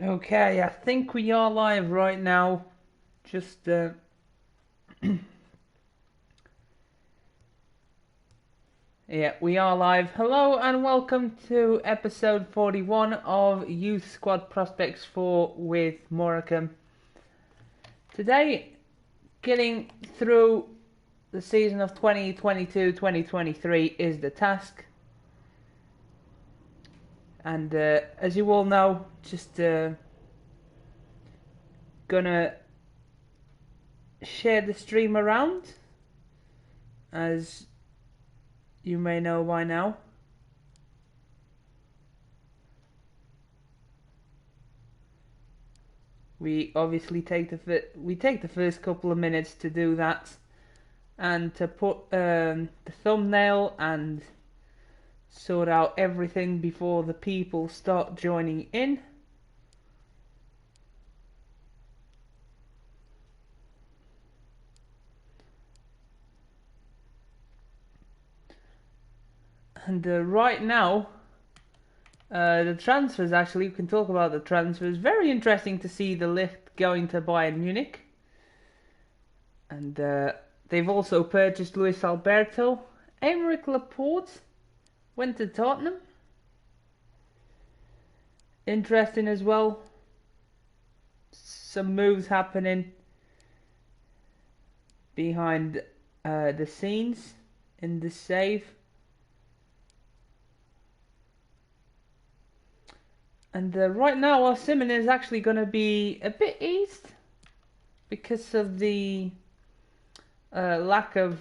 Okay, I think we are live right now. Just yeah, we are live. Hello and welcome to episode 41 of Youth Squad Prospects 4 with Morecambe. Today, getting through the season of 2022-2023 is the task. And as you all know, just gonna share the stream around, as you may know by now. We obviously take the first couple of minutes to do that, and to put the thumbnail and sort out everything before the people start joining in. And right now, the transfers, actually, we can talk about the transfers. Very interesting to see the lift going to Bayern Munich. And they've also purchased Luis Alberto. Aymeric Laporte went to Tottenham. Interesting as well. Some moves happening behind the scenes in this save. And right now, Osimhen is actually going to be a bit eased because of the lack of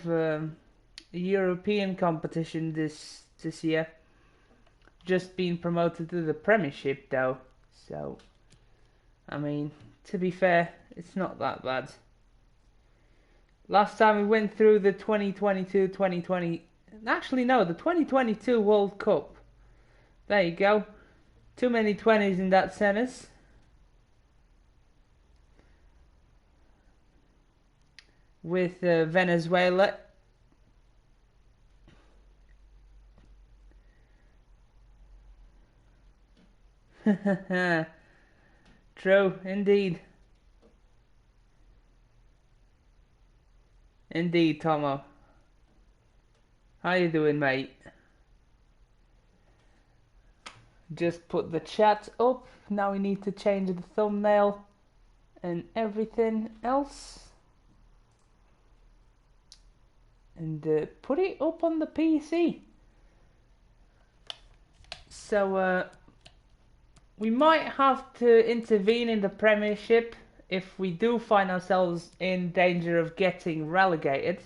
European competition this year. Just being promoted to the Premiership, though. So, I mean, to be fair, it's not that bad. Last time we went through the 2022-2020... Actually, no, the 2022 World Cup. There you go. Too many 20s in that sentence. With Venezuela. True, indeed. Indeed, Tomo. How you doing, mate? Just put the chat up. Now we need to change the thumbnail and everything else. And put it up on the PC. So we might have to intervene in the Premiership if we do find ourselves in danger of getting relegated.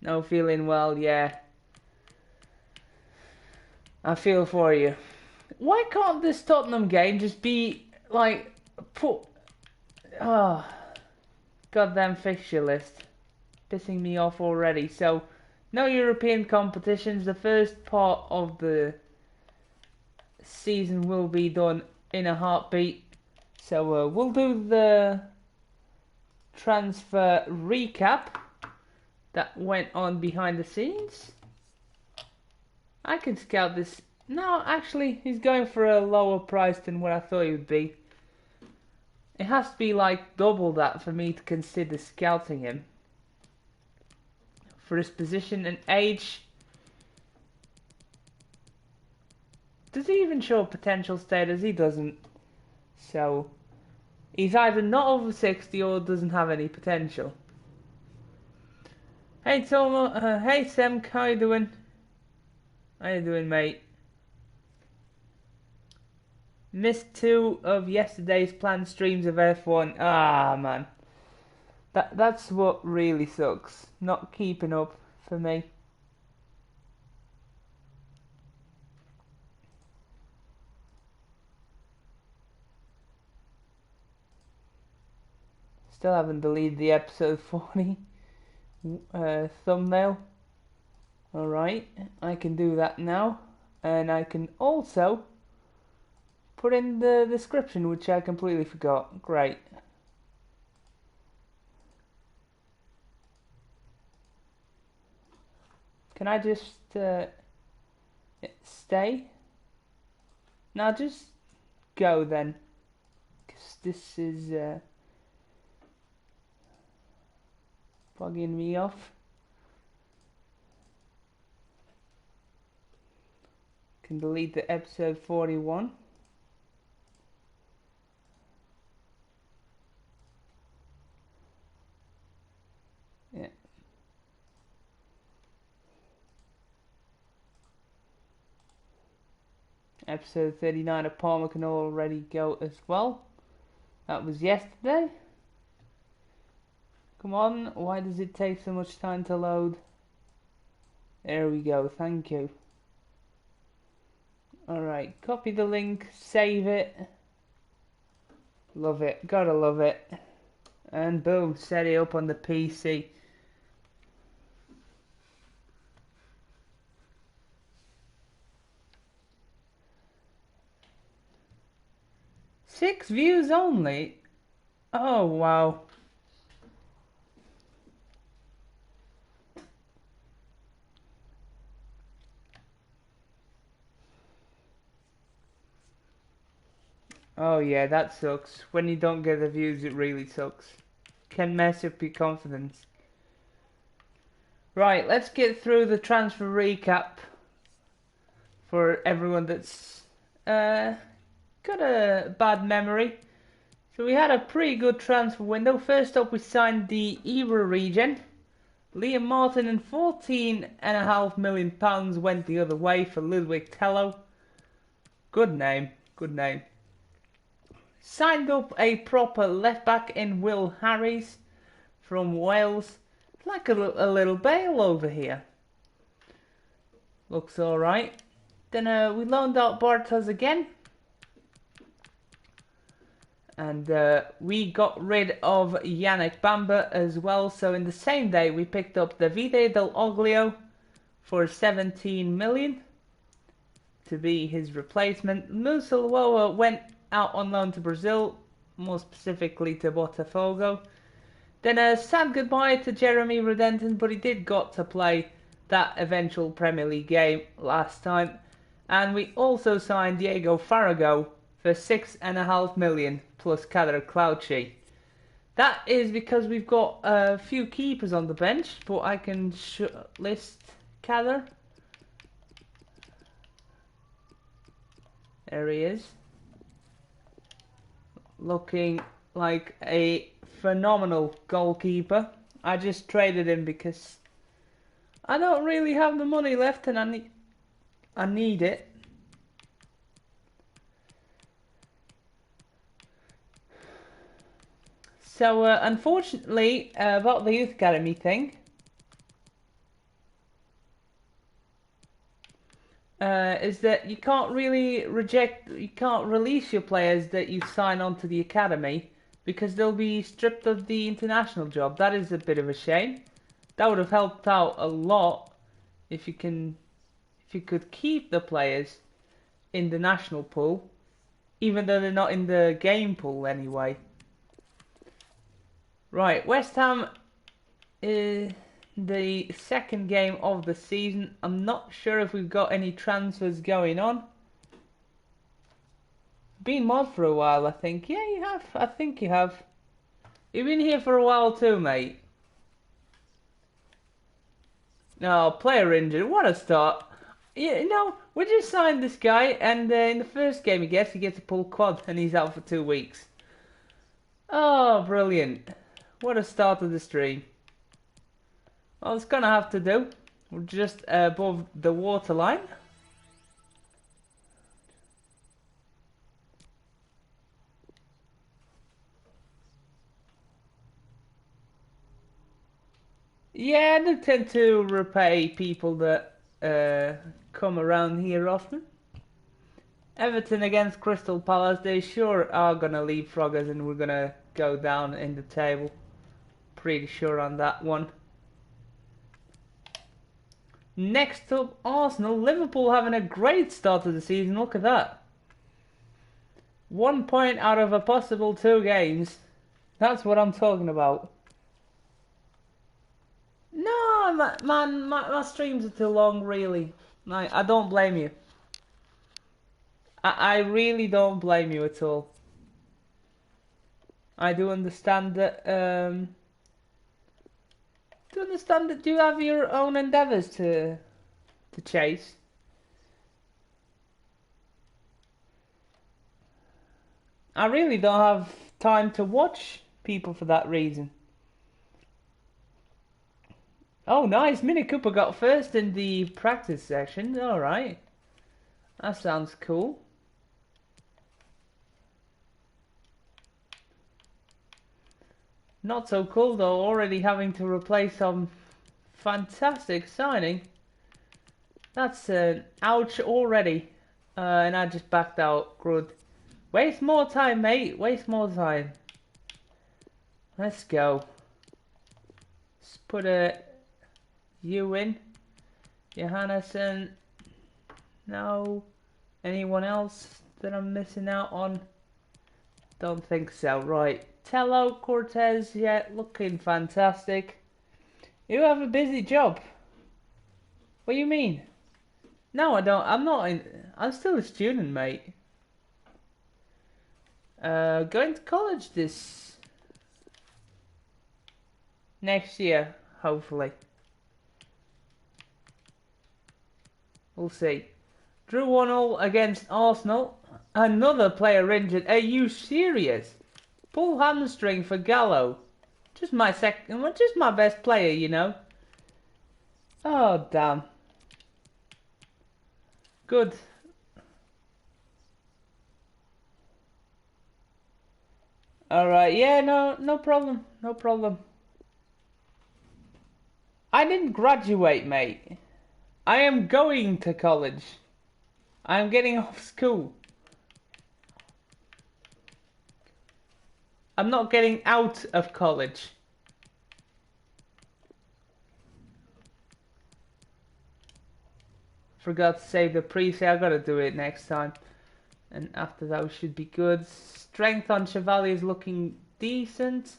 No feeling well, yeah. I feel for you. Why can't this Tottenham game just be like put? Oh, goddamn fixture list, pissing me off already. So, no European competitions. The first part of the season will be done in a heartbeat. So we'll do the transfer recap that went on behind the scenes. I can scout this. No, actually, he's going for a lower price than what I thought he would be. It has to be like double that for me to consider scouting him. For his position and age. Does he even show potential status? He doesn't. So, he's either not over 60 or doesn't have any potential. Hey Tomo, hey Sam, how you doing? How you doing, mate? Missed 2 of yesterday's planned streams of F1. Ah, man. That's what really sucks. Not keeping up for me. Still haven't deleted the episode 40 thumbnail. Alright, I can do that now. And I can also put in the description, which I completely forgot. Great. Can I just stay? No, just go then, because this is bugging me off. Can delete the episode 41. Yeah. Episode 39 of Palmer can already go as well. That was yesterday. Come on, why does it take so much time to load? There we go, thank you. Alright, copy the link, save it. Love it, gotta love it. And boom, set it up on the PC. Six views only? Oh wow. Oh yeah, that sucks. When you don't get the views, it really sucks. Can mess up your confidence. Right, let's get through the transfer recap for everyone that's got a bad memory. So we had a pretty good transfer window. First up, we signed the Ebra region. Liam Martin and £14.5 million went the other way for Ludwig Tello. Good name, good name. Signed up a proper left back in Will Harries from Wales. Like a little Bale over here. Looks alright. Then we loaned out Bartos again. And we got rid of Yannick Bamba as well. So in the same day we picked up Davide Del Oglio for 17 million to be his replacement. Musa Luoa went out on loan to Brazil, more specifically to Botafogo. Then a sad goodbye to Jeremy Redenton, but he did got to play that eventual Premier League game last time. And we also signed Diego Farago for 6.5 million plus Kader Clouchy. That is because we've got a few keepers on the bench, but I can list Kader. There he is. Looking like a phenomenal goalkeeper. I just traded him because I don't really have the money left and I need it. So unfortunately about the youth academy thing, is that you can't release your players that you sign onto the academy because they'll be stripped of the international job. That is a bit of a shame. That would have helped out a lot if you could keep the players in the national pool, even though they're not in the game pool anyway. Right, West Ham is the second game of the season. I'm not sure if we've got any transfers going on. Been mod for a while, I think. Yeah, you have. I think you have. You've been here for a while too, mate. No, player injured. What a start. Yeah, you know, we just signed this guy, and in the first game he gets a pull quad, and he's out for 2 weeks. Oh, brilliant. What a start of the stream. Well, it's gonna have to do. We're just above the waterline. Yeah, I do tend to repay people that come around here often. Everton against Crystal Palace, they sure are gonna leapfrog us and we're gonna go down in the table. Pretty sure on that one. Next up, Arsenal. Liverpool having a great start to the season. Look at that. 1 point out of a possible 2 games. That's what I'm talking about. No, man, my streams are too long, really. I don't blame you. I really don't blame you at all. I do understand that. Do understand that you have your own endeavours to chase. I really don't have time to watch people for that reason. Oh, nice. Mini Cooper got first in the practice section. Alright. That sounds cool. Not so cool though, already having to replace some fantastic signing. That's an ouch already. And I just backed out. Good. Waste more time, mate. Waste more time. Let's go. Let's put a U in. Johannesson. No. Anyone else that I'm missing out on? Don't think so. Right. Tello, Cortez, yeah, looking fantastic. You have a busy job. What do you mean? No, I don't. I'm not in. I'm still a student, mate. Going to college this next year, hopefully. We'll see. Drew 1-1 against Arsenal. Another player injured. Are you serious? Pull hamstring for Gallo. Just my best player, you know. Oh damn. Good. Alright, yeah, no problem. No problem. I didn't graduate, mate. I am going to college. I am getting off school. I'm not getting out of college. Forgot to save the preset. I gotta do it next time. And after that, we should be good. Strength on Chevalier is looking decent.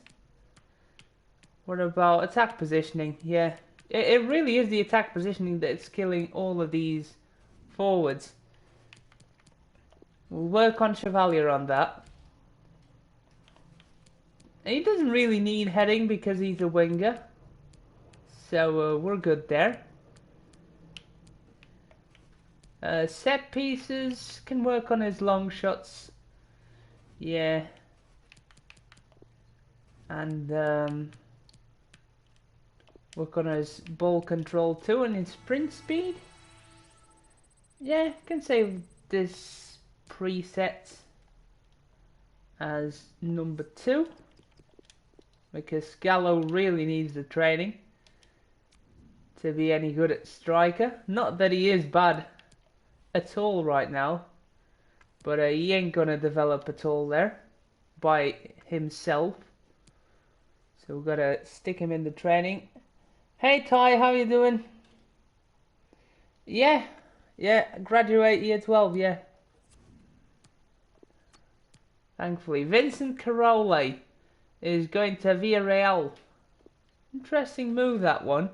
What about attack positioning? Yeah, it really is the attack positioning that's killing all of these forwards. We'll work on Chevalier on that. And he doesn't really need heading because he's a winger. So we're good there. Set pieces, can work on his long shots. Yeah. And work on his ball control too and his sprint speed. Yeah, can save this preset as number 2. Because Gallo really needs the training to be any good at striker. Not that he is bad at all right now, but he ain't gonna develop at all there by himself. So we've gotta stick him in the training. Hey Ty, how you doing? Yeah, graduate year 12, yeah. Thankfully. Vincent Carole is going to Villarreal. Interesting move, that one.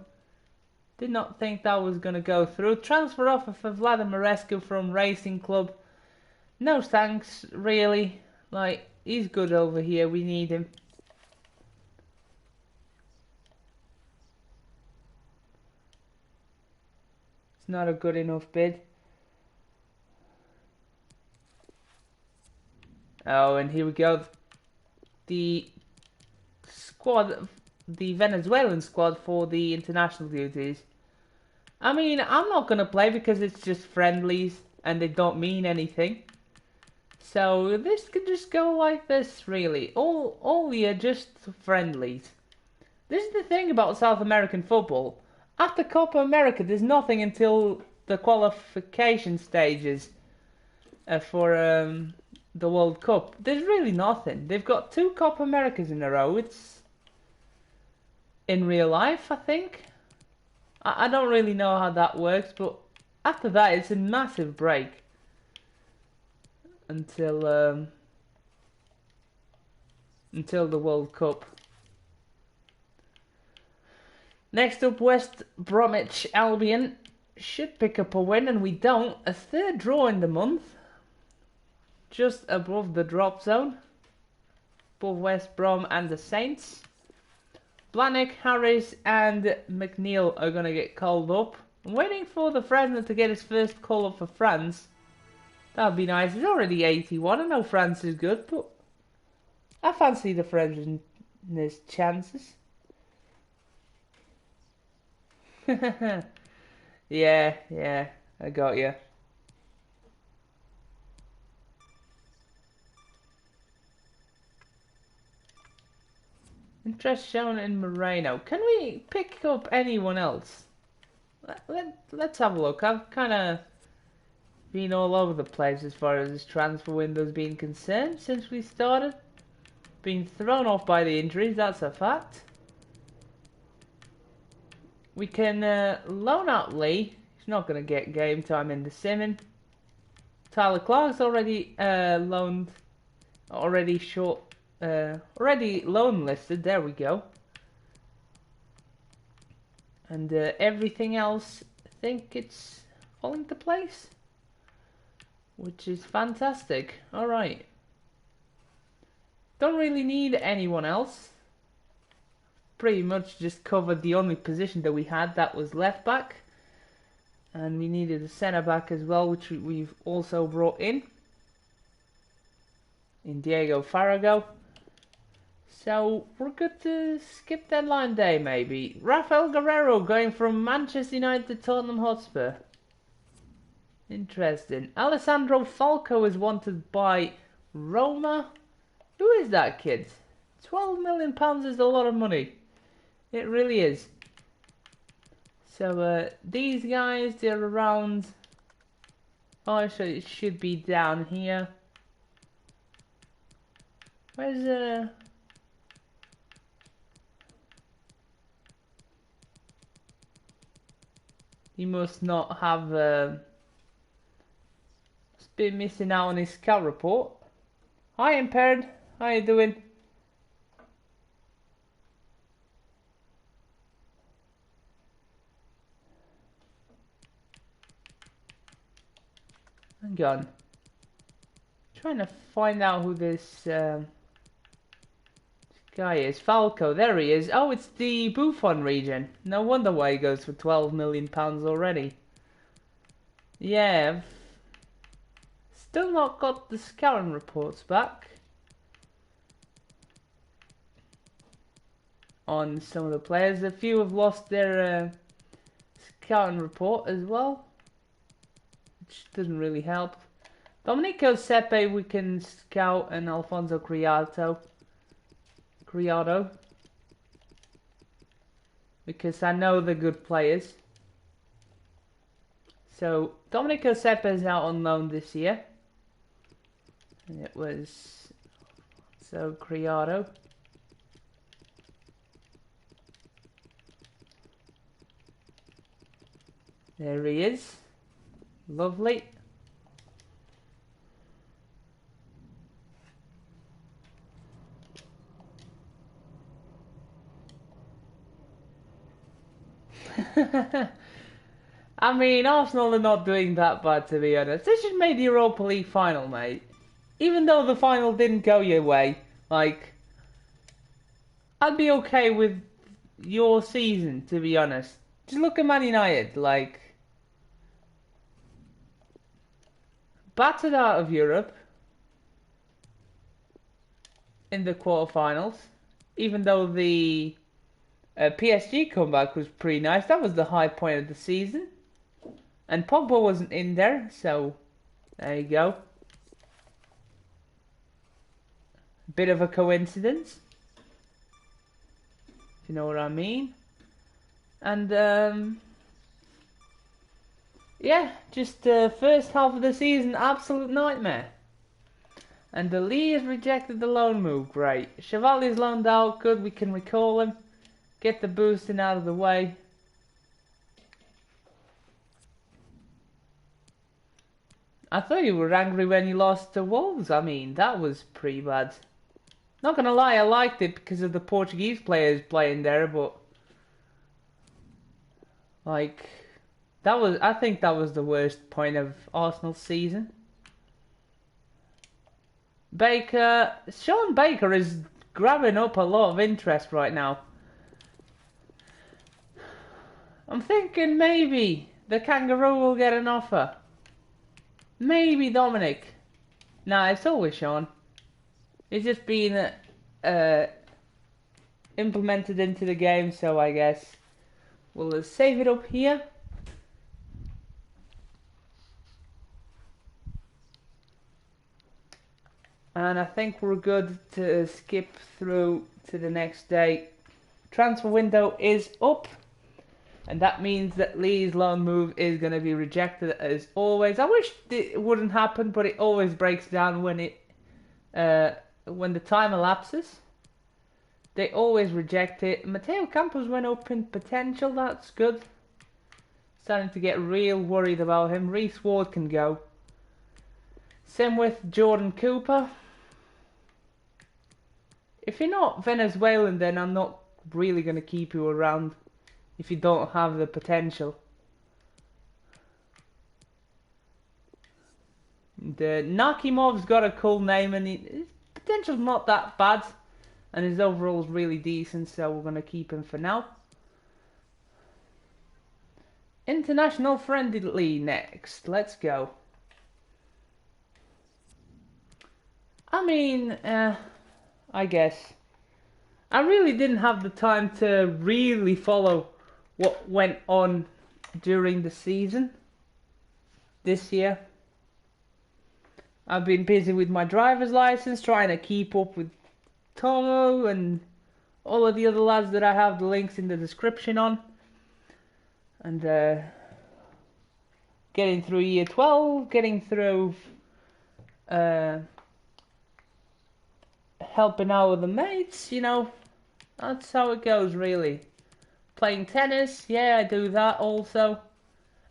Did not think that was going to go through. Transfer offer for Vladimir Escu from Racing Club. No thanks, really. Like, he's good over here. We need him. It's not a good enough bid. Oh, and here we go. The squad, the Venezuelan squad for the international duties. I mean, I'm not going to play because it's just friendlies and they don't mean anything. So this could just go like this, really. All year, just friendlies. This is the thing about South American football. After Copa America, there's nothing until the qualification stages for the World Cup. There's really nothing. They've got 2 Copa Americas in a row. It's in real life, I think. I don't really know how that works, but after that, it's a massive break until the World Cup. Next up, West Bromwich Albion should pick up a win, and we don't. A 3rd draw in the month. just above the drop zone. Both West Brom and the Saints. Blahnik, Harris and McNeil are going to get called up. I'm waiting for the Fresno to get his first call up for France. That would be nice. He's already 81. I know France is good, but I fancy the Fresno's chances. Yeah, I got you. Interest shown in Moreno. Can we pick up anyone else? Let's have a look. I've kind of been all over the place as far as this transfer window's been concerned since we started. Been thrown off by the injuries, that's a fact. We can loan out Lee. He's not going to get game time in the Simmon. Tyler Clark's already loaned, already loan listed. There we go. And everything else, I think it's falling into place, which is fantastic. All right. Don't really need anyone else. Pretty much just covered the only position that we had, that was left back. And we needed a centre back as well, which we've also brought in Diego Farago. So we're good to skip deadline day maybe. Rafael Guerrero going from Manchester United to Tottenham Hotspur. Interesting. Alessandro Falco is wanted by Roma. Who is that kid? £12 million is a lot of money. It really is. So these guys, they're around. Oh, so it should be down here. Where's He must not have been missing out on his scout report. Hi, Impaired. How you doing? Hang on. Trying to find out who this guy is. Falco, there he is. Oh, it's the Buffon region. No wonder why he goes for £12 million already. Yeah, I've still not got the scouting reports back on some of the players. A few have lost their scouting report as well, which doesn't really help. Domenico Sepe we can scout, and Alfonso Criado, because I know they're good players. So Domenico Sepe is out on loan this year, and it was Criado. There he is. Lovely. I mean, Arsenal are not doing that bad, to be honest. They just made the Europa League final, mate. Even though the final didn't go your way, like, I'd be okay with your season, to be honest. Just look at Man United, like, battered out of Europe in the quarterfinals, even though the PSG comeback was pretty nice. That was the high point of the season. And Pogba wasn't in there, so there you go. Bit of a coincidence, if you know what I mean. And yeah, just the first half of the season, absolute nightmare. And the Lee has rejected the loan move. Great. Chevalier's loaned out. Good, we can recall him. Get the boosting out of the way. I thought you were angry when you lost to Wolves. I mean, that was pretty bad. Not gonna lie, I liked it because of the Portuguese players playing there, but like, I think that was the worst point of Arsenal's season. Baker. Sean Baker is grabbing up a lot of interest right now. I'm thinking maybe the Kangaroo will get an offer. Maybe Dominic. Nah, it's always Sean. It's just been implemented into the game, so I guess we'll save it up here. And I think we're good to skip through to the next day. Transfer window is up. And that means that Lee's loan move is going to be rejected as always. I wish it wouldn't happen, but it always breaks down when the time elapses. They always reject it. Mateo Campos went up in potential. That's good. Starting to get real worried about him. Reece Ward can go. Same with Jordan Cooper. If you're not Venezuelan, then I'm not really going to keep you around if you don't have the potential. Nakimov's got a cool name and his potential's not that bad. And his overall's really decent, so we're going to keep him for now. International friendly next. Let's go. I mean, I guess. I really didn't have the time to really follow what went on during the season this year. I've been busy with my driver's license, trying to keep up with Tomo and all of the other lads that I have the links in the description on. And getting through year 12, getting through helping out with the mates, you know. That's how it goes, really. Playing tennis, yeah, I do that also.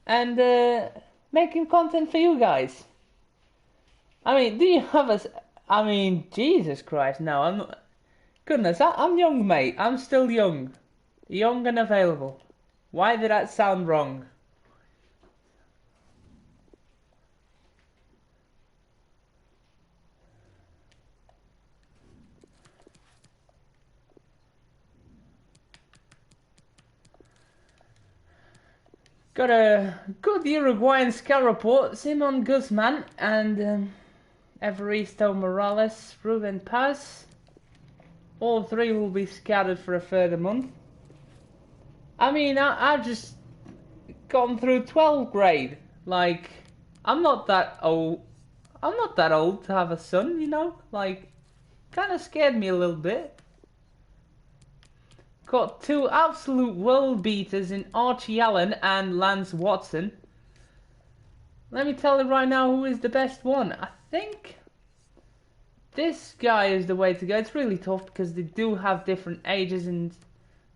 And making content for you guys. I mean, do you have a... I mean, Jesus Christ, no, Goodness, I'm young, mate. I'm still young. Young and available. Why did that sound wrong? Got a good Uruguayan scout report. Simon Guzman and Evaristo Morales, Ruben Paz. All three will be scattered for a further month. I mean, I've just gone through 12th grade. Like, I'm not that old. I'm not that old to have a son, you know? Like, kind of scared me a little bit. Got two absolute world beaters in Archie Allen and Lance Watson. Let me tell you right now who is the best one. I think this guy is the way to go. It's really tough because they do have different ages and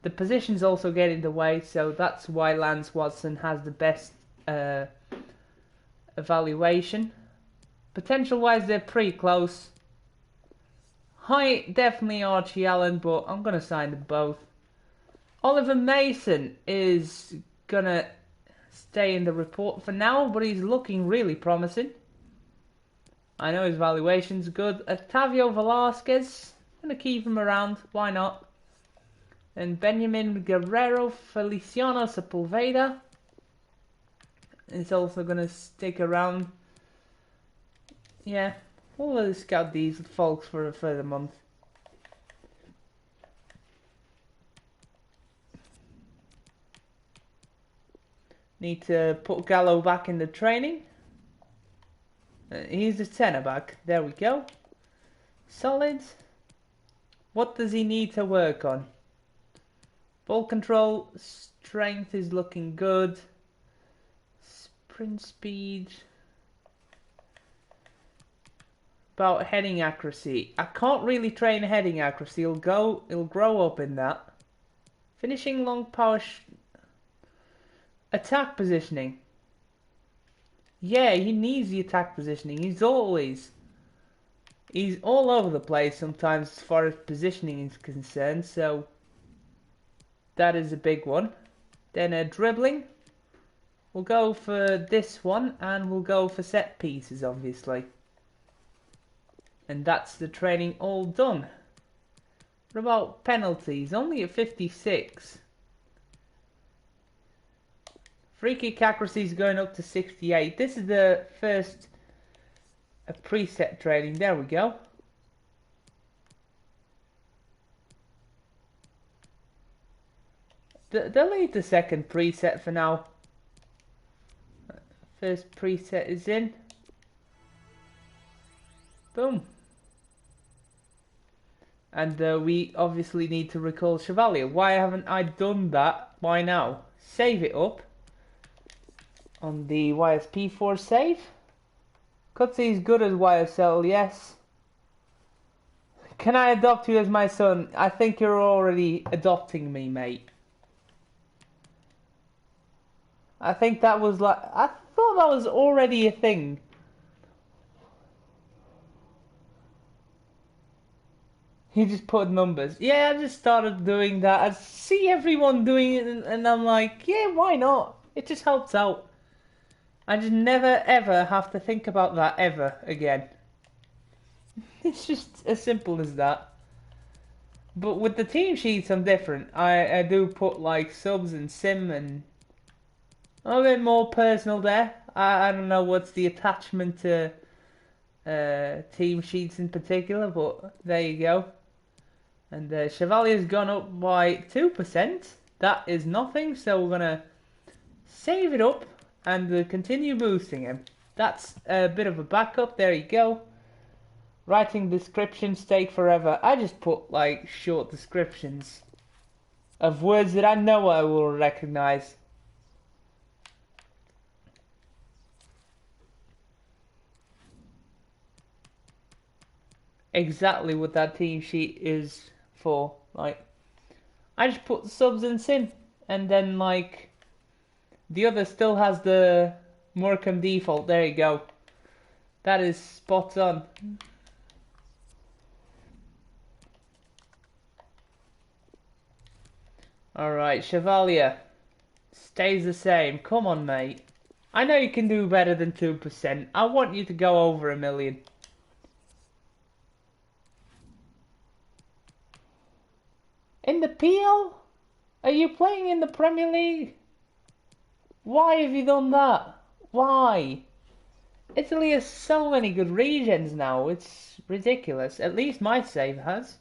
the positions also get in the way. So that's why Lance Watson has the best evaluation. Potential-wise, they're pretty close. Height, definitely Archie Allen, but I'm going to sign them both. Oliver Mason is going to stay in the report for now, but he's looking really promising. I know his valuation's good. Octavio Velasquez, going to keep him around. Why not? And Benjamin Guerrero Feliciano Sepulveda is also going to stick around. Yeah, we'll scout these folks for a further month. Need to put Gallo back in the training. He's the centre back. There we go. Solid. What does he need to work on? Ball control, strength is looking good. Sprint speed. About heading accuracy. I can't really train heading accuracy. He'll grow up in that. Finishing long power. Attack positioning. Yeah, he needs the attack positioning. He's all over the place sometimes as far as positioning is concerned. So that is a big one. Then dribbling. We'll go for this one and we'll go for set pieces, obviously. And that's the training all done. What about penalties? Only at 56. Free kick accuracy is going up to 68. This is the first preset training. There we go. Delete the second preset for now. First preset is in. Boom. And we obviously need to recall Chevalier. Why haven't I done that by now? Save it up. On the YSP4 save. Cutsy is good as YSL, yes. Can I adopt you as my son? I think you're already adopting me, mate. I think that was like... I thought that was already a thing. He just put numbers. Yeah, I just started doing that. I see everyone doing it and I'm like, yeah, why not? It just helps out. I just never ever have to think about that ever again. It's just as simple as that. But with the team sheets I'm different. I do put like subs and sim and a bit more personal there. I don't know what's the attachment to team sheets in particular, but there you go. And Chevalier's gone up by 2%. That is nothing, so we're going to save it up and continue boosting him. That's a bit of a backup. There you go. Writing descriptions take forever. I just put like short descriptions of words that I know I will recognize. Exactly what that team sheet is for. Like, I just put subs and sim, and then like the other still has the Morecambe default. There you go. That is spot on. Alright, Chevalier stays the same. Come on, mate. I know you can do better than 2%. I want you to go over 1 million. In the PL? Are you playing in the Premier League? Why have you done that? Why? Italy has so many good regions now. It's ridiculous. At least my save has.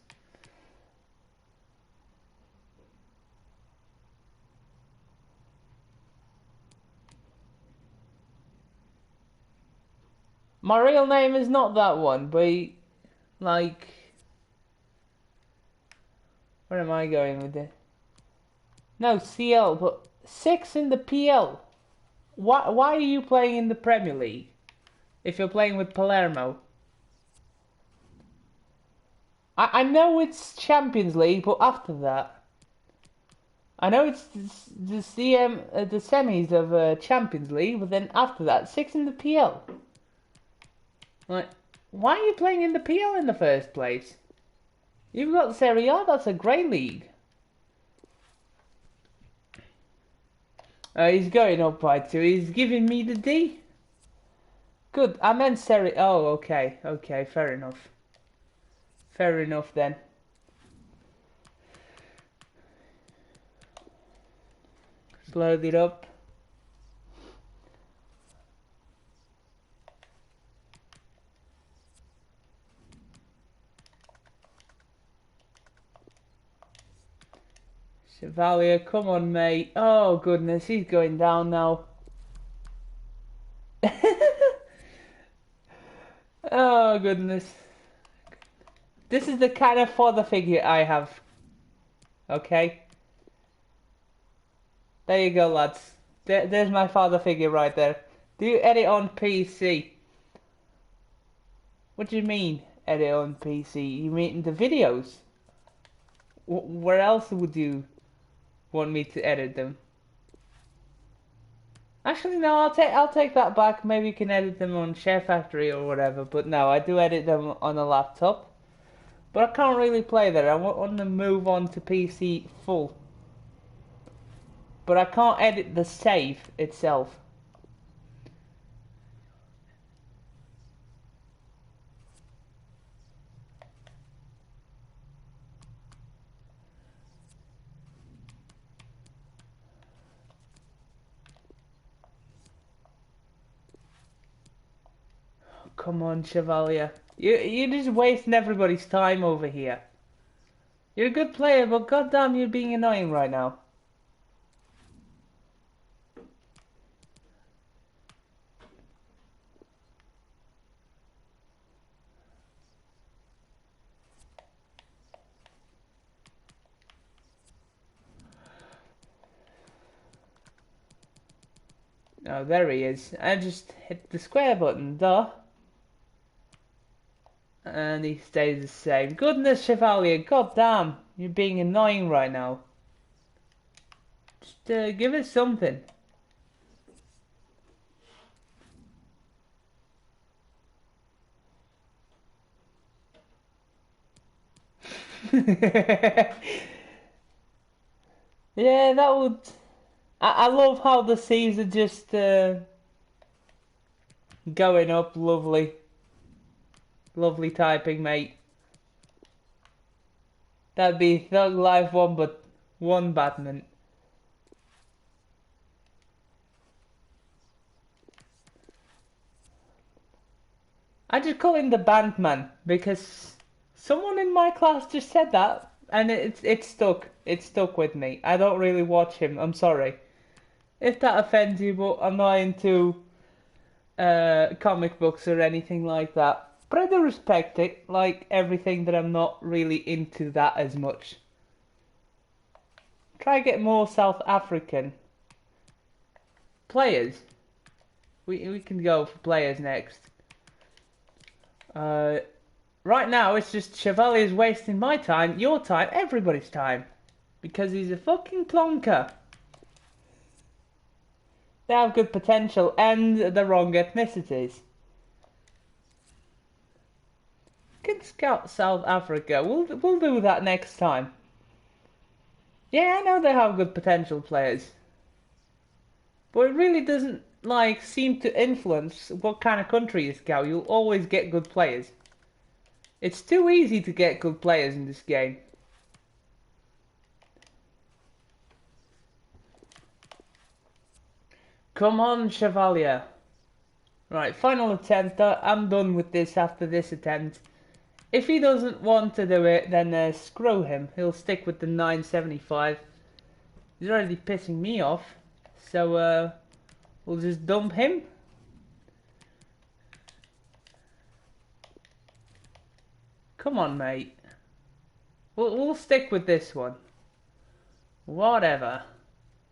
My real name is not that one, but like... Where am I going with it? No, CL, but 6 in the PL. Why are you playing in the Premier League? If you're playing with Palermo. I know it's Champions League, but after that. I know it's the semis of Champions League, but then after that, 6 in the PL. Like, why are you playing in the PL in the first place? You've got Serie A, that's a great league. He's going up by 2. He's giving me the D. Good. I meant Serie. Oh, okay. Okay, fair enough. Fair enough then. Load it up. Chevalier, come on, mate. Oh, goodness, he's going down now. Oh, goodness. This is the kind of father figure I have. Okay? There you go, lads. There's my father figure right there. Do you edit on PC? What do you mean, edit on PC? You mean the videos? Where else would you want me to edit them? Actually, no. I'll take that back. Maybe you can edit them on Share Factory or whatever. But no, I do edit them on a laptop. But I can't really play there. I want to move on to PC full. But I can't edit the save itself. come on, Chevalier. You're just wasting everybody's time over here. You're a good player, but goddamn, you're being annoying right now. Oh, there he is. I just hit the square button, duh. And he stays the same. Goodness, Chevalier, goddamn, you're being annoying right now. Just give us something. Yeah, that would... I love how the seas are just going up. Lovely. Lovely typing, mate. That'd be Thug Life 1, but 1 Batman. I just call him the Bandman because someone in my class just said that, and it stuck. It stuck with me. I don't really watch him. I'm sorry if that offends you, but I'm not into comic books or anything like that. But I do respect it, like everything that I'm not really into that as much. Try get more South African players. We can go for players next. Right now it's just Chevalier's wasting my time, your time, everybody's time. Because he's a fucking plonker. They have good potential and the wrong ethnicities. Can scout South Africa. We'll do that next time. Yeah, I know they have good potential players. But it really doesn't like seem to influence what kind of country you scout. You'll always get good players. It's too easy to get good players in this game. Come on, Chevalier. Right, final attempt. I'm done with this after this attempt. If he doesn't want to do it, then screw him. He'll stick with the 975. He's already pissing me off. So, we'll just dump him. Come on, mate. We'll stick with this one. Whatever.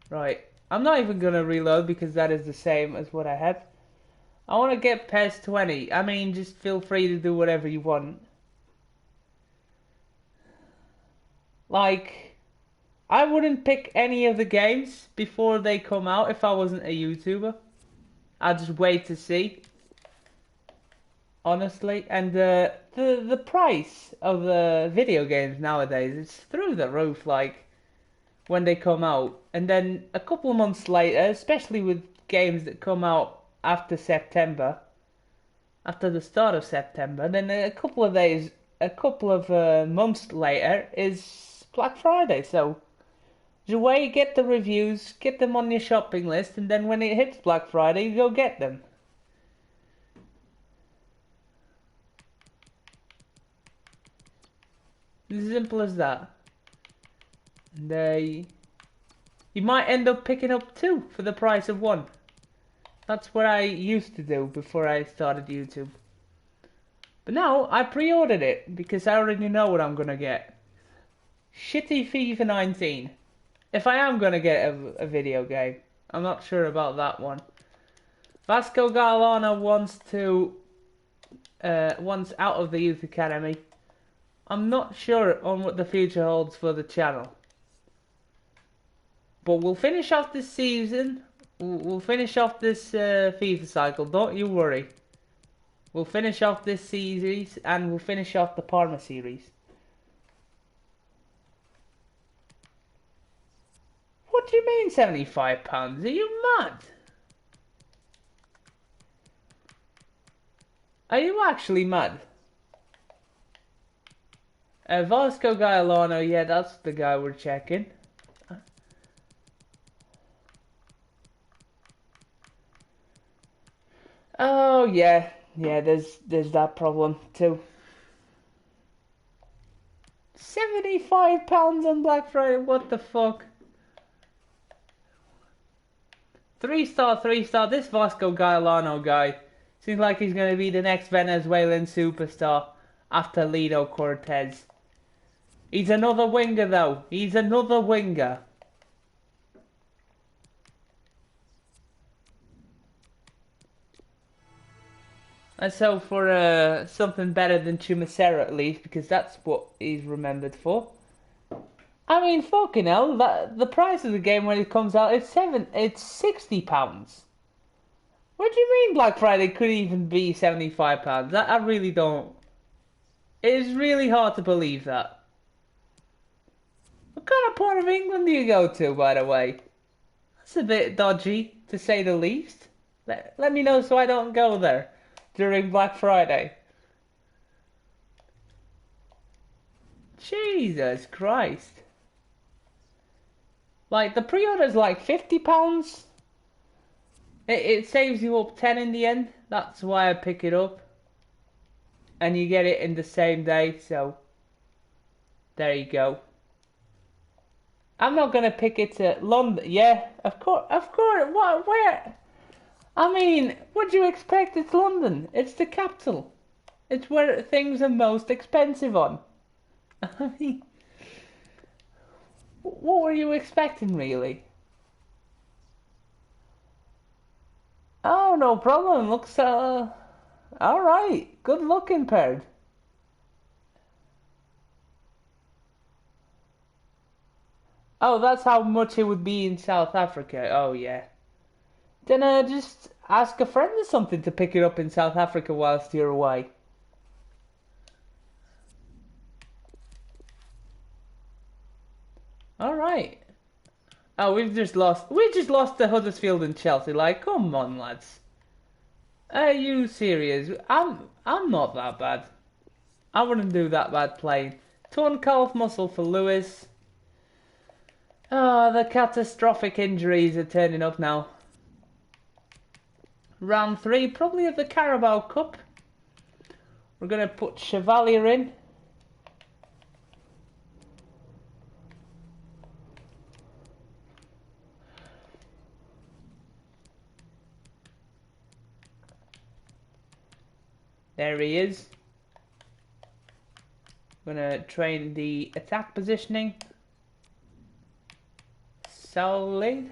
Right. I'm not even going to reload because that is the same as what I had. I want to get PES 20. I mean, just feel free to do whatever you want. Like, I wouldn't pick any of the games before they come out if I wasn't a YouTuber. I'd just wait to see. Honestly. And the price of the video games nowadays is through the roof, like, when they come out. And then a couple of months later, especially with games that come out after September, after the start of September, then a couple of months later is Black Friday. So just wait, get the reviews, get them on your shopping list, and then when it hits Black Friday, you go get them. As simple as that. And you might end up picking up 2 for the price of 1. That's what I used to do before I started YouTube. But now I pre-ordered it because I already know what I'm gonna get. Shitty FIFA 19. If I am gonna get a video game, I'm not sure about that one. Vasco Galana wants out of the youth academy. I'm not sure on what the future holds for the channel. But we'll finish off this season. We'll finish off this FIFA cycle. Don't you worry. We'll finish off this series and we'll finish off the Parma series. What do you mean £75? Are you mad? Are you actually mad? Vasco Gailano, yeah, that's the guy we're checking. Oh, yeah. Yeah, there's that problem too. £75 on Black Friday. What the fuck? 3-star, 3-star. This Vasco Gailano guy seems like he's going to be the next Venezuelan superstar after Lido Cortez. He's another winger though. He's another winger. And so for something better than Chumacera at least, because that's what he's remembered for. I mean, fucking hell, the price of the game when it comes out, it's £60. What do you mean Black Friday could even be £75? I really don't. It is really hard to believe that. What kind of part of England do you go to, by the way? That's a bit dodgy, to say the least. Let me know so I don't go there during Black Friday. Jesus Christ. Like, the pre-order's like £50. It saves you up 10 in the end. That's why I pick it up. And you get it in the same day, so there you go. I'm not gonna pick it to London. Yeah, of course. What? Where? I mean, what do you expect? It's London. It's the capital. It's where things are most expensive on. I mean, what were you expecting, really? Oh, no problem. Looks, alright. Good looking, Perd. Oh, that's how much it would be in South Africa. Oh, yeah. Then, just ask a friend or something to pick it up in South Africa whilst you're away. Alright. Oh, we just lost to Huddersfield and Chelsea. Like, come on, lads. Are you serious? I'm not that bad. I wouldn't do that bad playing. Torn calf muscle for Lewis. Oh, the catastrophic injuries are turning up now. Round 3, probably of the Carabao Cup. We're going to put Chevalier in. There he is. Going to train the attack positioning. Solid.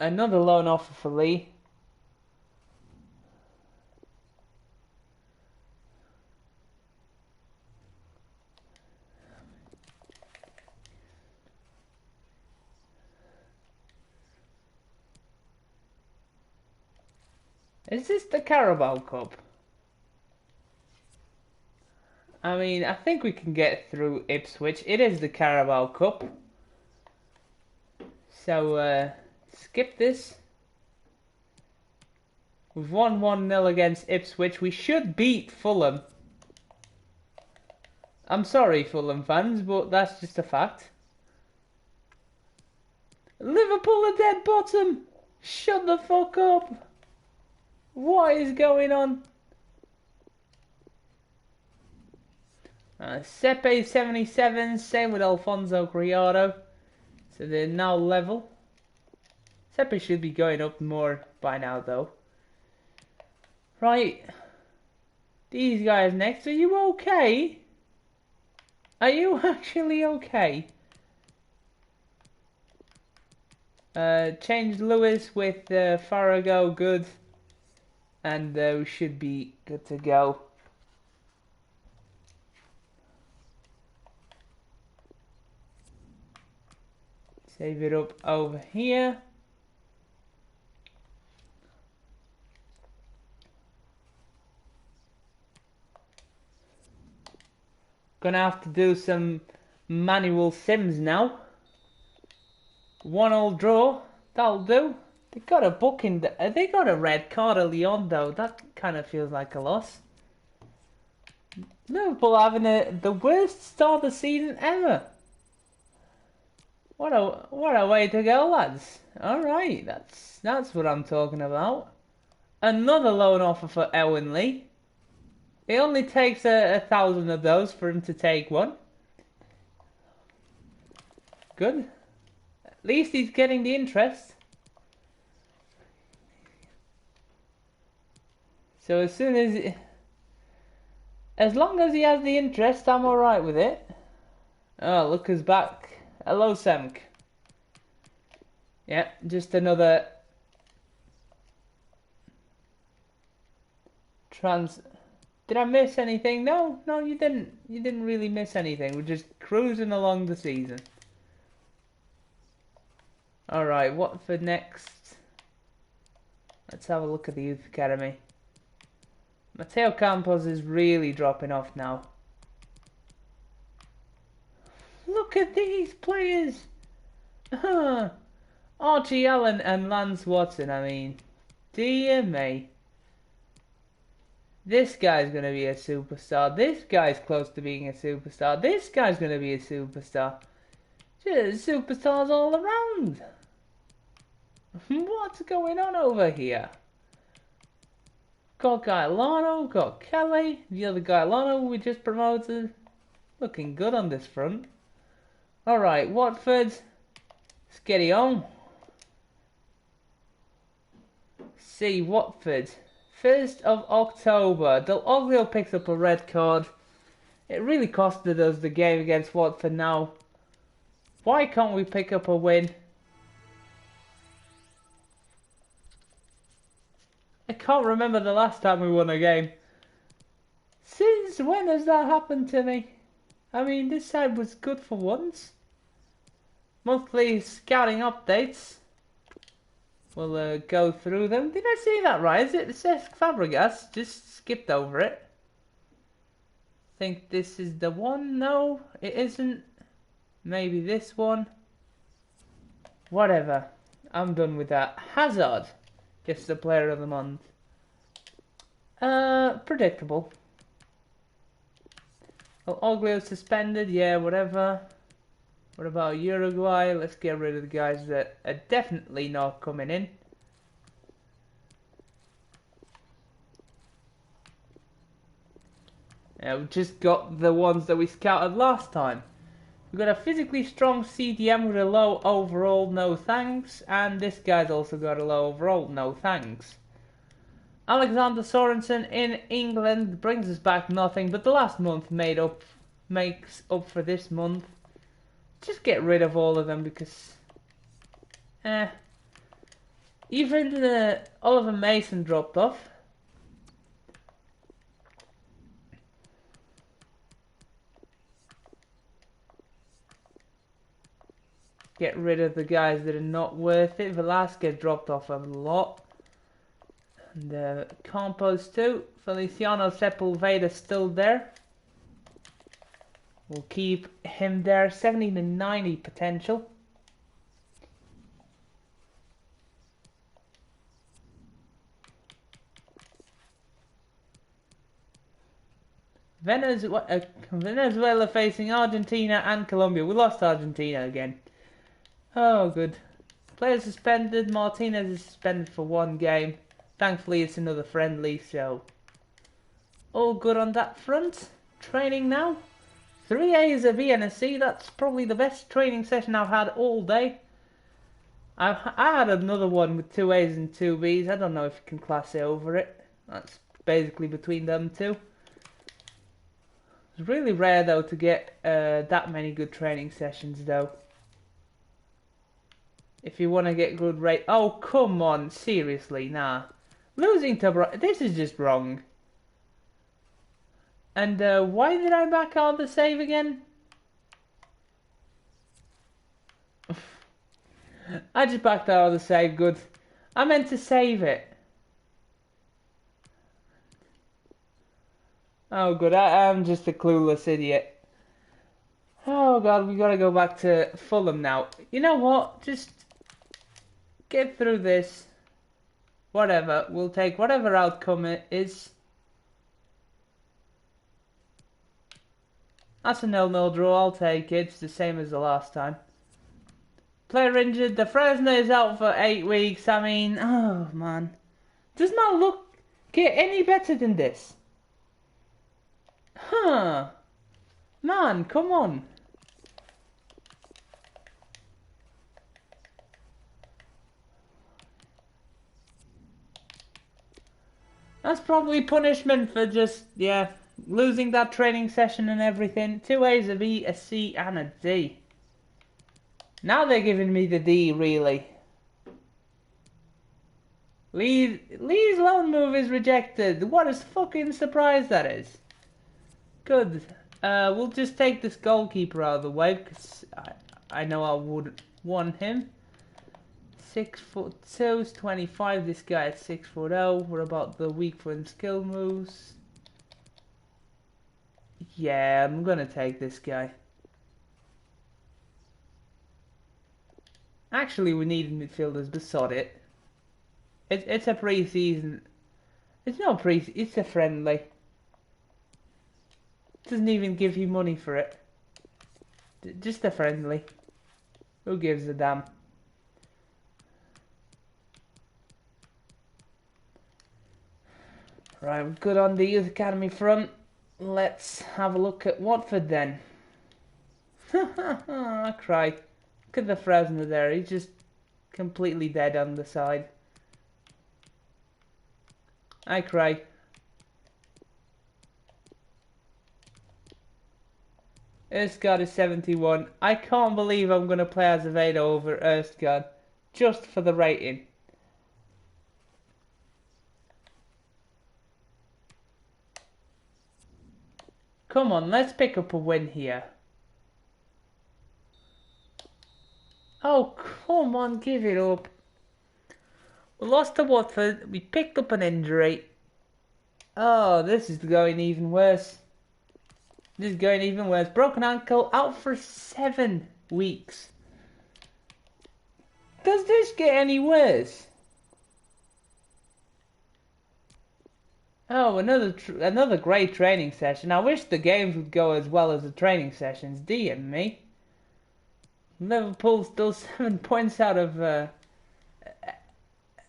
Another loan offer for Lee. Is this the Carabao Cup? I mean, I think we can get through Ipswich. It is the Carabao Cup. So, skip this. We've won 1-0 against Ipswich. We should beat Fulham. I'm sorry, Fulham fans, but that's just a fact. Liverpool are dead bottom. Shut the fuck up. What is going on? Sepe 77, same with Alfonso Criado. So they're now level. Sepe should be going up more by now though. Right. These guys next. Are you okay? Are you actually okay? Change Lewis with Farrago, good. And we should be good to go. Save it up over here. Gonna have to do some manual sims now. 1-1 draw, that'll do. They got a booking. They got a red card early on though. That kind of feels like a loss. Liverpool having the worst start of the season ever. What a way to go, lads. Alright, that's what I'm talking about. Another loan offer for Owen Lee. It only takes 1,000 of those for him to take one. Good. At least he's getting the interest. So as long as he has the interest, I'm alright with it. Oh, look who's back. Hello, Semk. Yeah, just another Did I miss anything? No, you didn't. You didn't really miss anything. We're just cruising along the season. Alright, what for next? Let's have a look at the Youth Academy. Mateo Campos is really dropping off now. Look at these players! Archie Allen and Lance Watson, I mean. Dear me. This guy's going to be a superstar. This guy's close to being a superstar. This guy's going to be a superstar. Just superstars all around. What's going on over here? Got Gailano, got Kelly. The other Gailano we just promoted. Looking good on this front. Alright, Watford. Let's get it on. See, Watford. 1st of October. Del Oglio picks up a red card. It really costed us the game against Watford now. Why can't we pick up a win? I can't remember the last time we won a game. Since when has that happened to me? I mean, this side was good for once. Monthly scouting updates. We'll go through them. Did I see that right? Is it Cesc Fabregas? Just skipped over it. Think this is the one? No, it isn't. Maybe this one. Whatever. I'm done with that. Hazard. Gets the player of the month. Predictable. Oh, Oglio suspended. Yeah, whatever. What about Uruguay? Let's get rid of the guys that are definitely not coming in. We've just got the ones that we scouted last time. We've got a physically strong CDM with a low overall, no thanks. And this guy's also got a low overall, no thanks. Alexander Sorensen in England brings us back nothing, but the last month makes up for this month. Just get rid of all of them because... Even Oliver Mason dropped off. Get rid of the guys that are not worth it. Velasquez dropped off a lot. And Campos too. Feliciano Sepulveda still there. We'll keep him there. 70 to 90 potential. Venezuela facing Argentina and Colombia. We lost Argentina again. Oh, good. Player suspended. Martinez is suspended for one game. Thankfully, it's another friendly, so all good on that front. Training now. 3 A's of ENSC. That's probably the best training session I've had all day. I had another one with 2 A's and 2 B's. I don't know if you can class it over it. That's basically between them two. It's really rare though to get that many good training sessions though. If you want to get good rate. Oh, come on. Seriously, nah. Losing to... This is just wrong. And why did I back out the save again? I just backed out of the save. Good. I meant to save it. Oh, good. I'm just a clueless idiot. Oh, God. We got to go back to Fulham now. You know what? Just... get through this. Whatever. We'll take whatever outcome it is. That's a 0-0 draw, I'll take it. It's the same as the last time. Player injured, the Fresno is out for 8 weeks. I mean, oh man. Does not look get any better than this. Huh. Man, come on. That's probably punishment for just, yeah, losing that training session and everything. 2 A's, a B, a C, and a D. Now they're giving me the D, really. Lee's loan move is rejected. What a fucking surprise that is. Good. We'll just take this goalkeeper out of the way because I know I would want him. 6'2", 25. This guy at 6'0". What about the weak foot and skill moves? Yeah, I'm gonna take this guy. Actually, we need midfielders, but sod it. It's a pre-season. It's not pre. It's a friendly. Doesn't even give you money for it. Just a friendly. Who gives a damn? Right, we're good on the youth academy front. Let's have a look at Watford then. I cry. Look at the Fresno there. He's just completely dead on the side. I cry. Erskard is 71. I can't believe I'm going to play Azevedo over Erskard just for the rating. Come on, let's pick up a win here. Oh, come on, give it up. We lost to Watford. We picked up an injury. Oh, this is going even worse. This is going even worse. Broken ankle, out for 7 weeks. Does this get any worse? Oh, another great training session. I wish the games would go as well as the training sessions. DM me. Liverpool still 7 points out of...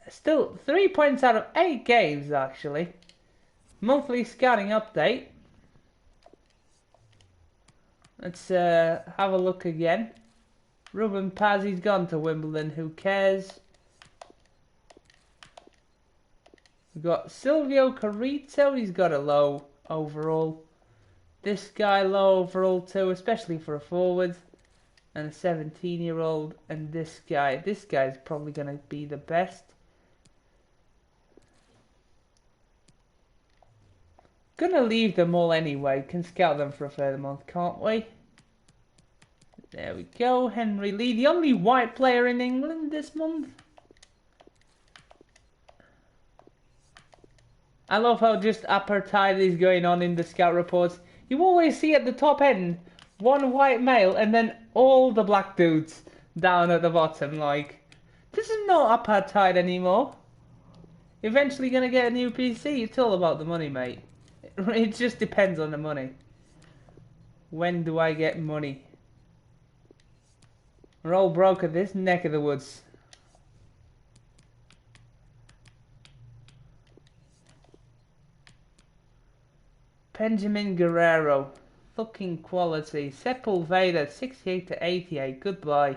still 3 points out of 8 games, actually. Monthly scouting update. Let's have a look again. Ruben Pazzi's gone to Wimbledon. Who cares? We've got Silvio Carrito. He's got a low overall. This guy low overall too, especially for a forward. And a 17-year-old. And this guy's probably going to be the best. Gonna leave them all anyway. Can scout them for a further month, can't we? There we go. Henry Lee, the only white player in England this month. I love how just apartheid is going on in the scout reports. You always see at the top end one white male and then all the black dudes down at the bottom. Like, this is not apartheid anymore. Eventually gonna get a new PC. It's all about the money, mate. It just depends on the money. When do I get money? We're all broke at this neck of the woods. Benjamin Guerrero. Fucking quality. Sepulveda, 68 to 88. Goodbye.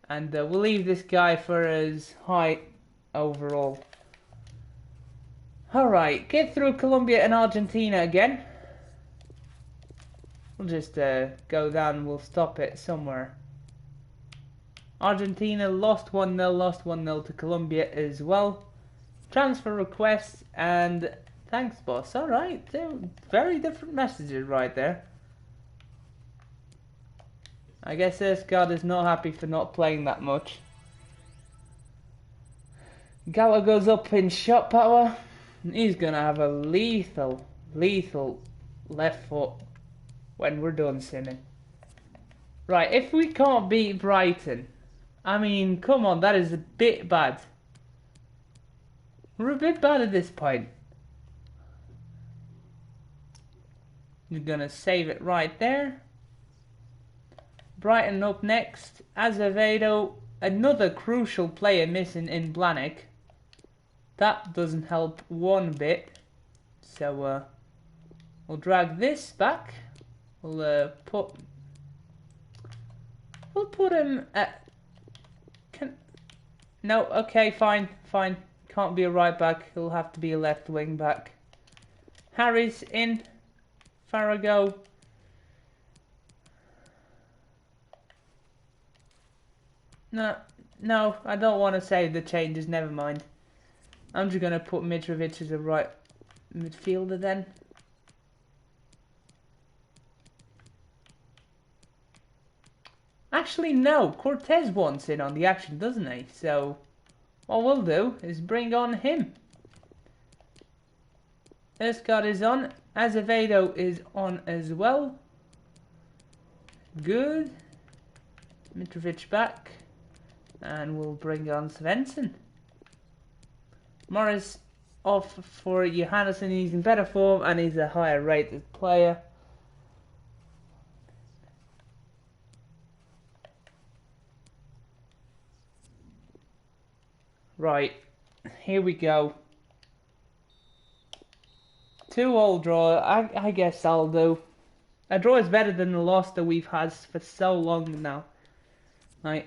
And we'll leave this guy for his height overall. Alright, get through Colombia and Argentina again. We'll just go down and we'll stop it somewhere. Argentina lost 1-0 to Colombia as well. Transfer requests and thanks, boss. Alright, very different messages right there. I guess Erskard is not happy for not playing that much. Gallagher's up in shot power. He's gonna have a lethal left foot when we're done simming. Right, if we can't beat Brighton, I mean, come on, that is a bit bad. We're a bit bad at this point. You're gonna save it right there. Brighton up next. Azevedo, another crucial player missing in Blanick. That doesn't help one bit. So we'll drag this back. We'll put him at. No, okay, fine. Can't be a right back. He'll have to be a left wing back. Harry's in. Farrago. No, I don't want to save the changes, never mind. I'm just going to put Mitrovic as a right midfielder then. Actually, no, Cortez wants in on the action, doesn't he? So, what we'll do is bring on him. Escott is on. Azevedo is on as well. Good. Mitrovic back. And we'll bring on Svensson. Morris off for Johannesson. He's in better form and he's a higher rated player. Right, here we go. 2-2 draw. I guess I'll do. A draw is better than the loss that we've had for so long now. Right.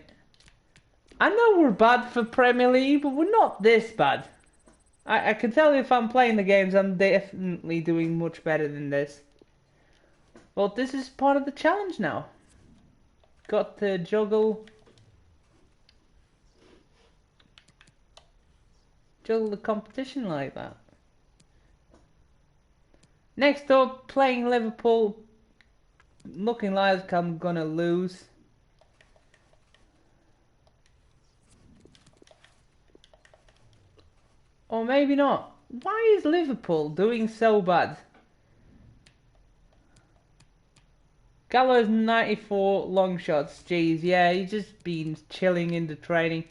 I know we're bad for Premier League, but we're not this bad. I can tell you if I'm playing the games, I'm definitely doing much better than this. Well, this is part of the challenge now. Got to juggle the competition like that. Next up, playing Liverpool. Looking like I'm gonna lose. Or maybe not. Why is Liverpool doing so bad? Gallows 94 long shots. Jeez, yeah, he's just been chilling in the training.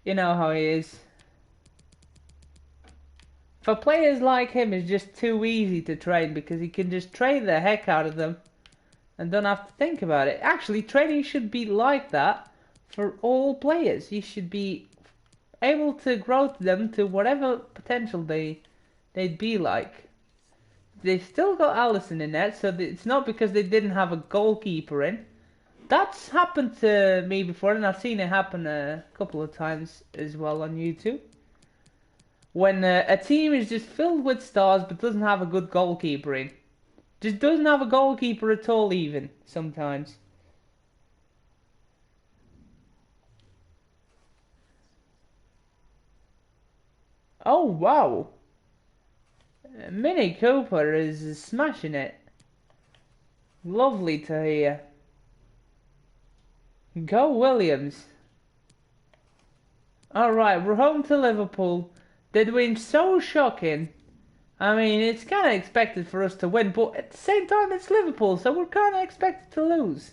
You know how he is. For players like him, it's just too easy to train because he can just train the heck out of them and don't have to think about it. Actually, training should be like that for all players. You should be able to grow them to whatever potential they'd be like. They've still got Alisson in there, so it's not because they didn't have a goalkeeper in. That's happened to me before, and I've seen it happen a couple of times as well on YouTube. When a team is just filled with stars but doesn't have a good goalkeeper in. Just doesn't have a goalkeeper at all even, sometimes. Oh, wow. Mini Cooper is smashing it. Lovely to hear. Go Williams. Alright, we're home to Liverpool. They'd win so shocking. I mean, it's kind of expected for us to win, but at the same time, it's Liverpool, so we're kind of expected to lose.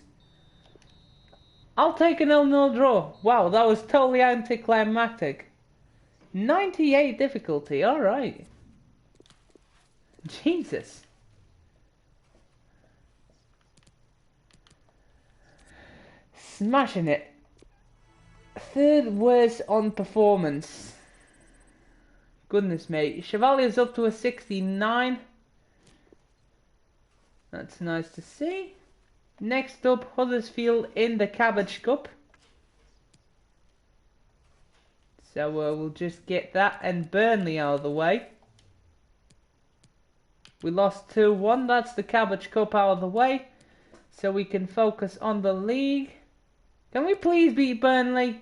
I'll take a 0-0 draw. Wow, that was totally anticlimactic. 98 difficulty, alright. Jesus. Smashing it. Third worst on performance. Goodness me. Chevalier's up to a 69. That's nice to see. Next up, Huddersfield in the Cabbage Cup. So we'll just get that and Burnley out of the way. We lost 2-1. That's the Cabbage Cup out of the way. So we can focus on the league. Can we please beat Burnley?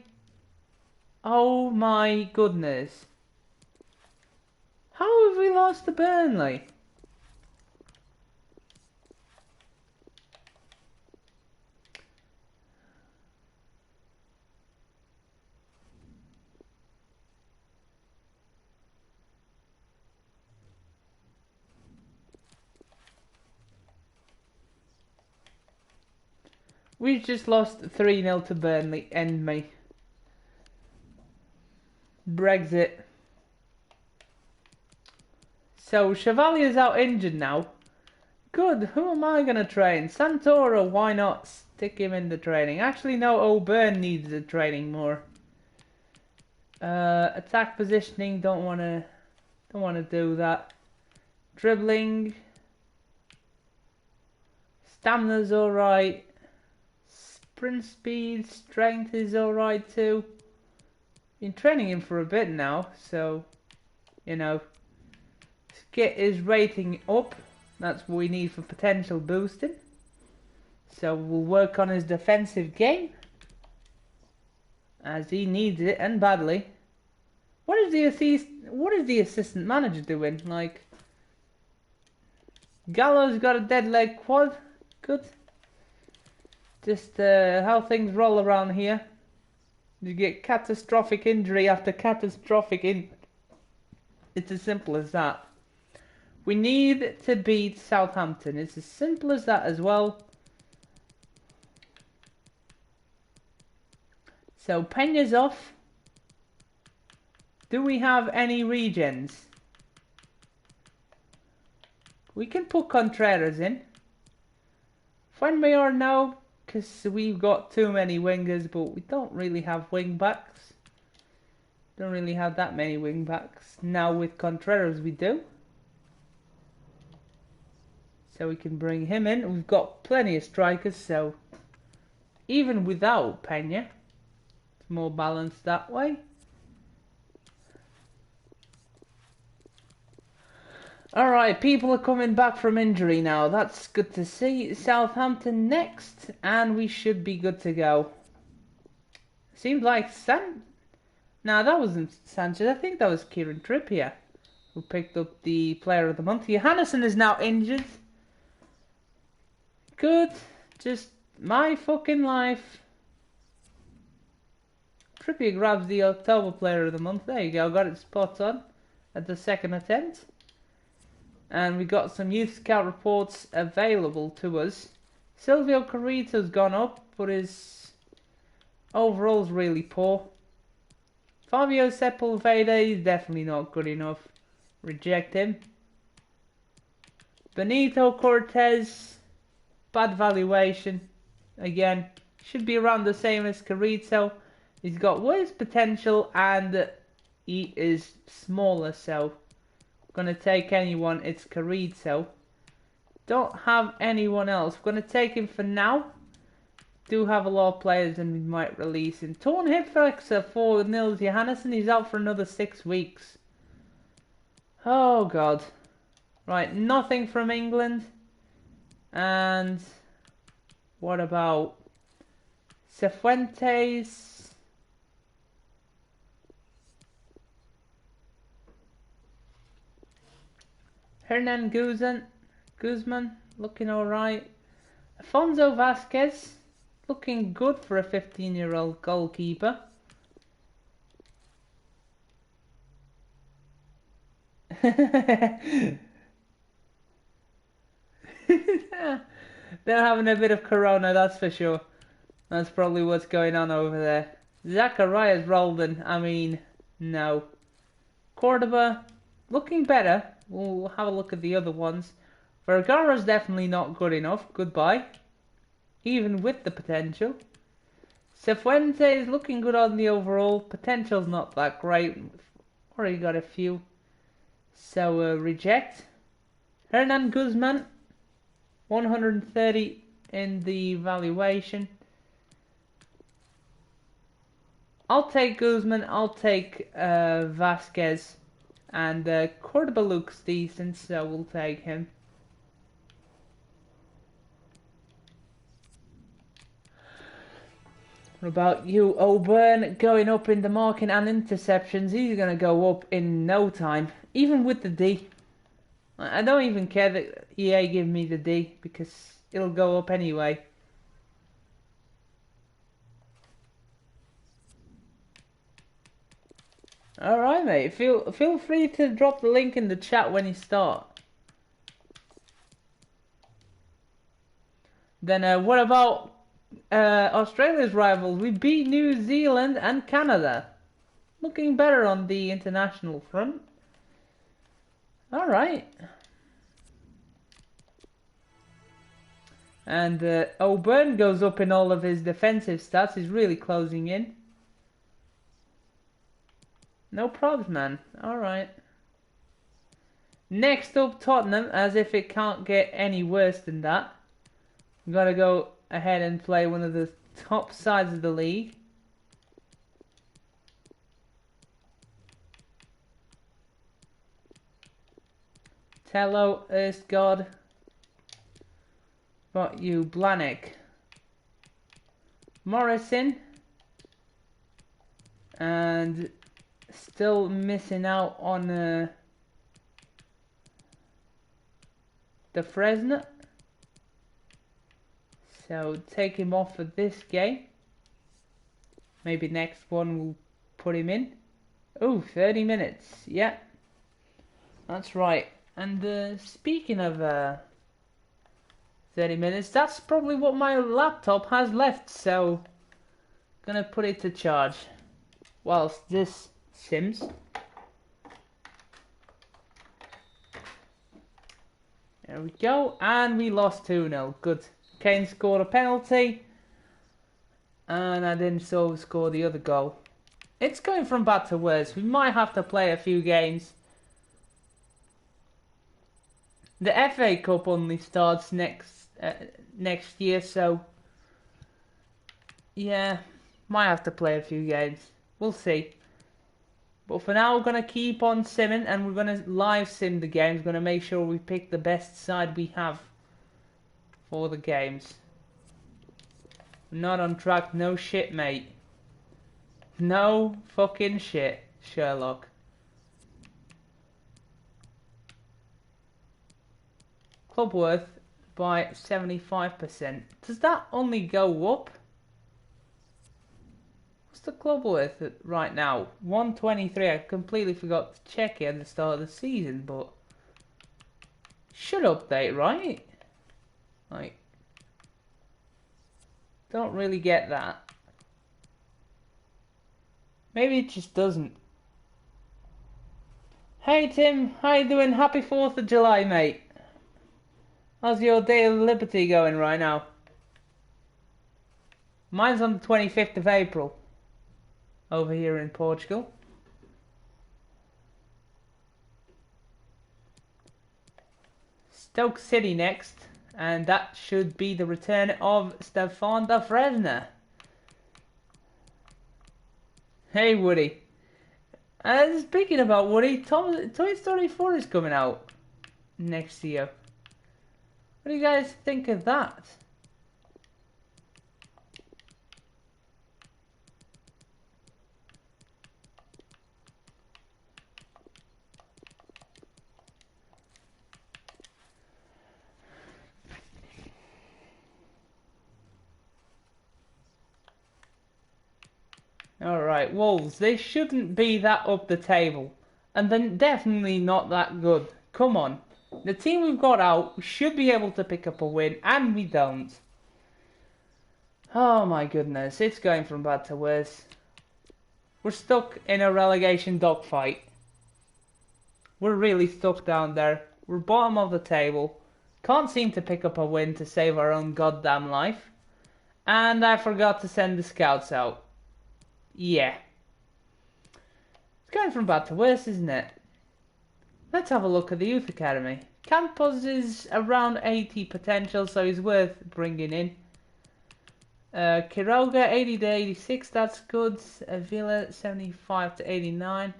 Oh my goodness. How have we lost to Burnley? We've just lost 3-0 to Burnley. End me. Brexit. So Chevalier's out injured now. Good. Who am I going to train? Santoro, why not? Stick him in the training. Actually, no, O'Byrne needs the training more. Attack positioning, don't want to do that. Dribbling. Stamina's alright. Sprint speed, strength is alright too. Been training him for a bit now, so, you know, get his rating up. That's what we need for potential boosting. So we'll work on his defensive game, as he needs it, and badly. What is the assistant manager doing? Like, Gallo's got a dead leg quad. Good. Just how things roll around here. You get catastrophic injury after catastrophic injury. It's as simple as that. We need to beat Southampton. It's as simple as that as well. So Peña's off. Do we have any regens? We can put Contreras in. Fuenmayor, no, because we've got too many wingers, but we don't really have wing backs. Don't really have that many wing backs. Now with Contreras we do. So we can bring him in. We've got plenty of strikers, so even without Peña, it's more balanced that way. Alright, people are coming back from injury now. That's good to see. Southampton next, and we should be good to go. Seems like No, that wasn't Sanchez. I think that was Kieran Trippier who picked up the Player of the Month. Johannesson is now injured. Good. Just my fucking life. Trippier grabs the October Player of the Month. There you go. Got it spot on at the second attempt. And we got some youth scout reports available to us. Silvio Carito's gone up, but his overall's really poor. Fabio Sepulveda is definitely not good enough. Reject him. Benito Cortez, bad valuation. Again, should be around the same as Carito. He's got worse potential and he is smaller, so gonna take anyone, it's Carito. Don't have anyone else. We're gonna take him for now. Do have a lot of players and we might release him. Torn hip flexor for Nils Johannesson. He's out for another 6 weeks. Oh god. Right, nothing from England. And what about Cifuentes? Hernan Guzman looking alright. Afonso Vasquez looking good for a 15-year-old goalkeeper. They're having a bit of corona, that's for sure. That's probably what's going on over there. Zacharias Roldan, I mean, no. Cordoba looking better. We'll have a look at the other ones. Vergara's definitely not good enough. Goodbye. Even with the potential. Cifuentes is looking good on the overall. Potential's not that great. Already got a few. So reject. Hernan Guzman. 130 in the valuation. I'll take Guzman. I'll take Vasquez. And Cordoba looks decent, so we'll take him. What about you? O'Byrne going up in the marking and interceptions. He's going to go up in no time. Even with the D. I don't even care that EA give me the D, because it'll go up anyway. Alright mate, feel free to drop the link in the chat when you start. Then what about Australia's rivals? We beat New Zealand and Canada. Looking better on the international front. Alright. And Auburn goes up in all of his defensive stats. He's really closing in. No problems, man. Alright. Next up, Tottenham, as if it can't get any worse than that. We've got to go ahead and play one of the top sides of the league. Tello, Erstgard. Got you, Blanek. Morrison. And still missing out on the Fresno. So take him off for this game. Maybe next one we'll put him in. Oh, 30 minutes. Yeah. That's right. And speaking of 30 minutes, that's probably what my laptop has left. So gonna put it to charge whilst this sims. There we go. And we lost 2-0. Good. Kane scored a penalty. And I didn't score the other goal. It's going from bad to worse. We might have to play a few games. The FA Cup only starts next year, so yeah, might have to play a few games. We'll see. But for now, we're going to keep on simming, and we're going to live sim the games. We're going to make sure we pick the best side we have for the games. We're not on track, no shit, mate. No fucking shit, Sherlock. Club worth by 75%. Does that only go up? What's the club worth right now? 123. I completely forgot to check it at the start of the season, but should update, right? Like, don't really get that. Maybe it just doesn't. Hey Tim, how you doing? Happy 4th of July, mate. How's your Day of Liberty going right now? Mine's on the 25th of April. Over here in Portugal. Stoke City next. And that should be the return of Stefan da Fresna. Hey Woody. Speaking about Woody, Toy Story 4 is coming out next year. What do you guys think of that? Alright, Wolves, they shouldn't be that up the table. And they're definitely not that good. Come on. The team we've got out, we should be able to pick up a win, and we don't. Oh my goodness, it's going from bad to worse. We're stuck in a relegation dogfight. We're really stuck down there. We're bottom of the table. Can't seem to pick up a win to save our own goddamn life. And I forgot to send the scouts out. Yeah. It's going from bad to worse, isn't it? Let's have a look at the youth academy. Campos is around 80 potential, so he's worth bringing in. Quiroga 80 to 86, that's good. Villa 75 to 89.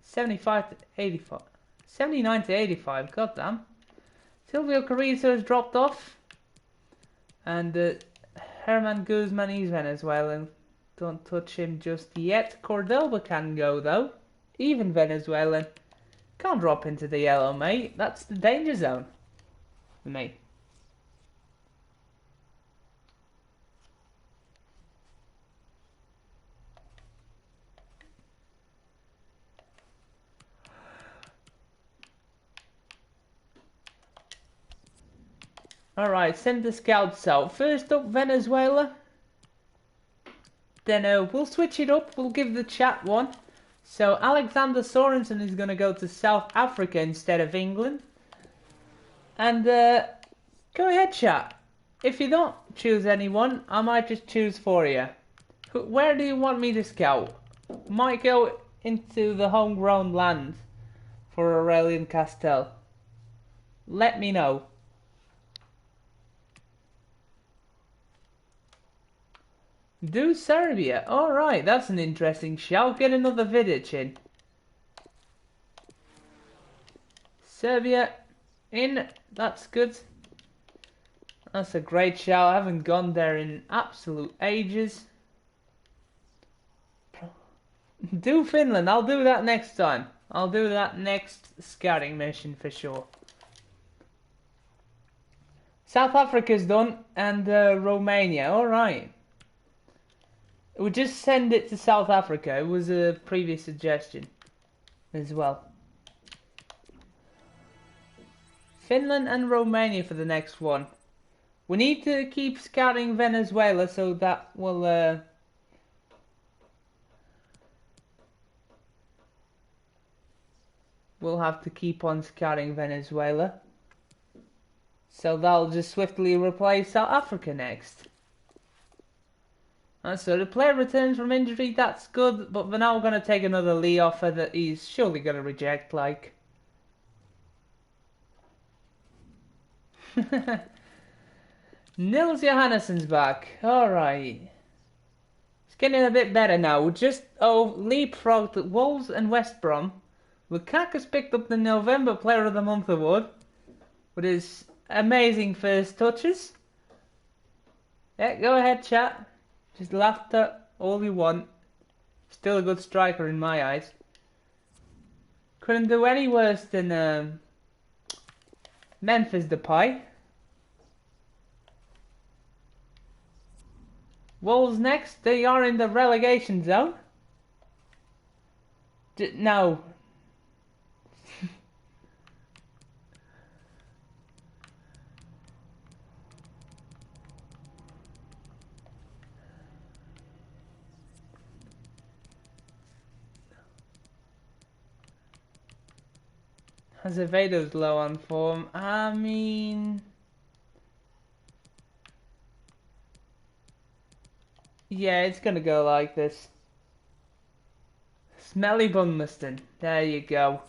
75 to 85. 79 to 85, goddamn. Silvio Carrizo has dropped off. And Herman Guzman, he's Venezuelan. Don't touch him just yet. Cordoba can go though. Even Venezuelan. Can't drop into the yellow, mate. That's the danger zone for me. Alright, send the scouts out. First up, Venezuela. Then we'll switch it up. We'll give the chat one. So Alexander Sorensen is going to go to South Africa instead of England. And go ahead, chat. if you don't choose anyone, I might just choose for you. Where do you want me to scout? Might go into the homegrown land for Aurelian Castell. Let me know. Do Serbia. Alright, that's an interesting shout. Get another Vidic in. Serbia in. That's good. That's a great shout. I haven't gone there in absolute ages. Do Finland. I'll do that next time. I'll do that next scouting mission for sure. South Africa's done, and Romania. Alright. We'll just send it to South Africa. It was a previous suggestion as well. Finland and Romania for the next one. We need to keep scouting Venezuela, so that will we'll have to keep on scouting Venezuela. So that'll just swiftly replace South Africa next. And so the player returns from injury, that's good, but we're now going to take another Lee offer that he's surely going to reject, like. Nils Johannessen's back. Alright. It's getting a bit better now. We just leapfrogged Wolves and West Brom. Lukaku's picked up the November Player of the Month award with his amazing first touches. Yeah, go ahead, chat. Just laughter all you want. Still a good striker in my eyes. Couldn't do any worse than Memphis Depay. Wolves next. They are in the relegation zone. No. Azevedo's low on form. I mean, yeah, it's gonna go like this. Smelly Bunmiston. There you go.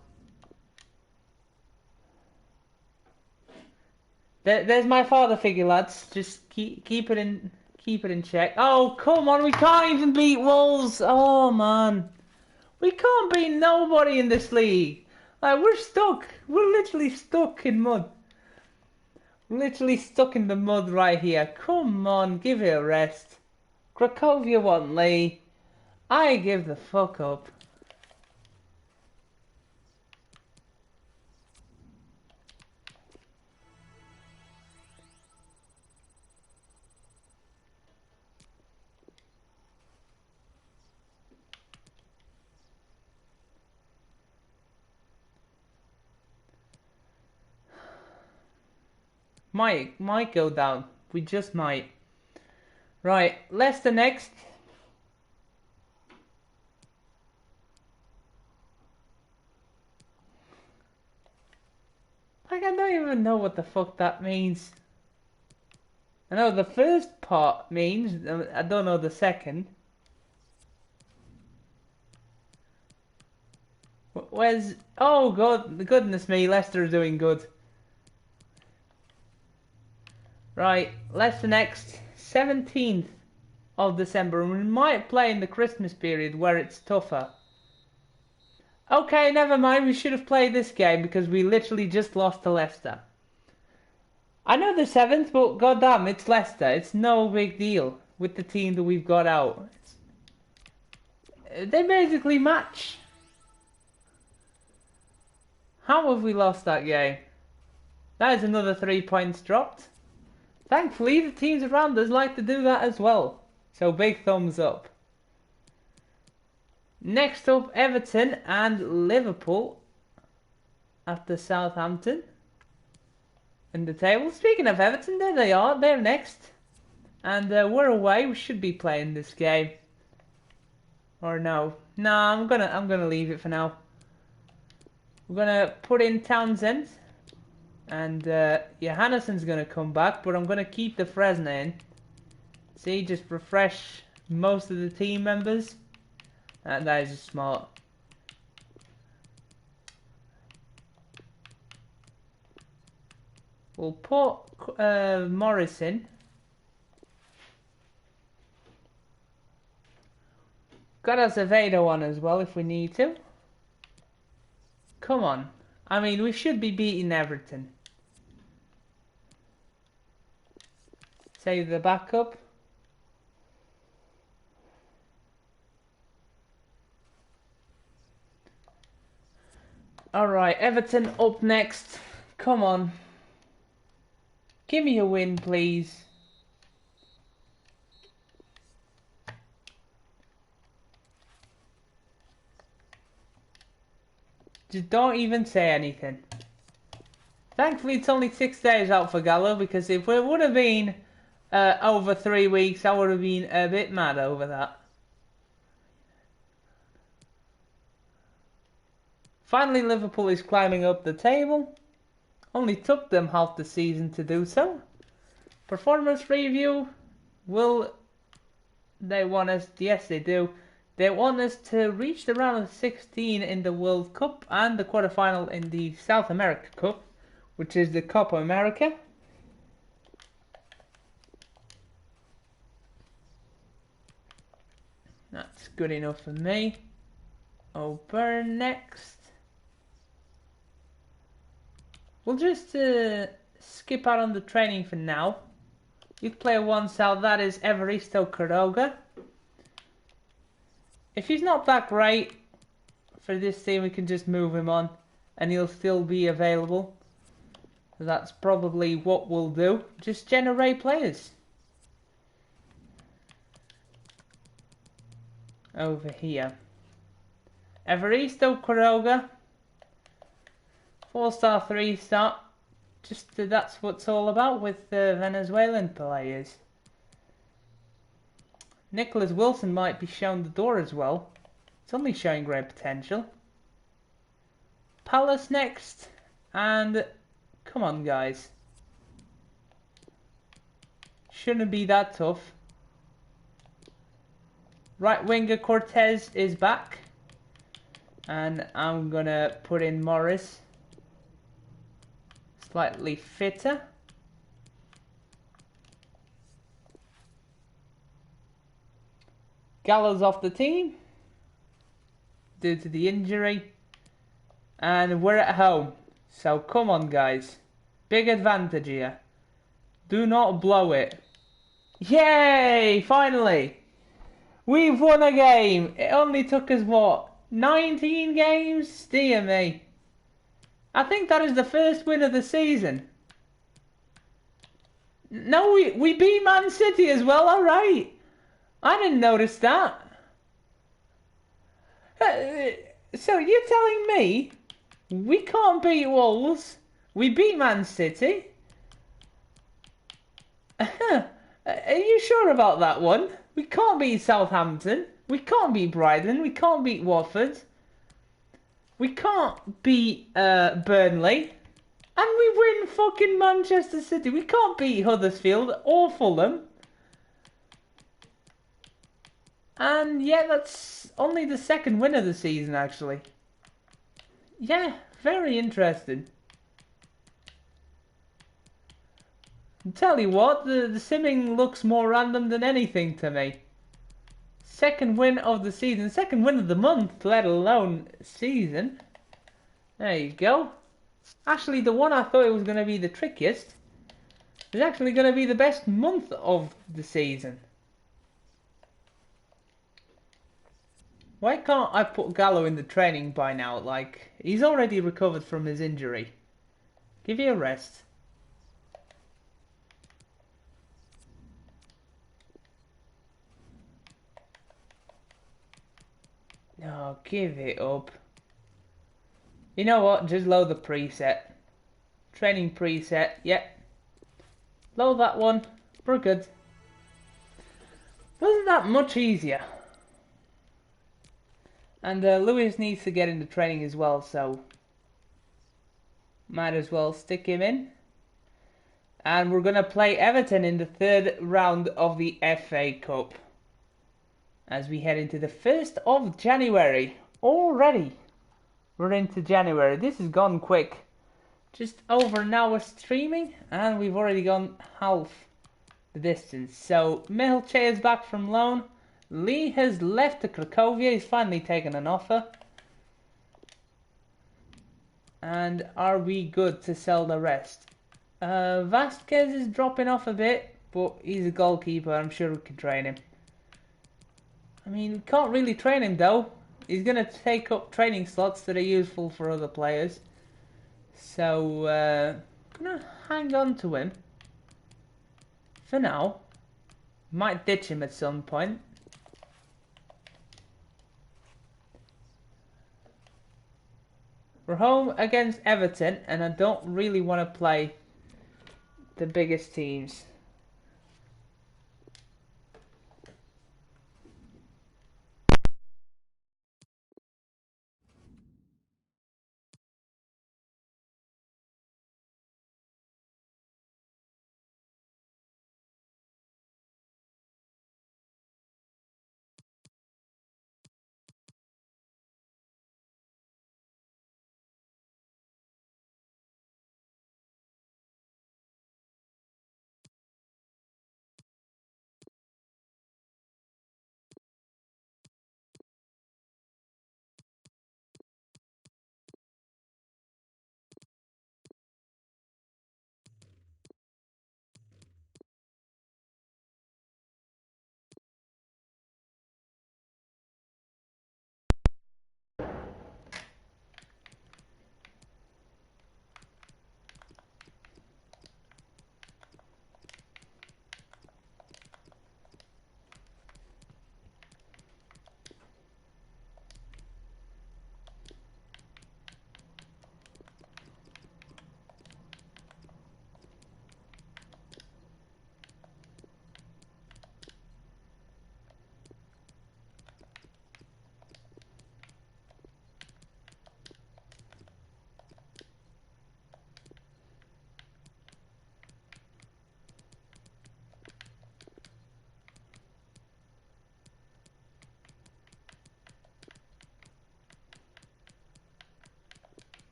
There's my father figure, lads. Just keep it in check. Oh, come on, we can't even beat Wolves. Oh man, we can't beat nobody in this league. Like, we're stuck. We're literally stuck in mud. Literally stuck in the mud right here. Come on, give it a rest. Cracovia won, Lee. I give the fuck up. Might go down. We just might. Right, Leicester next. Like, I don't even know what the fuck that means. I know the first part means, I don't know the second. Where's... Oh god, goodness me, Leicester are doing good. Right, Leicester next, 17th of December, and we might play in the Christmas period where it's tougher. Okay, never mind, we should have played this game because we literally just lost to Leicester. I know the 7th, but goddamn, it's Leicester. It's no big deal with the team that we've got out. They basically match. How have we lost that game? That is another 3 points dropped. Thankfully, the teams around us like to do that as well. So big thumbs up. Next up, Everton and Liverpool after Southampton in the table. Speaking of Everton, there they are. They're next. And we're away. We should be playing this game. Or no. Nah, I'm gonna leave it for now. We're gonna put in Townsend. And Johannesson's going to come back, but I'm going to keep the Fresno in. See, just refresh most of the team members. And that is just smart. We'll put Morris in. Got Azevedo on as well if we need to. Come on. I mean, we should be beating Everton. Save the backup. Alright, Everton up next. Come on. Give me a win, please. Just don't even say anything. Thankfully, it's only 6 days out for Gallo, because if it would have been over 3 weeks, I would have been a bit mad over that. Finally, Liverpool is climbing up the table. Only took them half the season to do so. Performance review. Will they want us? Yes, they do. They want us to reach the round of 16 in the World Cup and the quarterfinal in the South America Cup, which is the Copa America. That's good enough for me. O'Byrne next. We'll just skip out on the training for now. Youth player 1 out, that is Evaristo Quiroga. If he's not that great for this team, we can just move him on and he'll still be available. So that's probably what we'll do. Just generate players. Over here. Evaristo Quiroga. 4-star, 3-star. Just that's what it's all about with Venezuelan players. Nicholas Wilson might be shown the door as well. It's only showing great potential. Palace next. And come on, guys. Shouldn't be that tough. Right winger Cortez is back. And I'm going to put in Morris. Slightly fitter. Gallo's off the team due to the injury. And we're at home. So come on, guys. Big advantage here. Do not blow it. Yay! Finally! We've won a game. It only took us, what, 19 games? Dear me. I think that is the first win of the season. No, we beat Man City as well, alright. I didn't notice that. So you're telling me we can't beat Wolves? We beat Man City? Are you sure about that one? We can't beat Southampton. We can't beat Brighton. We can't beat Watford. We can't beat Burnley. And we win fucking Manchester City. We can't beat Huddersfield or Fulham. And yeah, that's only the second win of the season, actually. Yeah, very interesting. I'll tell you what, the simming looks more random than anything to me. Second win of the season, second win of the month, let alone season. There you go. Actually, the one I thought it was going to be the trickiest is actually going to be the best month of the season. Why can't I put Gallo in the training by now? Like, he's already recovered from his injury. Give you a rest. No, give it up. You know what? Just load the preset. Training preset. Yep. Load that one. We're good. Wasn't that much easier? And Lewis needs to get into training as well, so Might as well stick him in. And we're going to play Everton in the third round of the FA Cup. As we head into the 1st of January. Already. We're into January. This has gone quick. Just over an hour streaming. And we've already gone half the distance. So, Milche is back from loan. Lee has left to Cracovia. He's finally taken an offer. And are we good to sell the rest? Vasquez is dropping off a bit, but he's a goalkeeper. I'm sure we can train him. I mean, we can't really train him though. He's going to take up training slots that are useful for other players. So, I'm going to hang on to him for now. Might ditch him at some point. We're home against Everton, and I don't really want to play the biggest teams.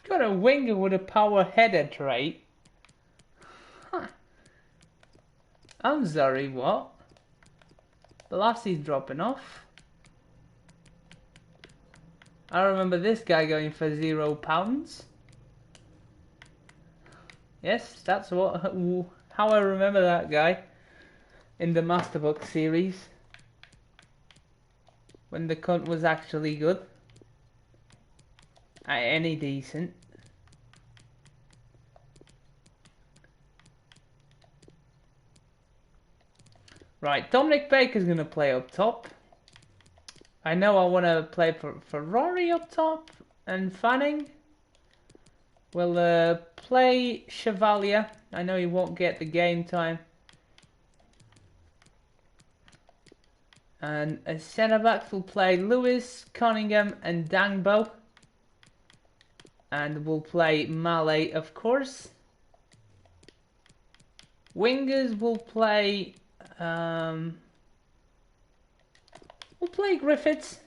Got a winger with a power header trait. Huh. I'm sorry, what? Velocity's dropping off. I remember this guy going for £0. Yes, that's how I remember that guy in the Masterbook series. When the cunt was actually good. Any decent. Right, Dominic Baker's going to play up top. I know I want to play for Rory up top. And Fanning will play Chevalier. I know he won't get the game time. And as centre-backs will play Lewis, Cunningham and Dangbo. And we'll play Malay, of course. Wingers will play... we'll play Griffiths.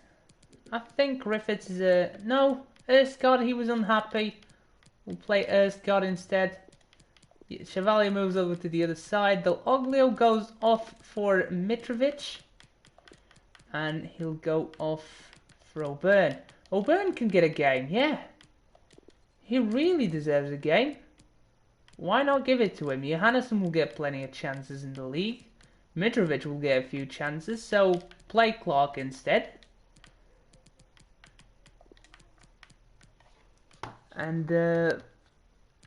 I think Griffiths is a... No, Erskard, he was unhappy. We'll play Erskard instead. Chevalier moves over to the other side. Del Oglio goes off for Mitrovic. And he'll go off for O'Byrne. O'Byrne can get a game, yeah. He really deserves a game. Why not give it to him? Johannesson will get plenty of chances in the league. Mitrovic will get a few chances, so play Clark instead. And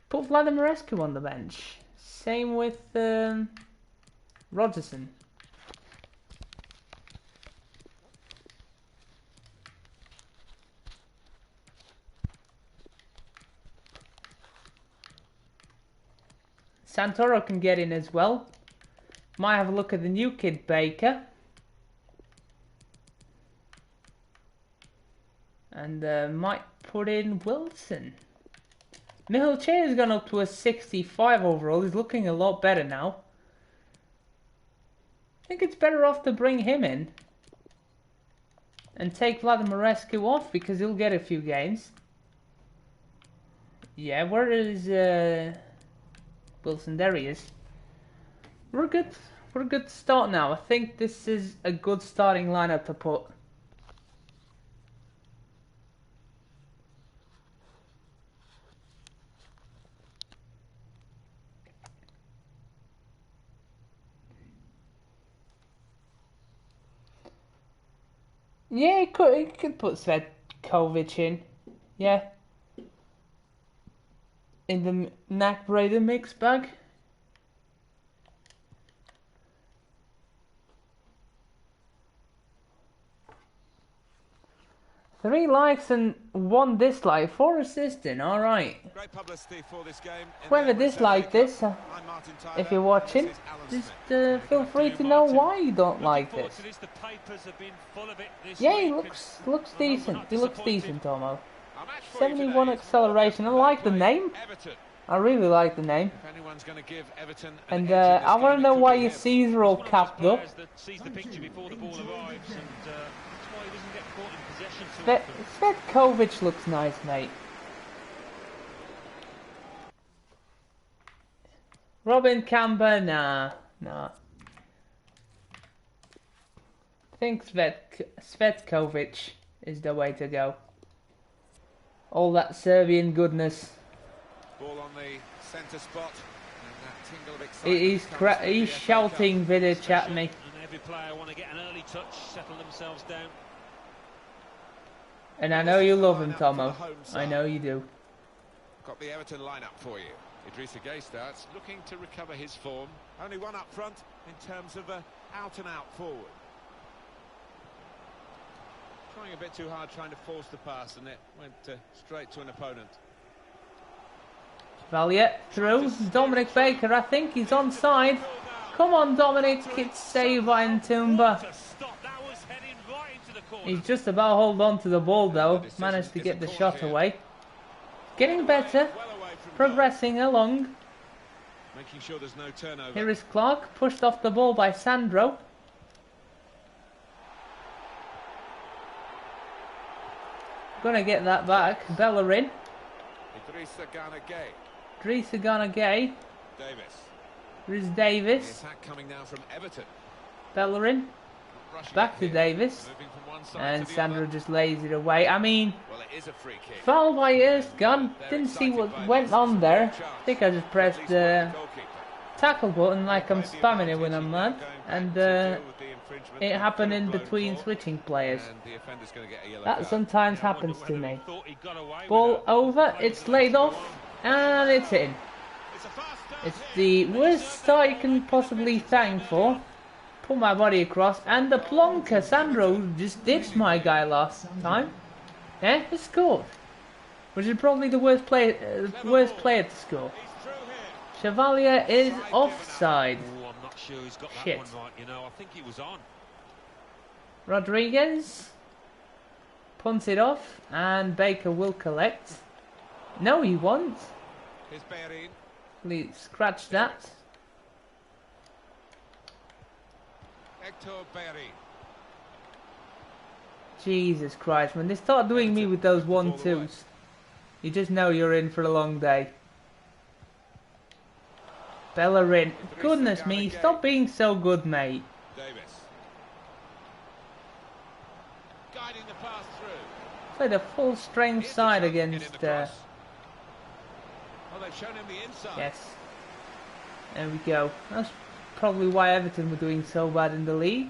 put Vladimirescu on the bench. Same with Rogerson. Santoro can get in as well. Might have a look at the new kid, Baker. And might put in Wilson. Mihilche has gone up to a 65 overall. He's looking a lot better now. I think it's better off to bring him in. And take Vladimirescu off because he'll get a few games. Yeah, where is Wilson? There he is. We're good. We're good to start now. I think this is a good starting lineup to put. Yeah, he could put Svetkovic in. Yeah. In the Knack Braider mix bag. 3 likes and 1 dislike, 4 assisting, alright. Whoever disliked this, if you're watching, just feel free to know why you don't like this. Yeah, he looks decent. He looks decent, Tomo. 71 acceleration. I like the name. I really like the name. And I want to know why your C's are all capped up. Svetkovic looks nice, mate. Robin Camber, nah. I think Svetkovic is the way to go. All that Serbian goodness. Ball on the centre spot. And that tingle of he's shouting video chat me. And every player want to get an early touch, settle themselves down. And I know you love him, Tomo. I know you do. Got the Everton lineup for you. Idrissa Gueye starts, looking to recover his form. Only one up front in terms of out-and-out forward. Trying a bit too hard, trying to force the pass, and it went straight to an opponent. Valier through. Dominic Baker, I think he's onside. Come on, Dominic. It's saved by Ntumba. He's just about hold on to the ball though. Managed to get the shot away. Getting better. Progressing along. Making sure there's no turnover. Here is Clark. Pushed off the ball by Sandro. Gonna get that back. Bellerin. Idrissa Gana Gueye. Davis. Here's Davis. The attack coming now from Everton. Bellerin. Back to Davis. And Sandro just lays it away. I mean, foul by Erstgun. Didn't see what went on there. I think I just pressed the tackle button like I'm spamming it when I'm mad. And it happened in between switching players. That sometimes happens to me. Ball over. It's laid off. And it's in. It's the worst start you can possibly thank for. Put my body across, and the plonker Sandro just ditched my guy last time. He scored, which is probably the worst player to score. Chevalier is offside. Oh, I'm not sure he's got that Shit. one right, you know. I think he was on. Rodriguez punts it off, and Baker will collect. No, he won't. Please scratch that. Jesus Christ, when they start doing me with those 1-2s, you just know you're in for a long day. Bellerin, goodness me, stop being so good, mate. guiding the pass through. Played a full strength side against. Well, they've shown him the inside. Yes. There we go. That's probably why Everton were doing so bad in the league.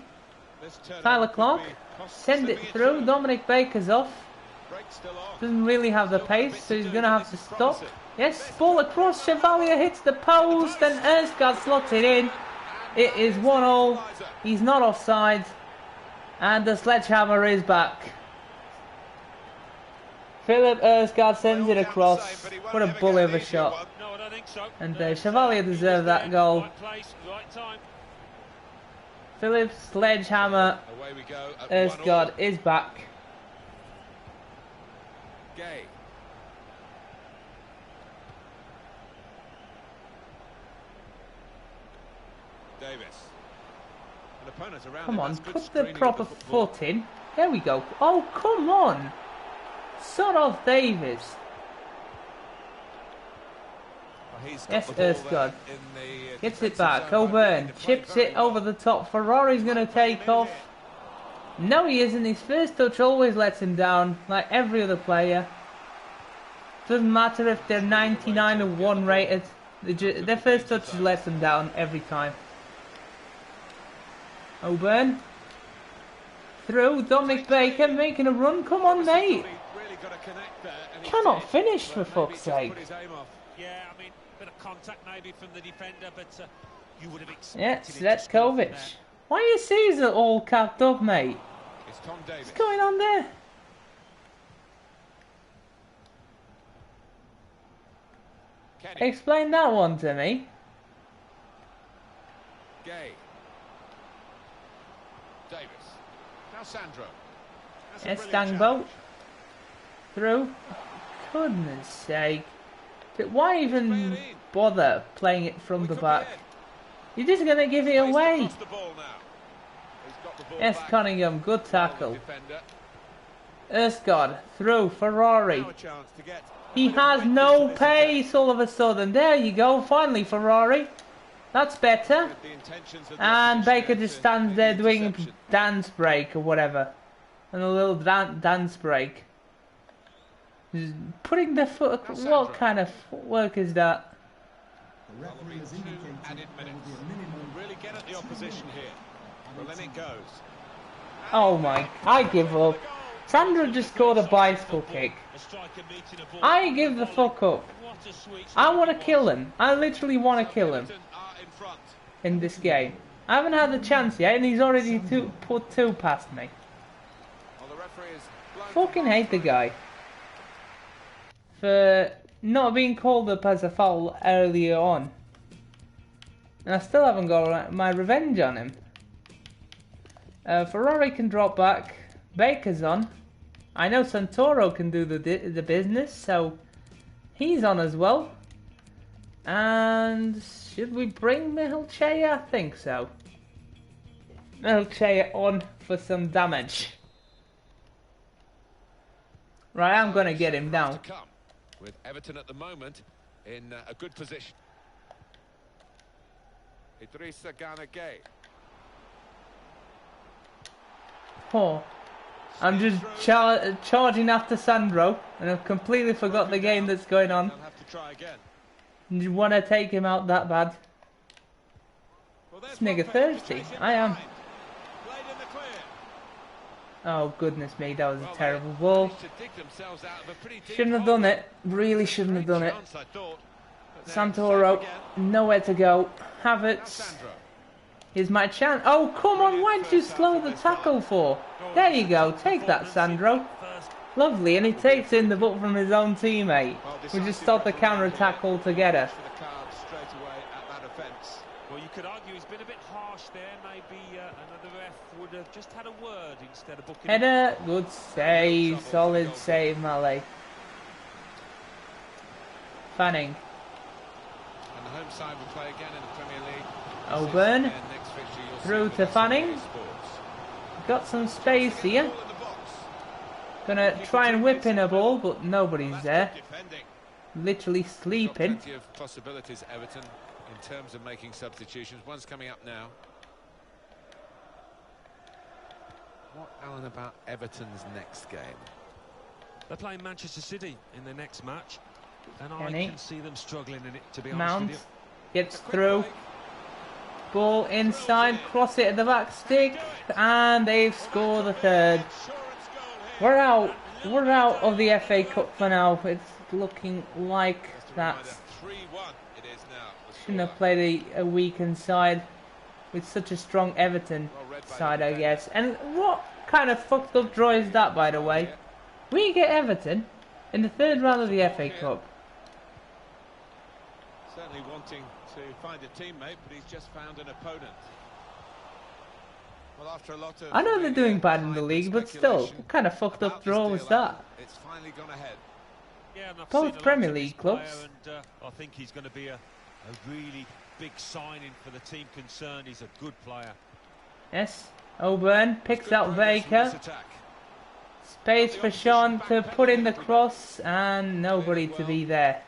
Tyler Clark, send it through. Dominic Baker's off. Doesn't really have the pace, so he's going to have to stop. Yes, ball across. Chevalier hits the post, and Erskard slots it in. It is 1-1. He's not offside. And the sledgehammer is back. Philip Erskard sends it across. What a bully of a shot. And Chevalier deserved that goal. Philip Sledgehammer Erskard is back. Gay. Davis. An opponent around. Come on, put the proper foot in. There we go. Oh, come on. Sort of Davis. Yes, Erskard. Gets it back. O'Byrne chips it over the top. Ferrari's going to take off. No, he isn't. His first touch always lets him down, like every other player. Doesn't matter if they're 99 or 1 rated. Their first touch lets them down every time. O'Byrne. Through. Dominic Baker making a run. Come on, mate. Cannot finish, for fuck's sake. Yeah, I mean, a bit of contact maybe from the defender, but you would have expected. Yeah, Sretkovic. Why are your Caesar all capped up, mate? What's going on there? Explain that one to me. Gay. Davis. Now Sandro. Estangbo. Through. Goodness sake. Why even bother playing it from the back? You're just going to give it away. Yes, Cunningham, good tackle. Erskard, through, Ferrari. He has no pace all of a sudden. There you go, finally Ferrari. That's better. And Baker just stands there doing a dance break or whatever. And a little dance break. Just putting the foot... What kind of footwork is that? Really get at the opposition here. Well, then it goes. Oh my, I give up. Sandro just scored a bicycle kick. I give the fuck up. I want to kill him. I literally want to kill him in this game. I haven't had the chance yet and he's already put 2 past me. Fucking hate the guy. For not being called up as a foul earlier on. And I still haven't got my revenge on him. Ferrari can drop back. Baker's on. I know Santoro can do the business, so he's on as well. And should we bring Mihilchea? I think so. Mihilchea on for some damage. Right, I'm going to get him down. With Everton at the moment in a good position. Idrissa Gana Gueye. Oh, I'm just charging after Sandro, and I've completely forgot the game that's going on. They'll have to try again. You want to take him out that bad? This nigga thirsty. I am. Oh goodness me, that was a terrible ball. Shouldn't have done it. Really shouldn't have done it. Santoro, nowhere to go. Havertz. Here's my chance. Oh, come on, why did you slow the tackle for? There you go, take that, Sandro. Lovely, and he takes in the ball from his own teammate. We just stopped the counter-attack altogether. Well, you could argue he's been a bit harsh there. Maybe another ref would have just had a word instead of booking. Header, good save, solid save, Malay. Fanning. And the home side will play again in the Premier League. O'Byrne. Through to Fanning. Got some space here. Gonna try and whip in a ball, but nobody's there. Literally sleeping. Plenty of possibilities, Everton, in terms of making substitutions. One's coming up now. What, Alan, about Everton's next game? They're playing Manchester City in their next match, and I Kenny. can see them struggling in it, to be honest Mount with you. gets through. Ball inside, cross it at the back stick, and they've scored the third. We're out. We're out of the FA Cup for now. It's looking like that. Shouldn't have played a weakened side with such a strong Everton side, I guess. And what kind of fucked up draw is that, by the way? We get Everton in the third round of the FA Cup. Certainly wanting to find a teammate, but he's just found an opponent. Well, after a lot of I know they're doing bad in the league, but still, what kind of fucked up draw was that? It's finally gone ahead. Yeah, and I've Both seen a lot Premier of this League clubs. player, and I think he's going to be a really big signing for the team concerned. He's a good player. Yes, Auburn picks out Baker. Space for Sean to put in the cross, and nobody to be there.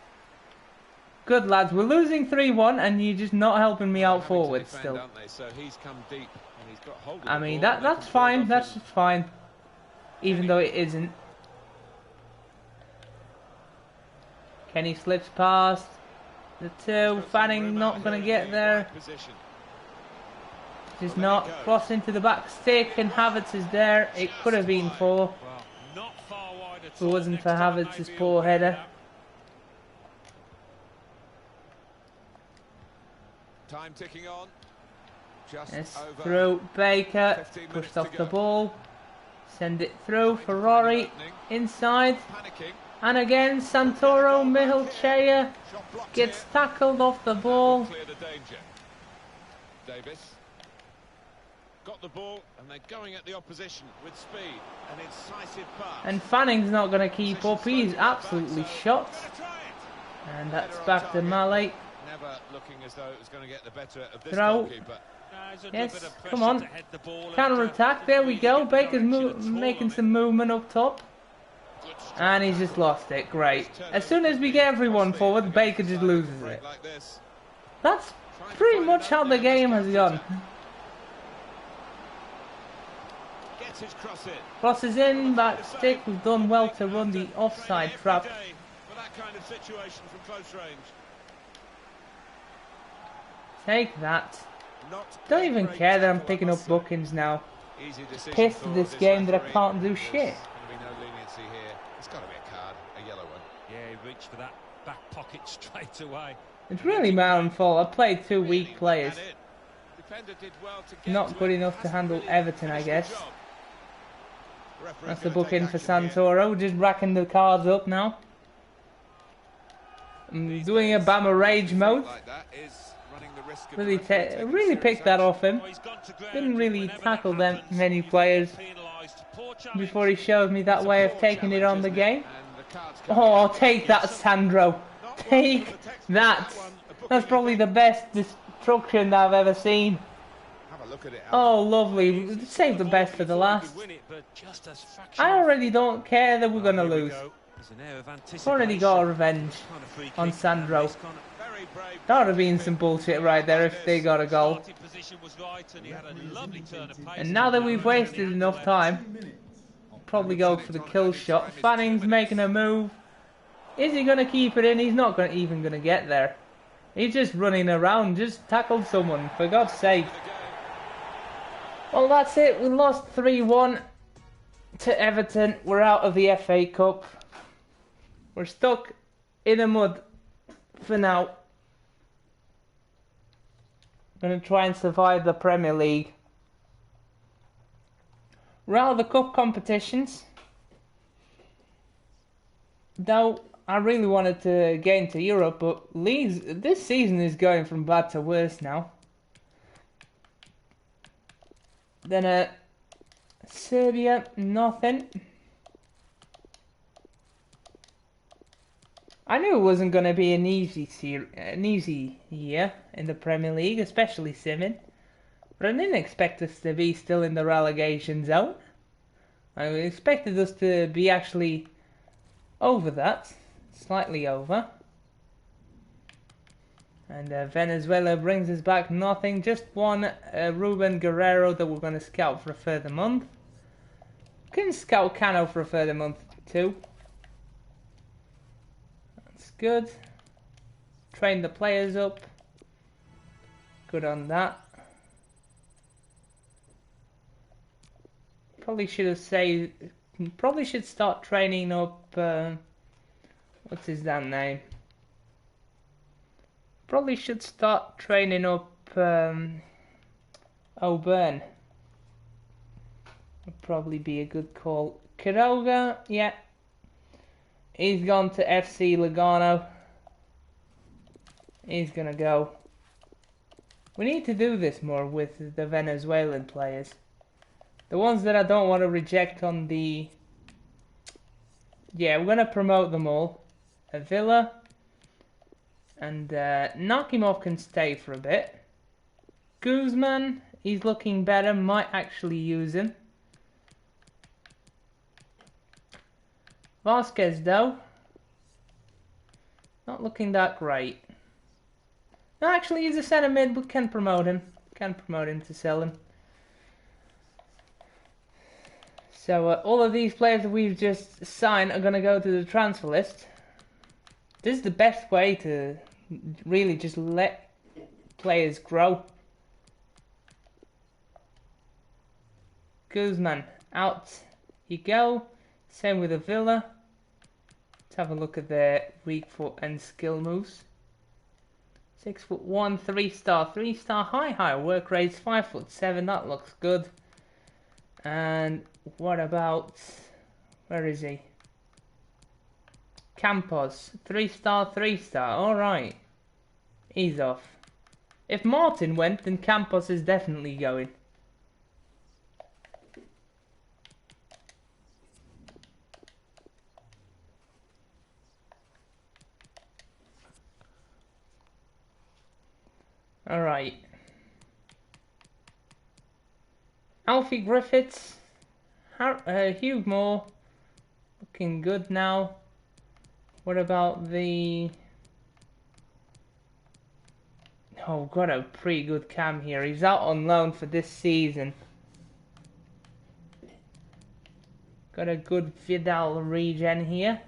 Good lads, we're losing 3-1 and you're just not helping me out forward still. I mean, that's fine, that's just fine. Even though it isn't. Kenny slips past the two, Fanning not going to get there. Just not, cross into the back stick, and Havertz is there. It could have been 4. If it wasn't for Havertz's poor header. Time ticking on. Yes, through Baker, pushed off the ball. Send it through, Ferrari inside. And again, Santoro Mihilchea gets tackled off the ball. Davis got the ball, and they're going at the opposition with speed. An incisive pass. And Fanning's not going to keep up. He's absolutely shot. And that's back to Malay. Never looking as though it was going to get the better of this Throw. goalkeeper. Yes, come on. Counter attack. There we go. Baker's making some movement up top. And he's just lost it. Great. As soon as we get everyone forward, Baker just loses it. That's pretty much how the game has gone. Crosses in, back stick. We've done well to run the offside trap. Take that. Don't even care that I'm picking up bookings now. Pissed at this game that I can't do shit. It's got to be a card, a yellow one. Yeah, he reached for that back pocket straight away. It's really my own fault. I played 2 weak players. Not good enough to handle Everton, I guess. That's the booking for Santoro. Just racking the cards up now. I'm doing a Bama Rage mode. Really picked that off him. Didn't really tackle them many players before he showed me that way of taking it on the game. Oh, take that, Sandro. Take that. That's probably the best destruction that I've ever seen. Oh, lovely. Save the best for the last. I already don't care that we're going to lose. I've already got a revenge on Sandro. That would have been some bullshit right there if they got a goal. And now that we've wasted enough time, I'll probably go for the kill shot. Fanning's making a move. Is he going to keep it in? He's not even going to get there. He's just running around. Just tackled someone, for God's sake. Well, that's it. We lost 3-1 to Everton. We're out of the FA Cup. We're stuck in the mud for now. Going to try and survive the Premier League. We're out of the cup competitions. Though I really wanted to get into Europe, but leagues this season is going from bad to worse now. Then Serbia, nothing. I knew it wasn't going to be an easy year in the Premier League, especially Simmon. But I didn't expect us to be still in the relegation zone. I expected us to be actually over that, slightly over. And Venezuela brings us back nothing, just one Ruben Guerrero that we're going to scout for a further month. can scout Cano for a further month too. That's good. Train the players up. Good on that. Probably should start training up. What's his damn name? Probably should start training up O'Byrne. Would probably be a good call. Quiroga, yeah. He's gone to FC Lugano. He's gonna go. We need to do this more with the Venezuelan players. The ones that I don't want to reject on the... Yeah, we're gonna promote them all. Villa. And Nakimov can stay for a bit. Guzman, he's looking better. Might actually use him. Vasquez, though, not looking that great. No, actually, he's a centre mid, but can promote him. Can promote him to sell him. So all of these players that we've just signed are going to go to the transfer list. This is the best way to really just let players grow. Guzman, out you go. Same with the Villa. Let's have a look at their weak foot and skill moves. 6'1", 3-star, 3-star high work rates, 5'7". That looks good. And what about, where is he? Campos, 3-star, 3-star. All right, he's off. If Martin went, then Campos is definitely going. All right. Alfie Griffiths, Hugh Moore, looking good now. What about the... Oh, got a pretty good cam here. He's out on loan for this season. Got a good Vidal regen here.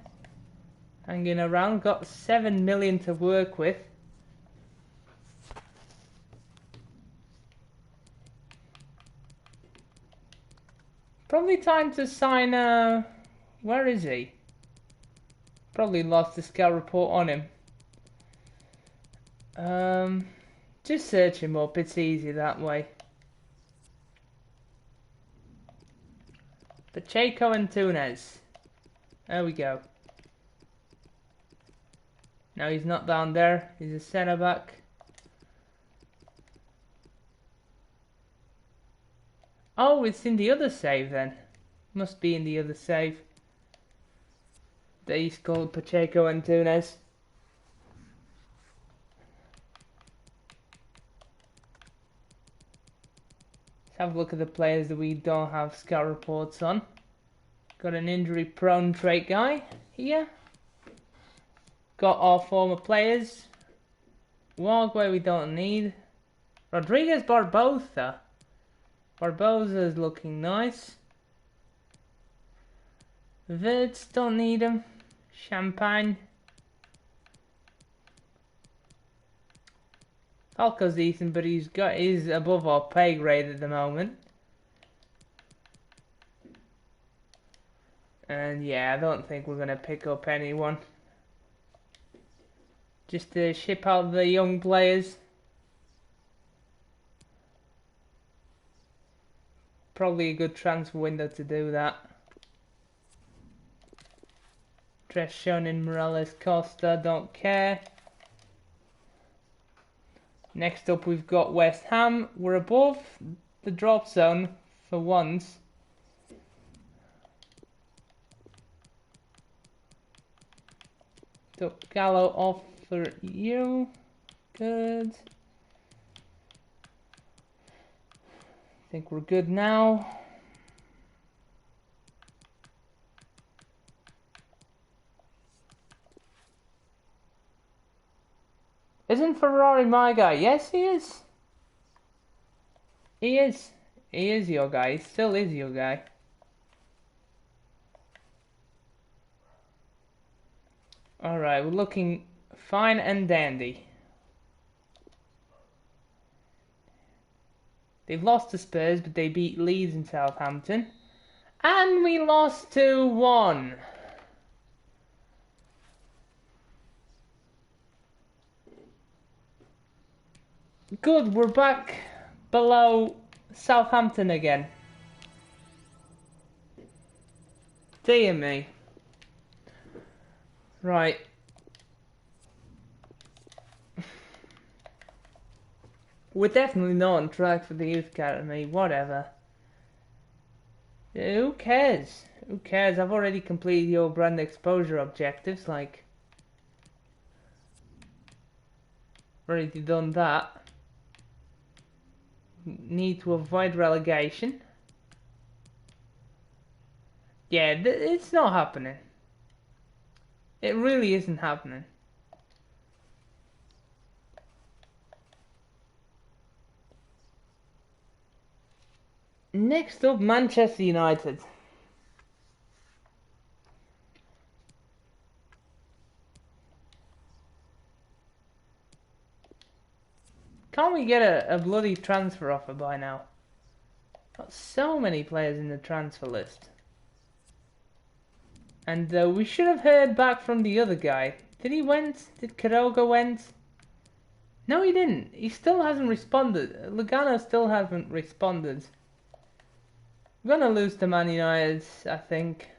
Hanging around. Got 7 million to work with. Probably time to sign, where is he? Probably lost the scout report on him. Just search him up, it's easy that way. Pacheco and Túnez. There we go. No, he's not down there, he's a centre back. Oh, it's in the other save then. Must be in the other save. He's called Pacheco and Túnez. Let's have a look at the players that we don't have scout reports on. Got an injury prone trait guy here. Got our former players. Walkway we don't need. Rodriguez Barbosa. Barbosa is looking nice. Vids, don't need him. Champagne. Falco's decent, but he's above our pay grade at the moment. And yeah, I don't think we're gonna pick up anyone. Just to ship out the young players. Probably a good transfer window to do that. Dress shown in Morales Costa, don't care. Next up we've got West Ham. We're above the drop zone for once. Took Gallo off for you. Good. I think we're good now. Isn't Ferrari my guy? Yes, he is. He is. He is your guy. He still is your guy. Alright, we're looking fine and dandy. They've lost to Spurs, but they beat Leeds and Southampton. And we lost 2-1. Good, we're back below Southampton again. Dear me. Right. We're definitely not on track for the youth academy, whatever. Who cares? Who cares? I've already completed your brand exposure objectives, like... Already done that. Need to avoid relegation. Yeah, it's not happening. It really isn't happening. Next up, Manchester United. Can't we get a bloody transfer offer by now? Got so many players in the transfer list. And we should have heard back from the other guy. Did he went? Did Quiroga went? No, he didn't. He still hasn't responded. Lugano still hasn't responded. We're gonna lose to Man United, I think.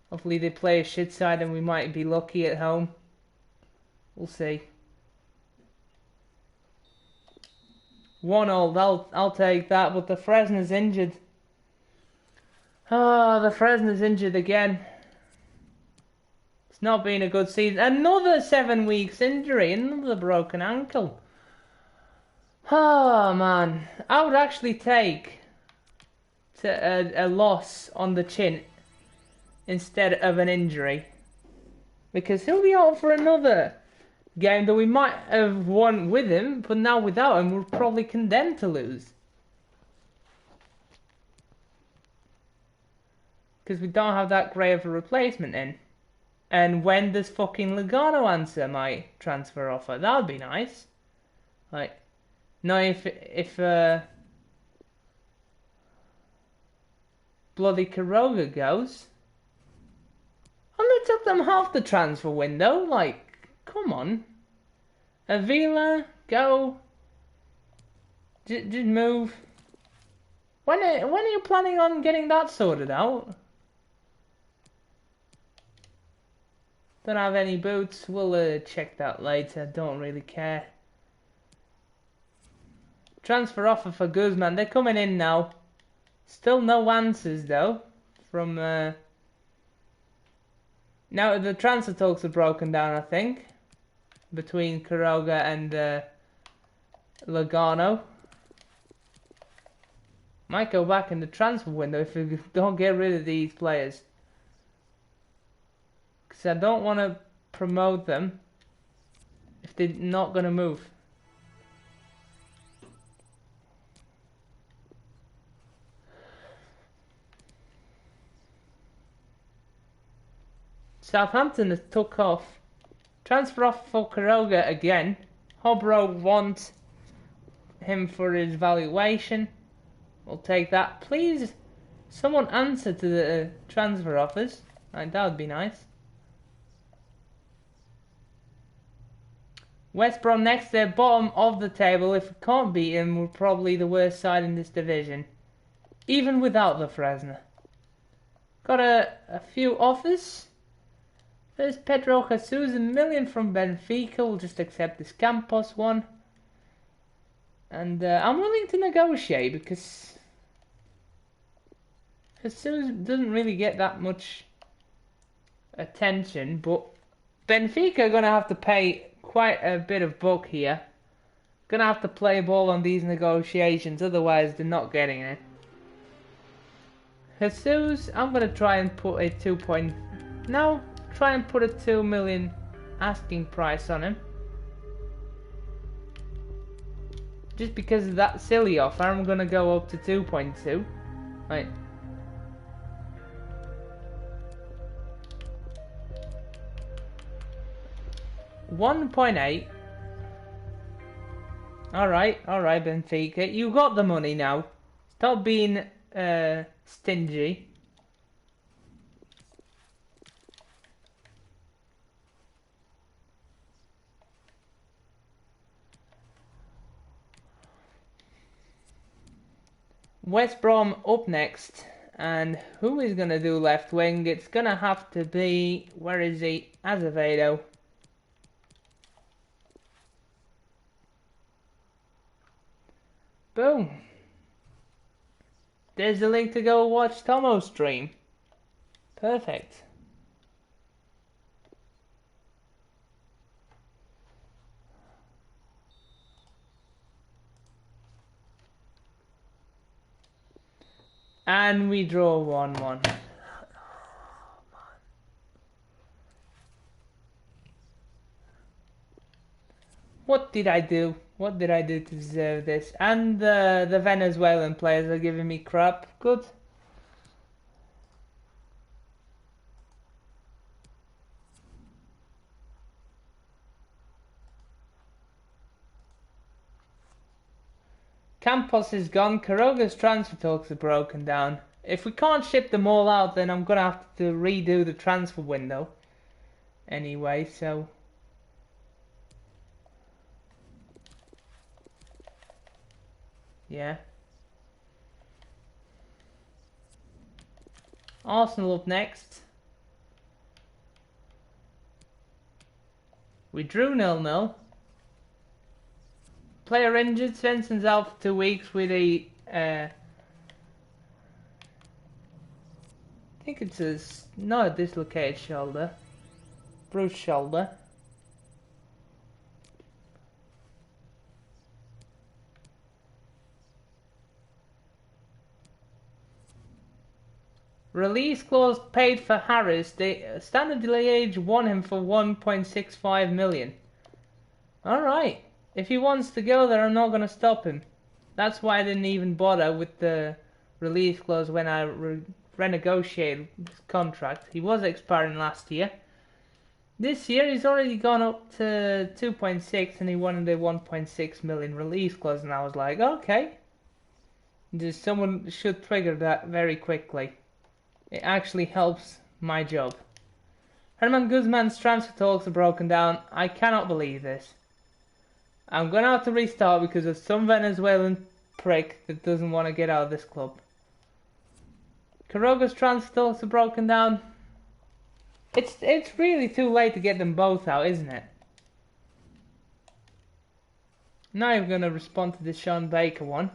Hopefully they play a shit side and we might be lucky at home. We'll see. 1-1, I'll take that, but the Fresna's injured. Oh, the Fresna's injured again. It's not been a good season. Another 7 weeks injury, another broken ankle. Oh man, I would actually take a loss on the chin instead of an injury, because he'll be out for another game that we might have won with him, but now without him we're probably condemned to lose. Because we don't have that great of a replacement in. And when does fucking Lugano answer my transfer offer? That would be nice. Like, no, if bloody Quiroga goes. And they took them half the transfer window. Like, come on. Avila, go. Just move. When are you planning on getting that sorted out? Don't have any boots. We'll check that later. Don't really care. Transfer offer for Guzman. They're coming in now. Still no answers though. From now the transfer talks are broken down, I think, between Quiroga and Lugano. Might go back in the transfer window if we don't get rid of these players. Because I don't want to promote them if they're not going to move. Southampton has took off. Transfer off for Quiroga again. Hobro wants him for his valuation. We'll take that. Please, someone answer to the transfer offers. Right, that would be nice. West Brom next, they're bottom of the table. If we can't beat them, we're probably the worst side in this division. Even without the Fresna. Got a few offers. First, Pedro Jesus, $1 million from Benfica. We'll just accept this Campos one. And I'm willing to negotiate because Jesus doesn't really get that much attention. But Benfica are going to have to pay quite a bit of buck here. Gonna have to play ball on these negotiations, otherwise they're not getting it. Jesus, I'm gonna try and put a 2 million asking price on him. Just because of that silly offer, I'm gonna go up to 2.2. Right. 1.8. Alright, Benfica. You got the money now. Stop being stingy. West Brom up next. And who is going to do left wing? It's going to have to be... Where is he? Azevedo. Boom. There's the link to go watch Tomo's stream. Perfect. And we draw 1-1. What did I do? What did I do to deserve this? And the Venezuelan players are giving me crap. Good. Campos is gone. Quiroga's transfer talks are broken down. If we can't ship them all out, then I'm going to have to redo the transfer window. Anyway, so... Yeah. Arsenal up next. We drew 0-0. Player injured. Svensson's out for 2 weeks with a... I think it's not a dislocated shoulder. Bruised shoulder. Release clause paid for Harris. The Standard Liège won him for 1.65 million. Alright. If he wants to go there, I'm not going to stop him. That's why I didn't even bother with the release clause when I renegotiated his contract. He was expiring last year. This year he's already gone up to 2.6 and he wanted a 1.6 million release clause, and I was like, okay. Just someone should trigger that very quickly. It actually helps my job. Herman Guzman's transfer talks are broken down. I cannot believe this. I'm going to have to restart because of some Venezuelan prick that doesn't want to get out of this club. Quiroga's transfer talks are broken down. It's really too late to get them both out, isn't it? Now I'm going to respond to the Sean Baker one.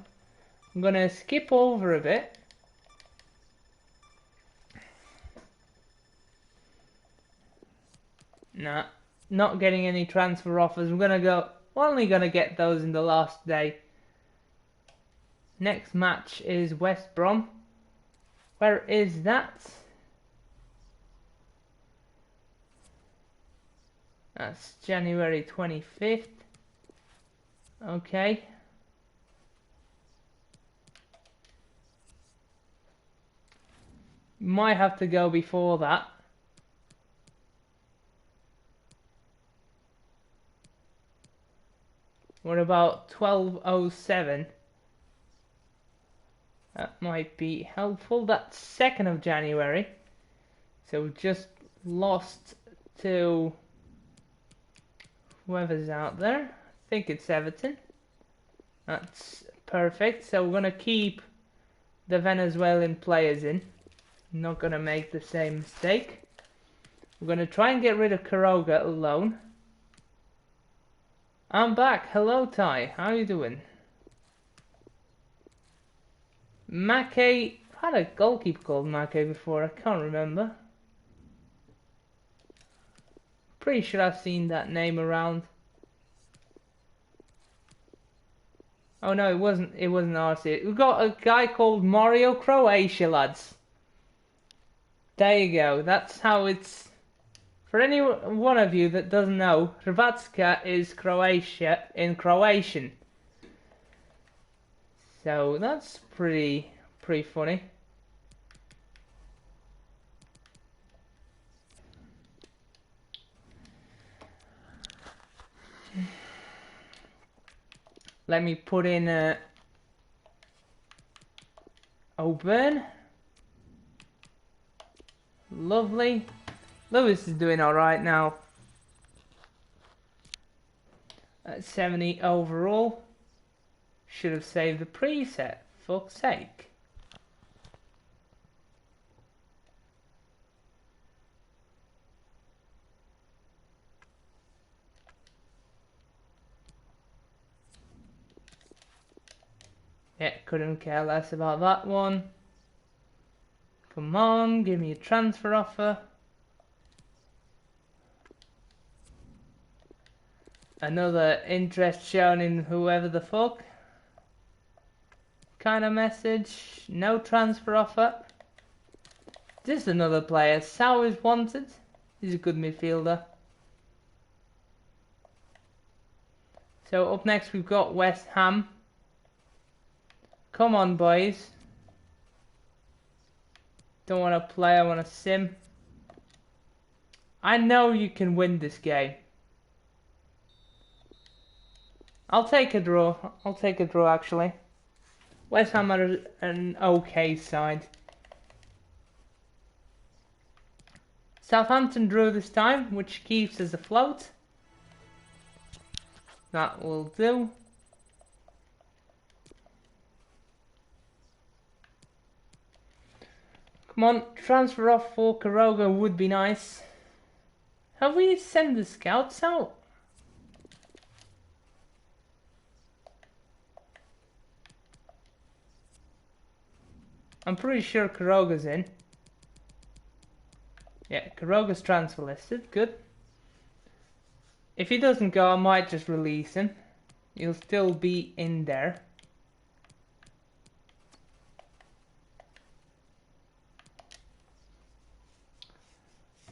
I'm going to skip over a bit. Nah, not getting any transfer offers. We're only gonna get those in the last day. Next match is West Brom. Where is that? That's January 25th. Okay. Might have to go before that. What about 12:07? That might be helpful. That's 2nd of January. So we've just lost to whoever's out there. I think it's Everton. That's perfect. So we're going to keep the Venezuelan players in. Not going to make the same mistake. We're going to try and get rid of Quiroga alone. I'm back. Hello, Ty. How you doing? Mackay. I had a goalkeeper called Mackay before. I can't remember. Pretty sure I've seen that name around. Oh no, it wasn't RC. We've got a guy called Mario Croatia, lads. There you go. That's how it's... For any one of you that doesn't know, Hrvatska is Croatia in Croatian. So that's pretty funny. Let me put in a open. Lovely. Lewis is doing alright now. At 70 overall. Should have saved the preset. Fuck's sake. Yeah, couldn't care less about that one. Come on, give me a transfer offer. Another interest shown in whoever the fuck kind of message. No transfer offer. This is another player. Sau is wanted. He's a good midfielder. So up next we've got West Ham. Come on, boys. Don't want to play, I want to sim. I know you can win this game. I'll take a draw. I'll take a draw, actually. West Ham are an okay side. Southampton drew this time, which keeps us afloat. That will do. Come on, transfer off for Quiroga would be nice. Have we sent the scouts out? I'm pretty sure Quiroga's in. Yeah, Quiroga's transfer listed. Good. If he doesn't go, I might just release him. He'll still be in there.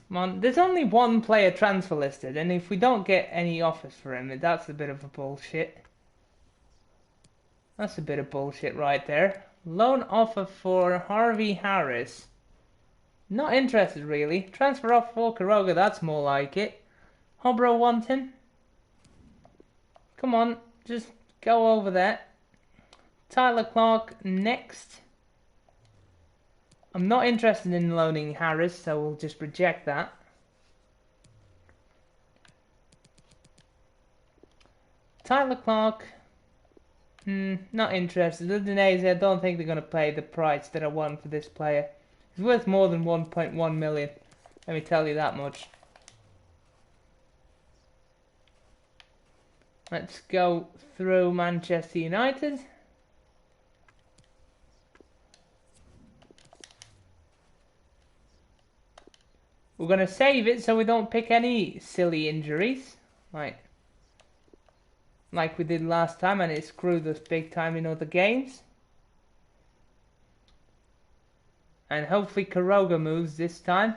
Come on, there's only one player transfer listed, and if we don't get any offers for him, that's a bit of a bullshit. That's a bit of bullshit right there. Loan offer for Harvey Harris. Not interested really. Transfer off for Quiroga, that's more like it. Hobro want him. Come on, just go over there. Tyler Clark next. I'm not interested in loaning Harris, so we'll just reject that. Tyler Clark. Not interested. Udinese, I don't think they're going to pay the price that I want for this player. He's worth more than 1.1 million. Let me tell you that much. Let's go through Manchester United. We're going to save it so we don't pick any silly injuries. Like we did last time, and it screwed us big time in other games. And hopefully Quiroga moves this time.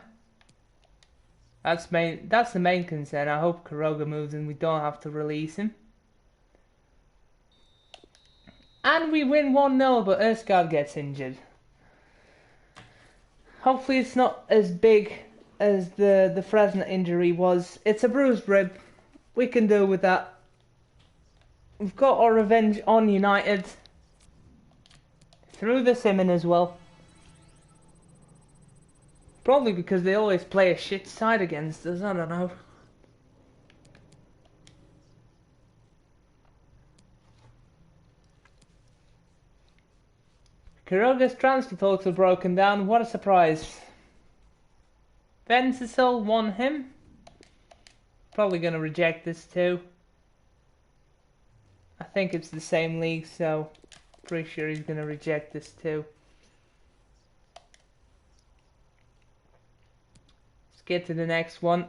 That's the main concern. I hope Quiroga moves and we don't have to release him. And we win 1-0, but Erskard gets injured. Hopefully it's not as big as the Fresno injury was. It's a bruised rib. We can deal with that. We've got our revenge on United. Through the Simon as well. Probably because they always play a shit side against us, I don't know. Quiroga's transfer talks are broken down, what a surprise. Vencesel won him. Probably going to reject this too. I think it's the same league, so pretty sure he's going to reject this too. Let's get to the next one.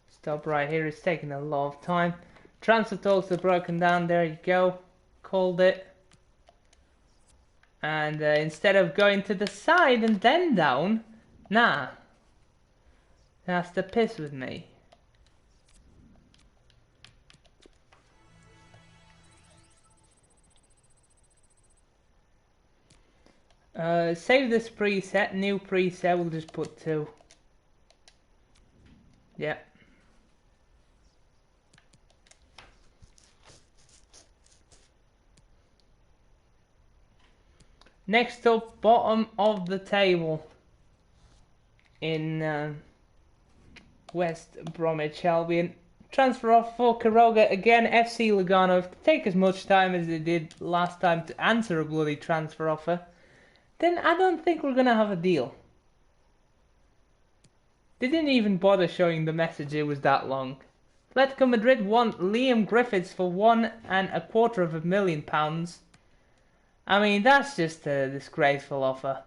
Stop right here, it's taking a lot of time. Transfer talks are broken down, there you go. Called it. And instead of going to the side and then down, nah. That's the piss with me. Save this preset, new preset, we'll just put 2. Yeah. Next up, bottom of the table in West Bromwich Albion. Transfer off for Quiroga again. FC Lugano. If it take as much time as they did last time to answer a bloody transfer offer, then I don't think we're gonna have a deal. They didn't even bother showing the message it was that long. Atletico Madrid want Liam Griffiths for £1.25 million. I mean, that's just a disgraceful offer.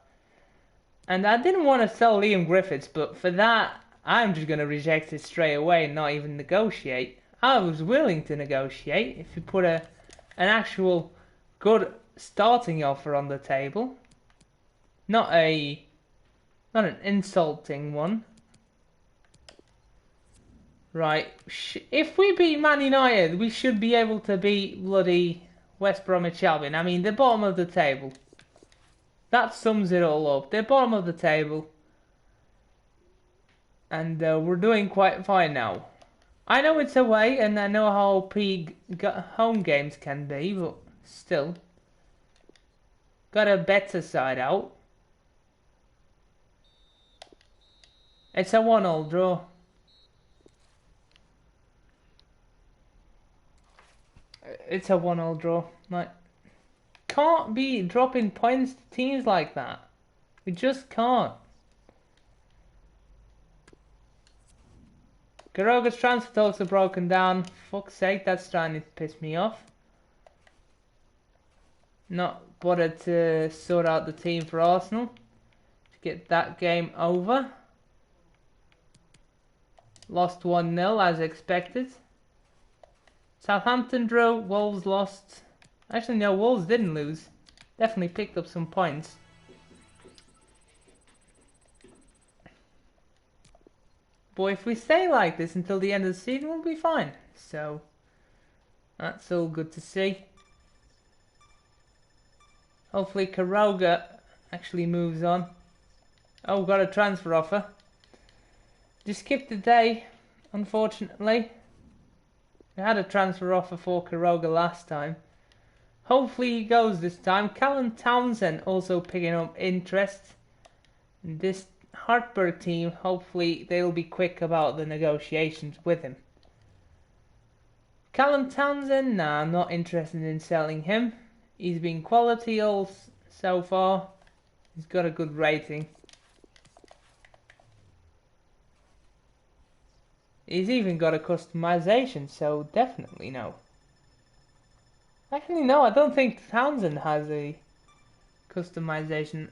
And I didn't want to sell Liam Griffiths, but for that, I'm just going to reject it straight away and not even negotiate. I was willing to negotiate if you put an actual good starting offer on the table. Not an insulting one. Right, if we beat Man United, we should be able to beat bloody West Bromwich Albion. I mean, they're bottom of the table. That sums it all up. They're bottom of the table. And we're doing quite fine now. I know it's away, and I know how home games can be, but still. Got a better side out. It's a 1-1 draw. It's a 1-1 draw. Like, can't be dropping points to teams like that. We just can't. Quiroga's transfer talks are broken down. Fuck's sake, that's starting to piss me off. Not bothered to sort out the team for Arsenal to get that game over. Lost 1-0 as expected. Southampton drew, Wolves lost. Actually, no, Wolves didn't lose. Definitely picked up some points. But if we stay like this until the end of the season, we'll be fine. So, that's all good to see. Hopefully Quiroga actually moves on. Oh, got a transfer offer. Just skipped the day, unfortunately. I had a transfer offer for Quiroga last time. Hopefully he goes this time. Callum Townsend also picking up interest in this Hartberg team. Hopefully they'll be quick about the negotiations with him. Callum Townsend, nah, I'm not interested in selling him. He's been quality all so far. He's got a good rating. He's even got a customization, so definitely no. Actually, no, I don't think Townsend has a customization.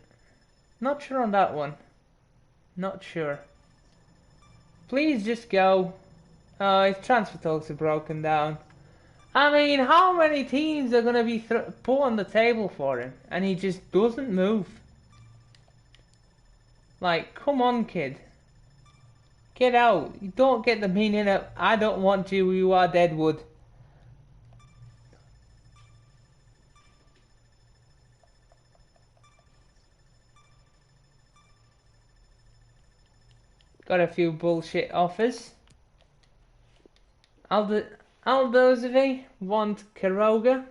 Not sure on that one. Not sure. Please just go. Oh, his transfer talks are broken down. I mean, how many teams are going to be put on the table for him? And he just doesn't move. Like, come on, kid. Get out. You don't get the meaning of, I don't want you, you are deadwood. Got a few bullshit offers. Aldozvi want Quiroga.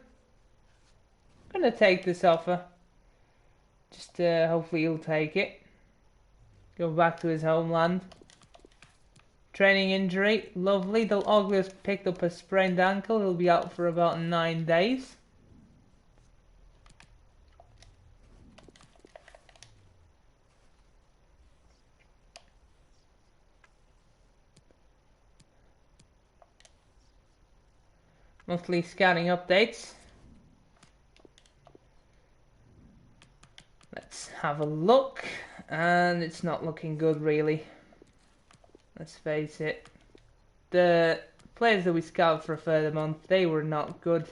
Gonna take this offer. Just hopefully he'll take it. Go back to his homeland. Training injury, lovely. Del Oglio's picked up a sprained ankle. He'll be out for about 9 days. Monthly scouting updates. Let's have a look. And it's not looking good, really. Let's face it. The players that we scouted for a further month, they were not good.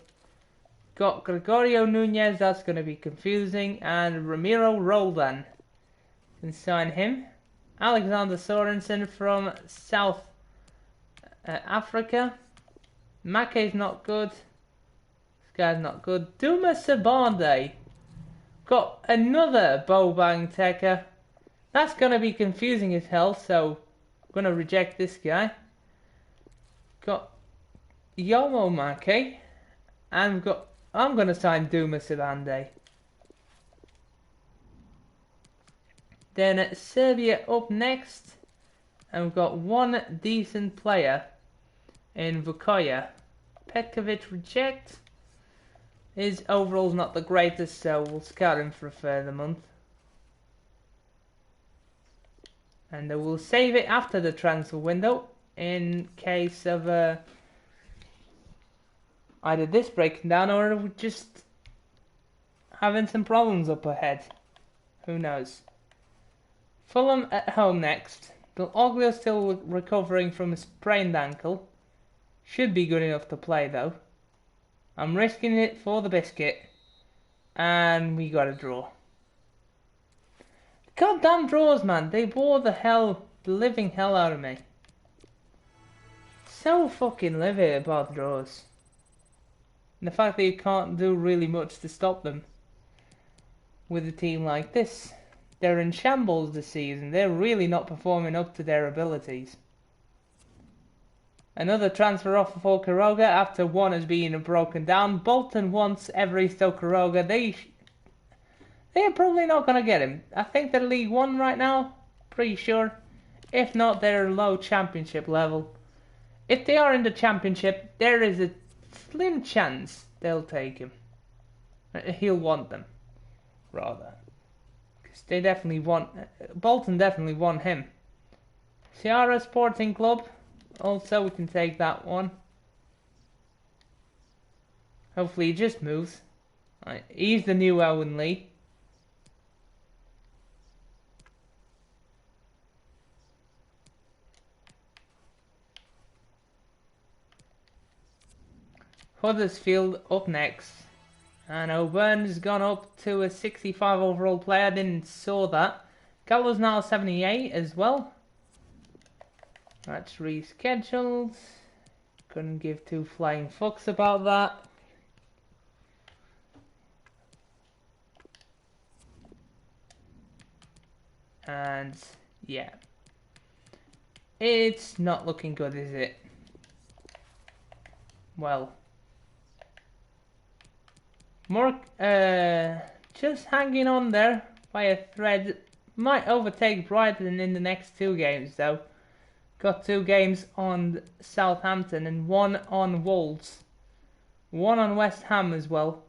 Got Gregorio Nunez, that's going to be confusing. And Ramiro Roldan. Can sign him. Alexander Sorensen from South Africa. Make's not good. This guy's not good. Duma Sabande. Got another Bobang Teka. That's going to be confusing as hell, so gonna reject this guy. Got Yomo Make, and I'm gonna sign Duma Sibande. Then Serbia up next, and we've got one decent player in Vukoja. Petkovic reject. His overall's not the greatest, so we'll scout him for a further month. And we'll save it after the transfer window in case of either this breaking down or just having some problems up ahead. Who knows? Fulham at home next. Oglio still recovering from a sprained ankle. Should be good enough to play though. I'm risking it for the biscuit. And we got a draw. Goddamn draws, man. They bore the living hell out of me. So fucking livid about draws. And the fact that you can't do really much to stop them. With a team like this. They're in shambles this season. They're really not performing up to their abilities. Another transfer offer for Quiroga after one has been broken down. Bolton wants Evaristo Quiroga. They're probably not going to get him. I think they're League One right now. Pretty sure. If not, they're low championship level. If they are in the championship, there is a slim chance they'll take him. He'll want them, rather. Because they definitely want... Bolton definitely want him. Ceará Sporting Club. Also, we can take that one. Hopefully he just moves. Right, he's the new Owen Lee. Huddersfield up next. And O'Byrne's gone up to a 65 overall player. I didn't saw that. Gallo's now 78 as well. That's rescheduled. Couldn't give two flying fucks about that. And yeah. It's not looking good, is it? Well. Just hanging on there by a thread. Might overtake Brighton in the next two games though. Got 2 games on Southampton and 1 on Wolves. 1 on West Ham as well.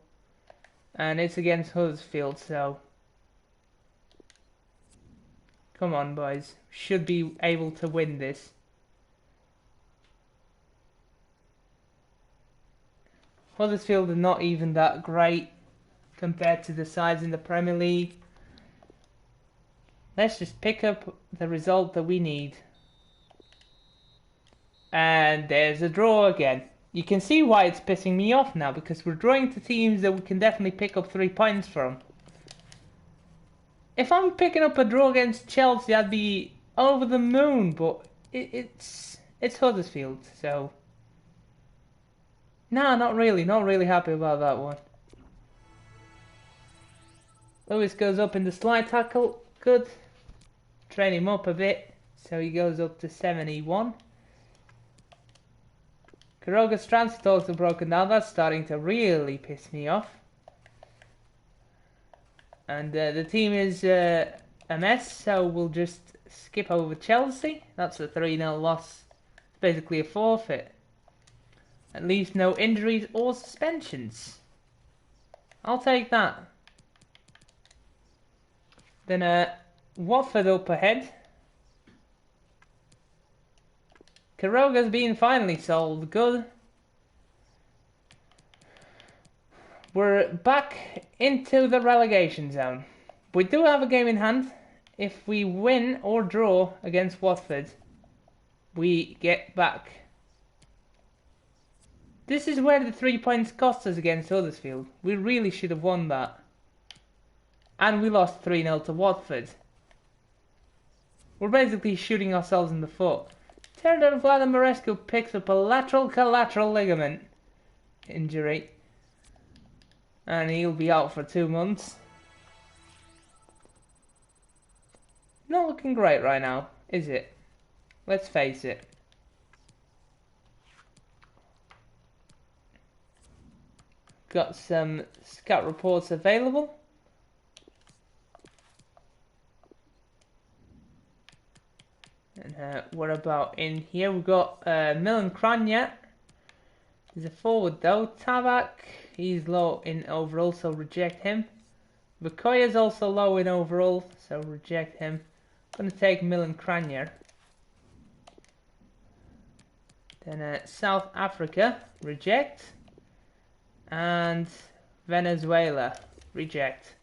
And it's against Huddersfield, so... Come on, boys. Should be able to win this. Huddersfield are not even that great compared to the sides in the Premier League. Let's just pick up the result that we need. And there's a draw again. You can see why it's pissing me off now, because we're drawing to teams that we can definitely pick up 3 points from. If I'm picking up a draw against Chelsea, I'd be over the moon, but it's Huddersfield, so... Nah, not really happy about that one. Lewis goes up in the slide tackle, good. Train him up a bit, so he goes up to 71. Quiroga's transfer talks are broken down. That's starting to really piss me off. And the team is a mess, so we'll just skip over Chelsea. That's a 3-0 loss. It's basically a forfeit. At least no injuries or suspensions. I'll take that. Then Watford up ahead. Quiroga's been finally sold. Good. We're back into the relegation zone. We do have a game in hand. If we win or draw against Watford, we get back. This is where the 3 points cost us against Huddersfield. We really should have won that. And we lost 3-0 to Watford. We're basically shooting ourselves in the foot. Turns out Vladimir Morescu picks up a lateral collateral ligament injury. And he'll be out for 2 months. Not looking great right now, is it? let's face it. Got some scout reports available. And what about in here? We've got Milan Kranja. He's a forward though. Tabak, he's low in overall, so reject him. Vukoya's also low in overall, so reject him. Gonna take Milan Kranja. Then South Africa, reject. And Venezuela, reject.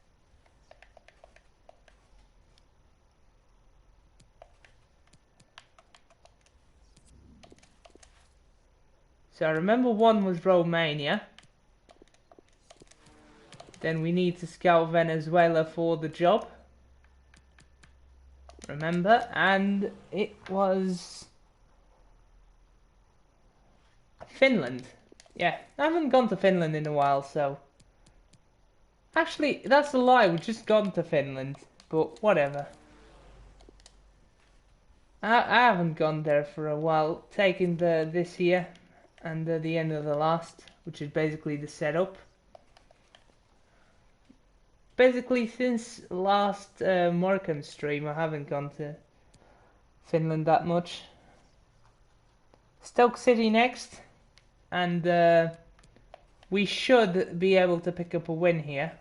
So I remember one was Romania. Then we need to scout Venezuela for the job. Remember, and it was Finland. Yeah, I haven't gone to Finland in a while, so... Actually, that's a lie, we've just gone to Finland, but whatever. I haven't gone there for a while, taking this year and the end of the last, which is basically the setup. Basically, since last Morecambe stream, I haven't gone to Finland that much. Stoke City next, and we should be able to pick up a win here.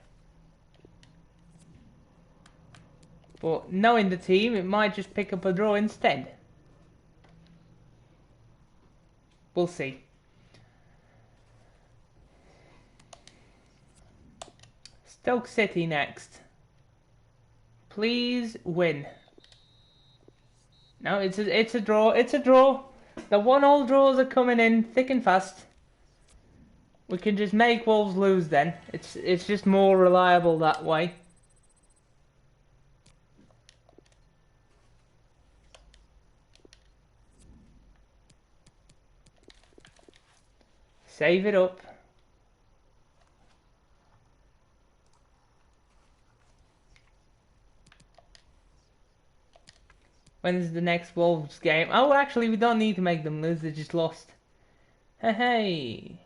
But knowing the team, it might just pick up a draw instead. We'll see. Stoke City next. Please win. No, it's a draw. It's a draw. The 1-1 draws are coming in thick and fast. We can just make Wolves lose then. It's just more reliable that way. Save it up. When's the next Wolves game? Oh, actually, we don't need to make them lose. They just lost. Hey.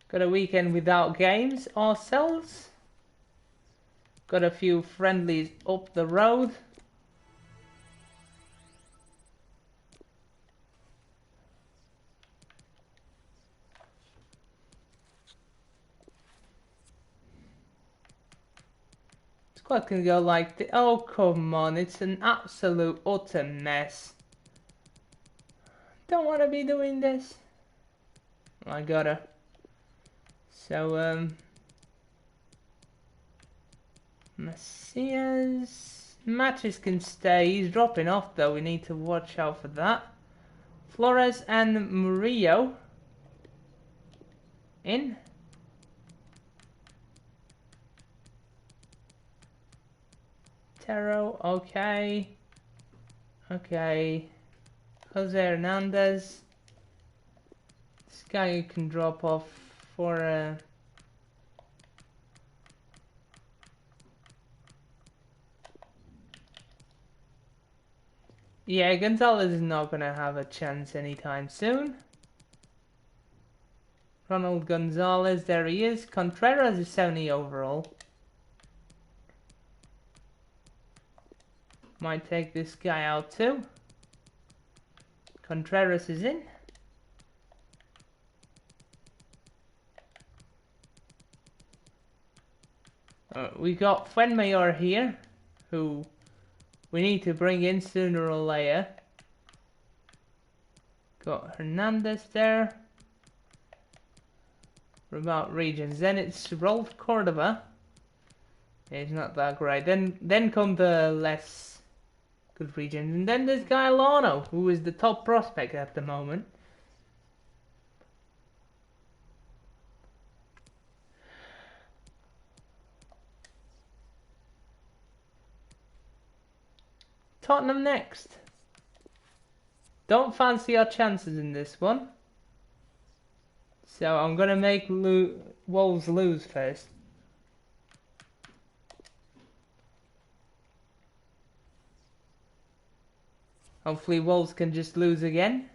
Got a weekend without games ourselves. Got a few friendlies up the road. Squad can go like this. Oh, come on. It's an absolute utter mess. Don't want to be doing this. I gotta. So, Macias. Matches can stay. He's dropping off though. We need to watch out for that. Flores and Murillo. In. Tero, okay. Okay. Jose Hernandez. This guy you can drop off for yeah, Gonzalez is not gonna have a chance anytime soon. Ronald Gonzalez, there he is. Contreras is 70 overall. Might take this guy out too. Contreras is in. We got Fuenmayor here, who we need to bring in sooner or later. Got Hernandez there. Remote regions. Then it's Rolf Cordova. He's not that great. Then come the less good regions, and then there's Guy Lano, who is the top prospect at the moment. Tottenham next. Don't fancy our chances in this one, so I'm gonna make Wolves lose first. Hopefully Wolves can just lose again.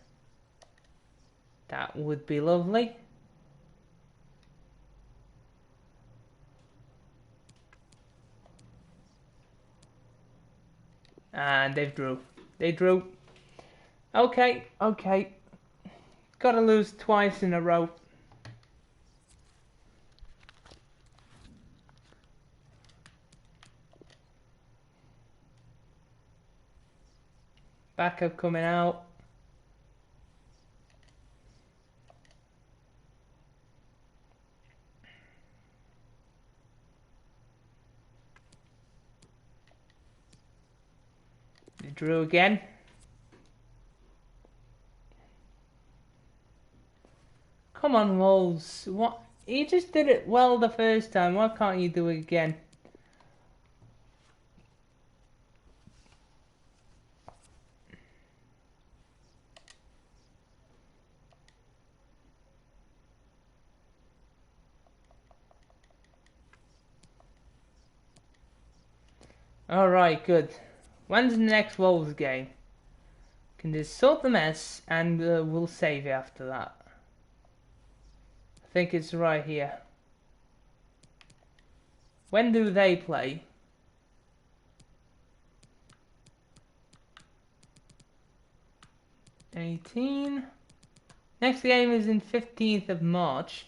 That would be lovely. And they've drew. They drew. Okay, okay. Gotta lose twice in a row. Backup coming out. They drew again. Come on, Wolves. What? You just did it well the first time. Why can't you do it again? Alright, good. When's the next Wolves game? Can just sort the mess and we'll save it after that. I think it's right here. When do they play? 18. Next game is in 15th of March.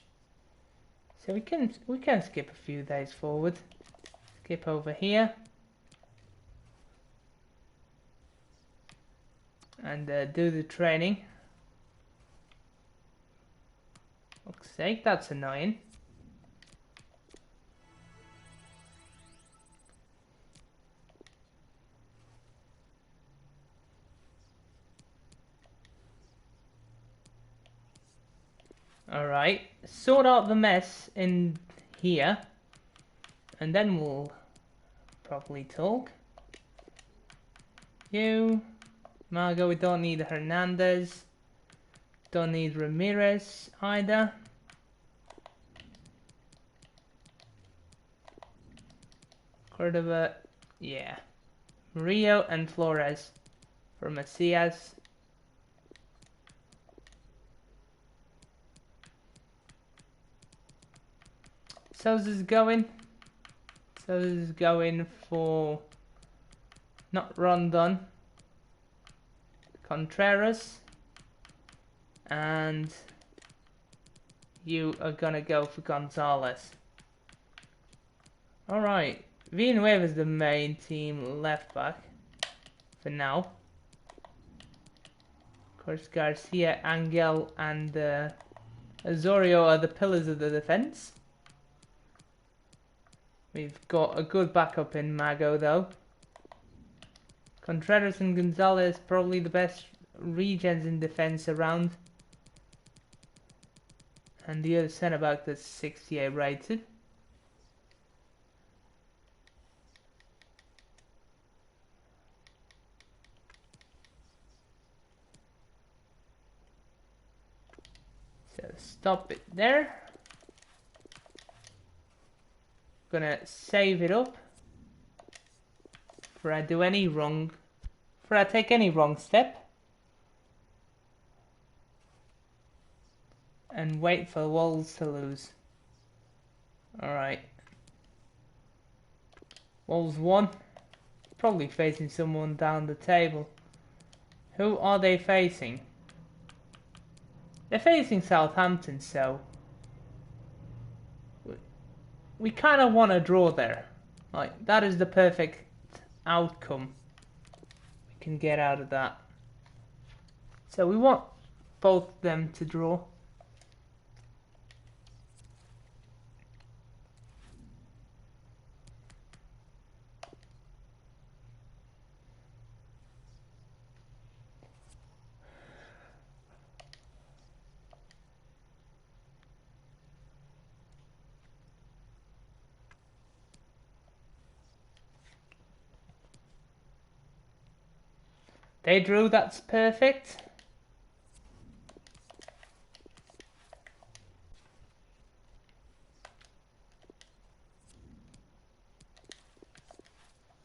So we can skip a few days forward. Skip over here. And do the training. Fuck's sake, that's annoying. Alright, sort out the mess in here. And then we'll probably talk. You, Margot, we don't need Hernandez. Don't need Ramirez either. Cordova, yeah. Rio and Flores for Macias. So this is going. So this is going for not Rondon. Contreras. And you are gonna go for Gonzalez. Alright. Villanueva is the main team left back for now. Of course, Garcia, Angel, and Azorio are the pillars of the defense. We've got a good backup in Mago though. Contreras and Gonzalez probably the best regens in defense around. And the other centre back that's 68 rated. So stop it there. Gonna save it up before I do any wrong, before I take any wrong step, and wait for Wolves to lose. Alright, Wolves won. Probably facing someone down the table. Who are they facing? They're facing Southampton, so we kind of want to draw there. Like, that is the perfect outcome we can get out of that. So we want both them to draw. They drew, that's perfect.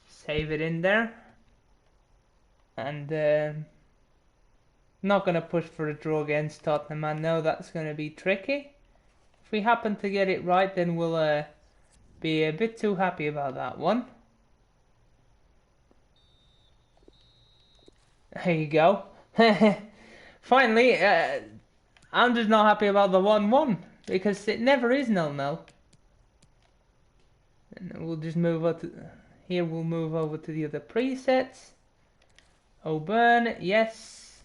Save it in there. And not going to push for a draw against Tottenham. I know that's going to be tricky. If we happen to get it right, then we'll be a bit too happy about that one. There you go. Finally, I'm just not happy about the 1-1 because it never is 0-0. And we'll just move on to here. We'll move over to the other presets. Auburn, yes.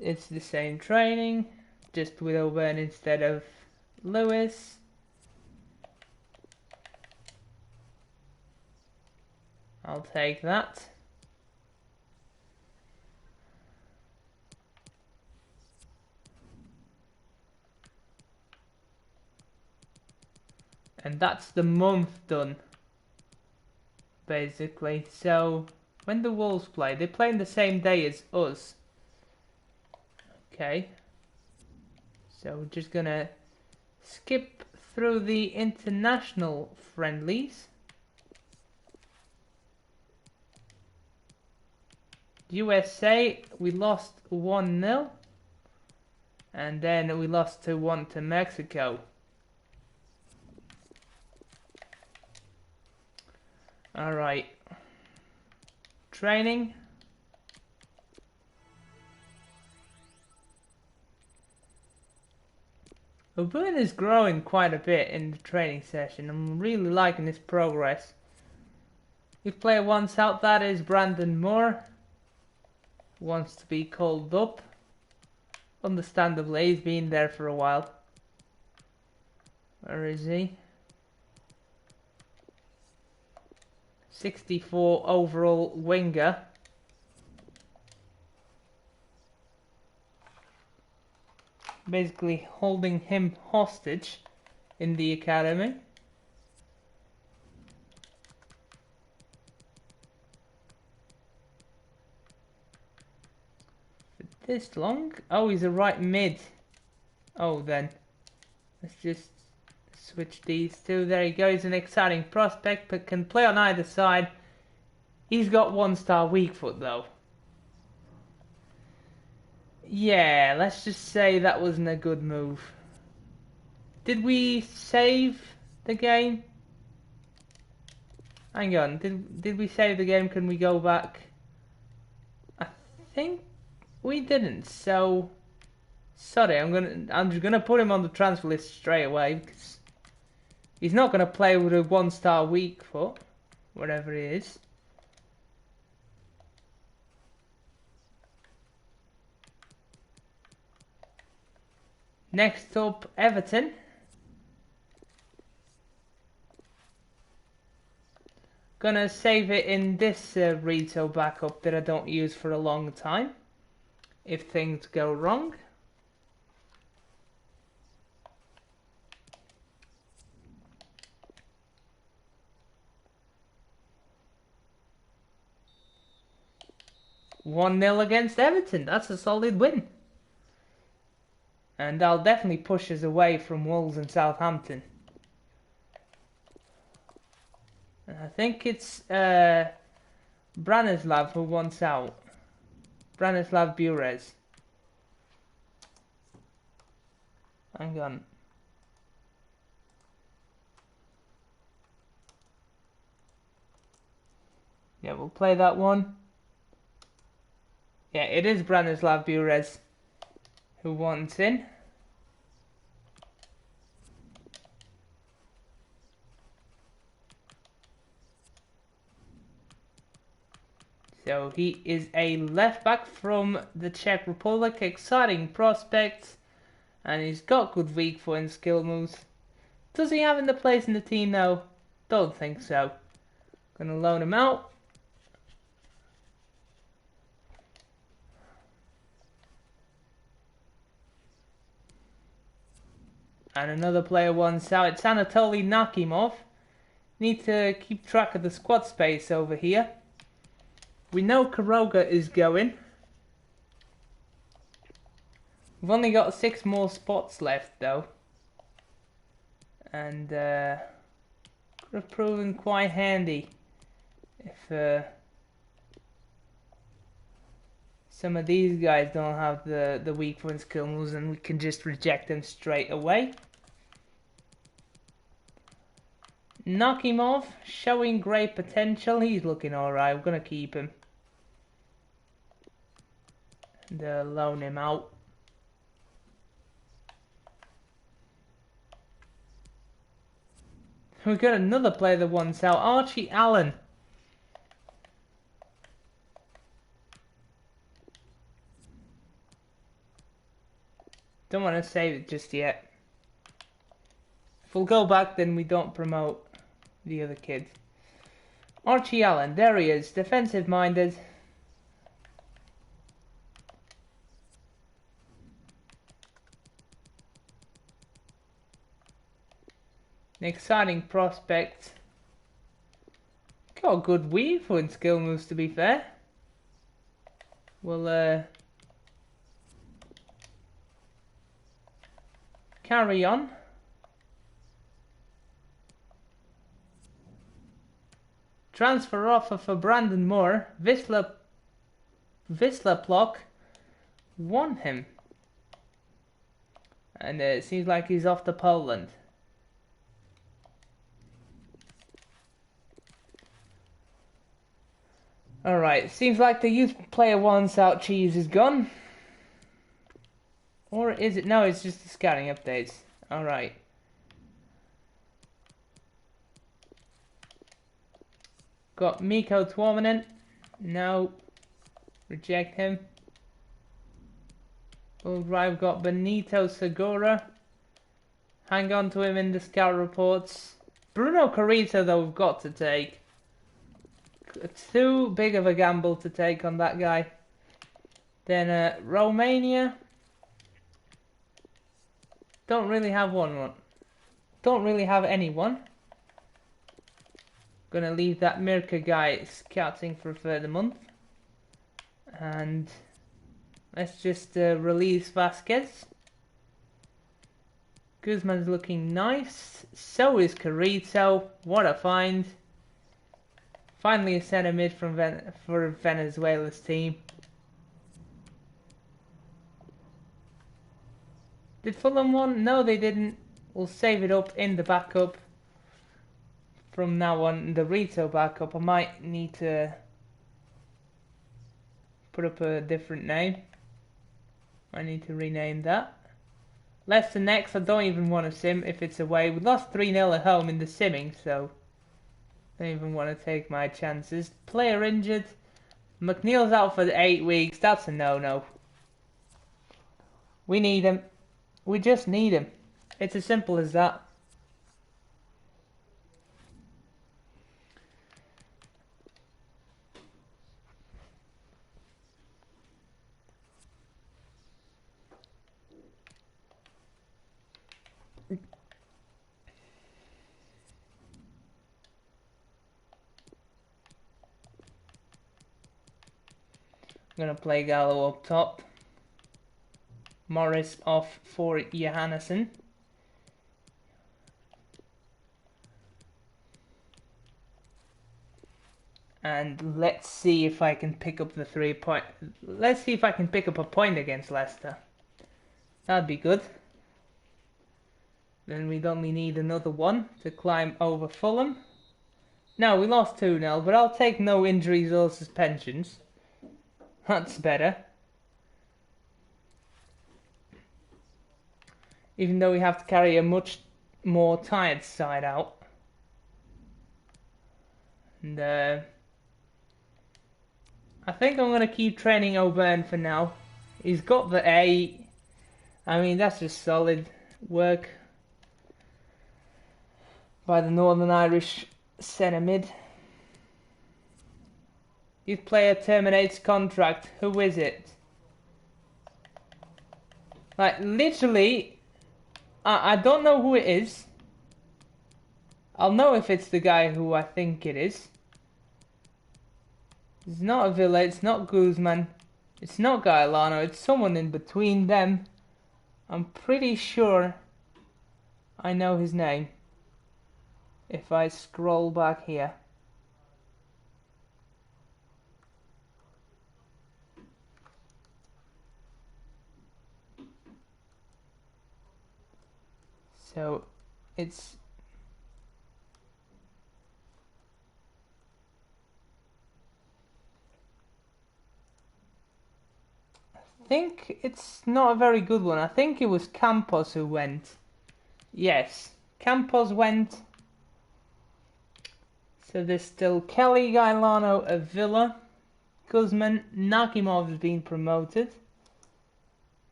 It's the same training, just with Auburn instead of Lewis. I'll take that. And that's the month done, basically. So, when the Wolves play, they play on the same day as us. Okay. So, we're just gonna skip through the international friendlies. USA, we lost 1-0. And then we lost 2-1 to Mexico. Alright. Training. Auburn is growing quite a bit in the training session. I'm really liking his progress. If player wants out, that is Brandon Moore. Wants to be called up. Understandably, he's been there for a while. Where is he? 64 overall winger. Basically holding him hostage in the academy. For this long? Oh, he's a right mid. Oh, then. Let's just switch these two. There he goes, an exciting prospect, but can play on either side. He's got 1-star weak foot though. Yeah, let's just say that wasn't a good move. Did we save the game? Hang on, did we save the game? Can we go back? I think we didn't, so sorry, I'm just gonna put him on the transfer list straight away because he's not gonna play with a 1-star weak foot, whatever it is. Next up, Everton. Gonna save it in this Rito backup that I don't use for a long time, if things go wrong. "1-0 against Everton, that's a solid win. And I'll definitely push us away from Wolves and Southampton. And I think it's Branislav who wants out. Branislav Burez. Hang on. Yeah, we'll play that one. Yeah, it is Branislav Burez who wants in. So he is a left back from the Czech Republic, exciting prospect, and he's got good weak foot and skill moves. Does he have in the place in the team though? Don't think so. Gonna loan him out. And another player wants out. It's Anatoly Nakimov. Need to keep track of the squad space over here. We know Karoga is going. We've only got 6 more spots left though. And Could have proven quite handy if some of these guys don't have the weak point skill moves, and we can just reject them straight away. Knock him off, showing great potential. He's looking alright. We're gonna keep him. And loan him out. We've got another player that wants out, Archie Allen. Don't want to save it just yet. If we'll go back, then we don't promote the other kid. Archie Allen, there he is, defensive minded. An exciting prospect. Got a good weave and skill moves, to be fair. We'll carry on. Transfer offer for Brandon Moore. Wisla Plock won him. And it seems like he's off to Poland. Alright, seems like the youth player wants out cheese is gone. Or is it? No, it's just the scouting updates. Alright. Got Mikko Tuominen. No. Reject him. We've got Benito Segura. Hang on to him in the scout reports. Bruno Carito, though, we've got to take. Too big of a gamble to take on that guy. Then Romania. Don't really have one. Don't really have anyone. Gonna leave that Mirka guy scouting for a further month. And let's just release Vasquez. Guzman's looking nice. So is Carito. What a find. Finally a centre mid for Venezuela's team. Did Fulham won? No, they didn't. We'll save it up in the backup. From now on, the Rito backup. I might need to put up a different name. I need to rename that. Leicester next. I don't even want to sim if it's away. We lost 3-0 at home in the simming, so don't even want to take my chances. Player injured. McNeil's out for 8 weeks. That's a no-no. We need him. We just need him. It's as simple as that. I'm going to play Gallo up top. Morris off for Johannesson. And let's see if I can pick up the 3 point. Let's see if I can pick up a point against Leicester. That'd be good. Then we'd only need another one to climb over Fulham. No, we lost 2-0, but I'll take no injuries or suspensions. That's better. Even though we have to carry a much more tired side out. And I think I'm going to keep training O'Byrne for now. He's got the A. I mean, that's just solid work by the Northern Irish centre mid. Youth player terminates contract. Who is it? Like, literally, I don't know who it is. I'll know if it's the guy who I think it is. It's not a Villa, it's not Guzman, it's not Gailano, it's someone in between them. I'm pretty sure I know his name. if I scroll back here. So it's I think it's not a very good one. I think it was Campos who went. Yes, Campos went. So there's still Kelly Gailano of Villa. Guzman, Nakimov has been promoted.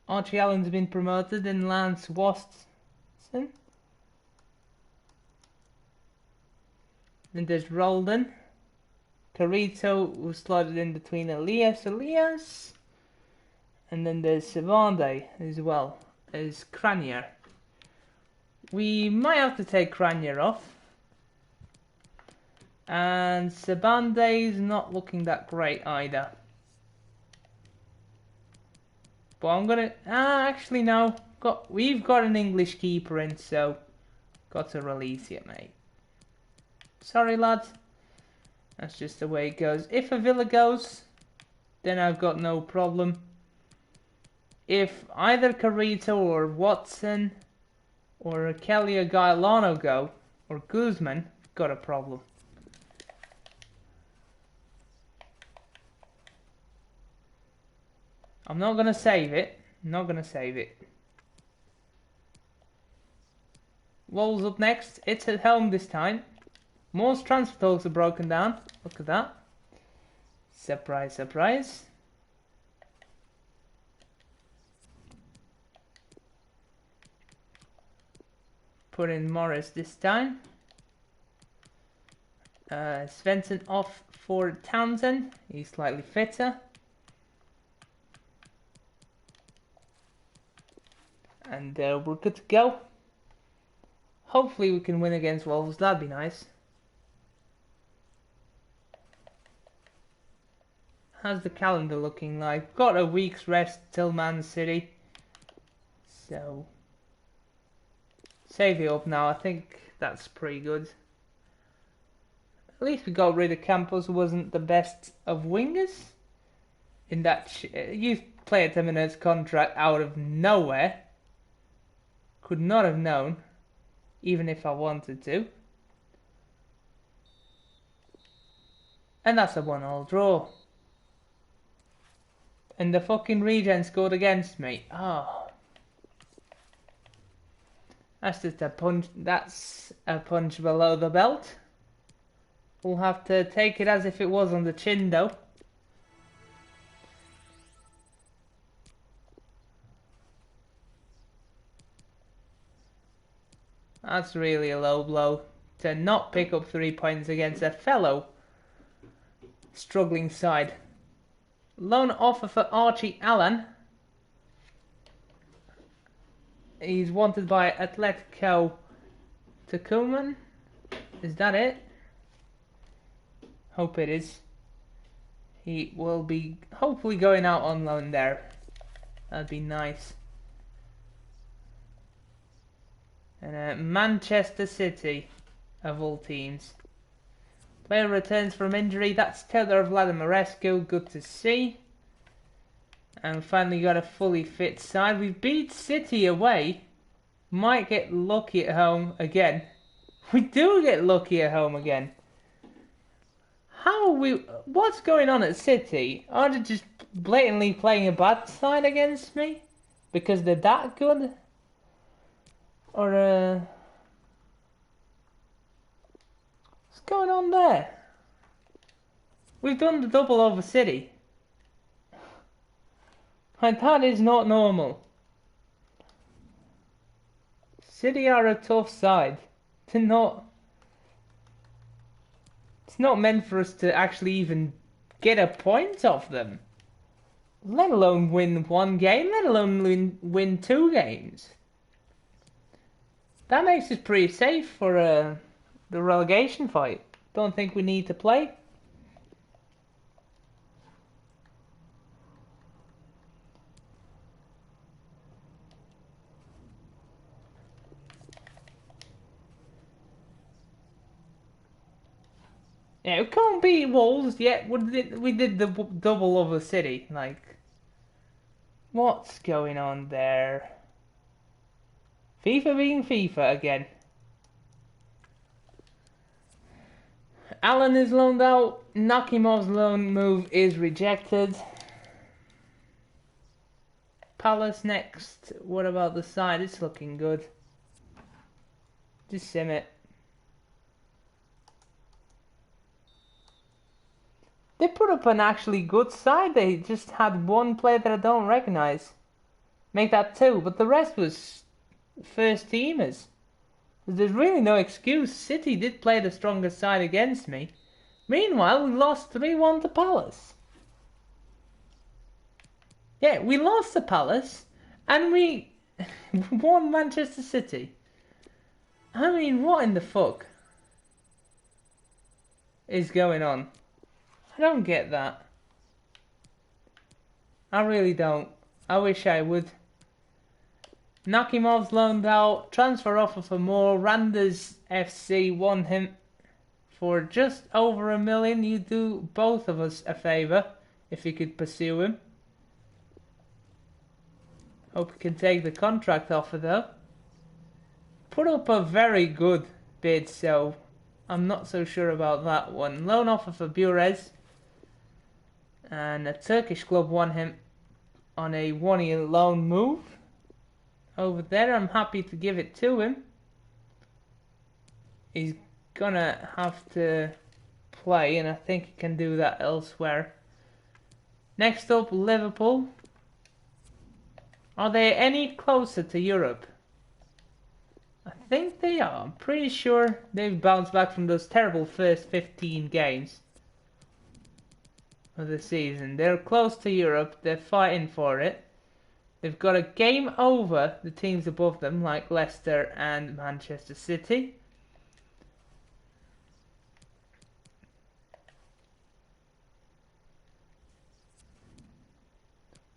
Archie Allen's been promoted, and Lance Watson. Then there's Roldan. Carrito was slotted in between Elias. And then there's Savande as well as Cranier. We might have to take Cranier off. And Sabande's not looking that great either. But I'm gonna... actually no. We've got an English keeper in, so... Got to release it, mate. Sorry, lads. That's just the way it goes. If a Villa goes, then I've got no problem. If either Carrito or Watson or Kelly or Gailano go, or Guzman, got a problem. I'm not going to save it. Not going to save it. Wolves up next. It's at home this time. Most transfer talks are broken down. Look at that. Surprise, surprise. Put in Morris this time. Svensson off for Townsend. He's slightly fitter. And we're good to go. Hopefully we can win against Wolves. That'd be nice. How's the calendar looking like? Got a week's rest till Man City. So... save it up now. I think that's pretty good. At least we got rid of Campos, who wasn't the best of wingers. In that... you play a 10 minutes contract out of nowhere. Could not have known. Even if I wanted to. And that's a 1-1 draw. And the fucking regen scored against me. Oh. That's just a punch. That's a punch below the belt. We'll have to take it as if it was on the chin though. That's really a low blow to not pick up 3 points against a fellow struggling side. Loan offer for Archie Allen. He's wanted by Atletico Tucumán. Is that it? Hope it is. He will be hopefully going out on loan there. That'd be nice. And Manchester City, of all teams. Player returns from injury. That's Teodor Vladimirescu. Good to see. And finally got a fully fit side. We beat City away. Might get lucky at home again. We do get lucky at home again. How are we... what's going on at City? Are they just blatantly playing a bad side against me? Because they're that good? Or, what's going on there? We've done the double over City. And that is not normal. City are a tough side. It's not meant for us to actually even get a point off them. Let alone win one game, let alone win 2 games. That makes us pretty safe for the relegation fight. Don't think we need to play. Yeah, we can't beat Wolves yet. We did the double over City. Like, what's going on there? FIFA being FIFA again. Allen is loaned out. Nakimov's loan move is rejected. Palace next. What about the side? It's looking good. Just sim it. They put up an actually good side. They just had one player that I don't recognise. Make that two, but the rest was first teamers. There's really no excuse. City did play the strongest side against me. Meanwhile, we lost 3-1 to Palace. Yeah, we lost to Palace, and we won Manchester City. I mean, what in the fuck is going on? I don't get that. I really don't. I wish I would. Nakimov's loaned out. Transfer offer for more. Randers FC won him for just over $1 million. You do both of us a favour if you could pursue him. Hope you can take the contract offer though. Put up a very good bid, so I'm not so sure about that one. Loan offer for Burez. And a Turkish club won him on a 1-year loan move. Over there, I'm happy to give it to him. He's gonna have to play, and I think he can do that elsewhere. Next up, Liverpool. Are they any closer to Europe? I think they are. I'm pretty sure they've bounced back from those terrible first 15 games of the season. They're close to Europe. They're fighting for it. They've got a game over the teams above them, like Leicester and Manchester City.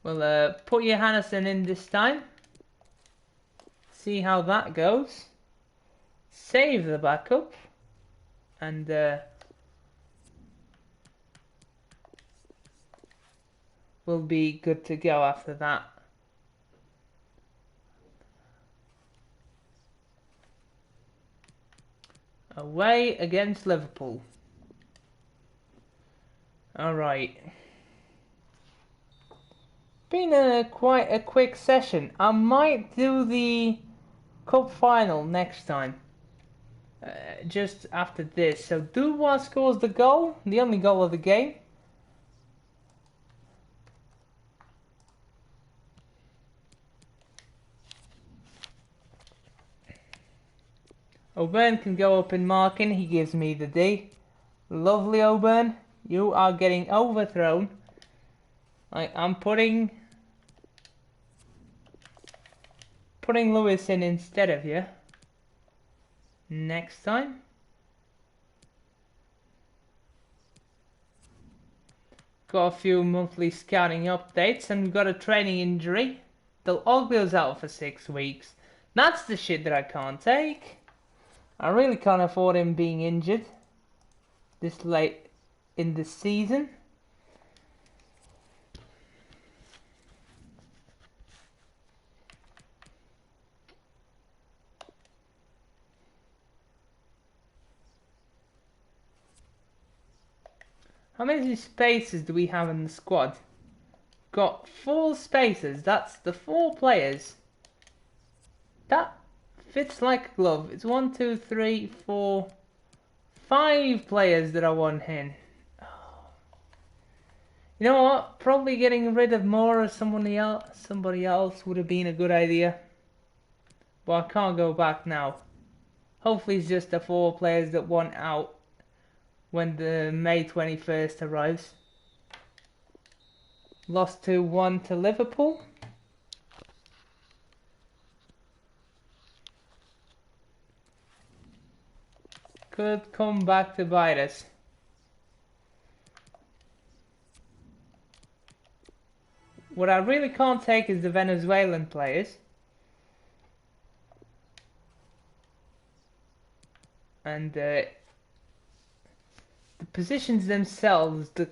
We'll put Johannesson in this time. See how that goes. Save the backup. And we'll be good to go after that. Away against Liverpool. Alright. Been quite a quick session. I might do the cup final next time. Just after this. So Dubois scores the goal. The only goal of the game. Auburn can go up in marking. He gives me the D. Lovely, Auburn. You are getting overthrown. I'm putting Lewis in instead of you. Next time. Got a few monthly scouting updates, and we've got a training injury. Del Oglio's out for 6 weeks. That's the shit that I can't take. I really can't afford him being injured this late in the season. How many spaces do we have in the squad? Got 4 spaces. That's the 4 players. That fits like a glove. It's 1, 2, 3, 4, 5 players that I want in. You know what? Probably getting rid of more or somebody else would have been a good idea. But I can't go back now. Hopefully it's just the 4 players that want out when the May 21st arrives. Lost 2-1 to Liverpool. Could come back to bite us. What I really can't take is the Venezuelan players. And the positions themselves, the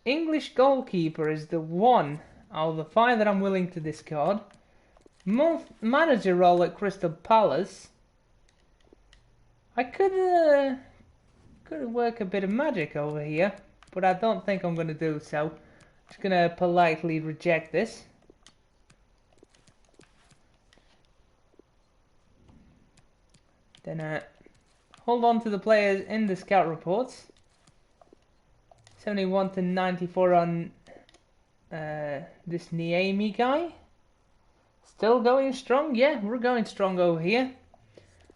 English goalkeeper is the one out of the 5 that I'm willing to discard. Manager role at Crystal Palace. I could work a bit of magic over here, but I don't think I'm going to do so. Just going to politely reject this. Then hold on to the players in the scout reports. 71 to 94 on this Niemi guy. Still going strong? Yeah, we're going strong over here.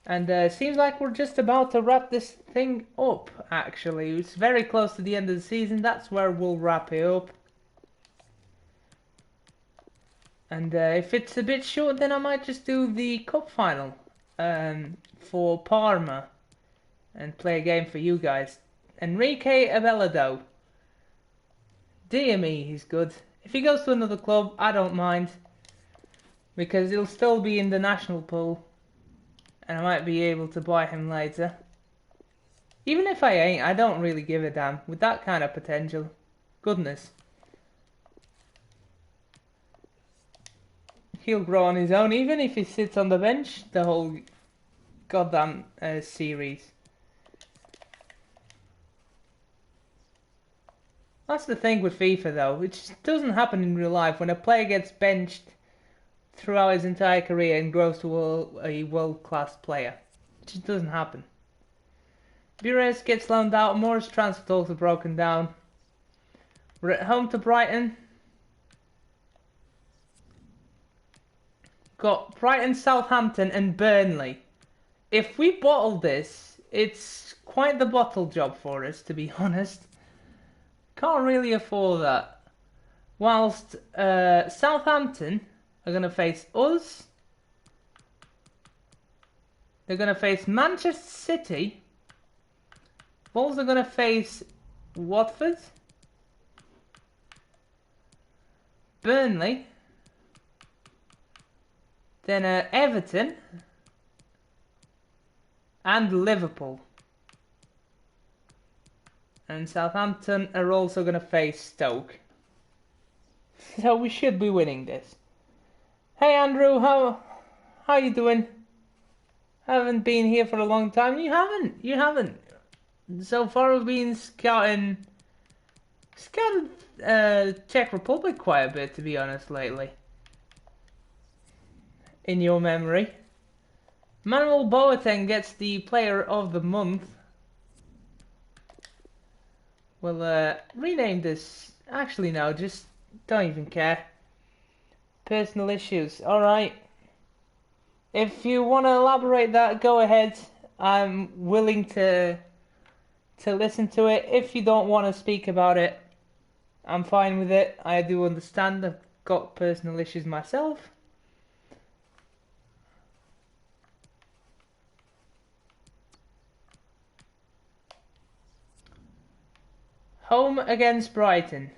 And seems like we're just about to wrap this thing up, actually. It's very close to the end of the season. That's where we'll wrap it up. And if it's a bit short, then I might just do the cup final for Parma and play a game for you guys. Enrique Abelardo. Dear me, he's good. If he goes to another club, I don't mind, because he'll still be in the national pool, and I might be able to buy him later. Even if I ain't, I don't really give a damn with that kind of potential. Goodness. He'll grow on his own, even if he sits on the bench the whole goddamn series. That's the thing with FIFA though, it just doesn't happen in real life. When a player gets benched throughout his entire career and grows to a world-class player, it just doesn't happen. Bures gets loaned out, Moore's transfer talks are broken down. We're at home to Brighton. Got Brighton, Southampton and Burnley. If we bottle this, it's quite the bottle job for us, to be honest. Can't really afford that. Whilst Southampton are going to face us. They're going to face Manchester City. Wolves are going to face Watford. Burnley. Then Everton. And Liverpool. And Southampton are also going to face Stoke. So we should be winning this. Hey Andrew, how you doing? Haven't been here for a long time. You haven't. So far we've been scouted Czech Republic quite a bit, to be honest, lately. In your memory. Manuel Boateng gets the Player of the Month. We'll rename this. Actually, no, just don't even care. Personal issues. Alright. If you want to elaborate that, go ahead. I'm willing to listen to it. If you don't want to speak about it, I'm fine with it. I do understand. I've got personal issues myself. Home against Brighton.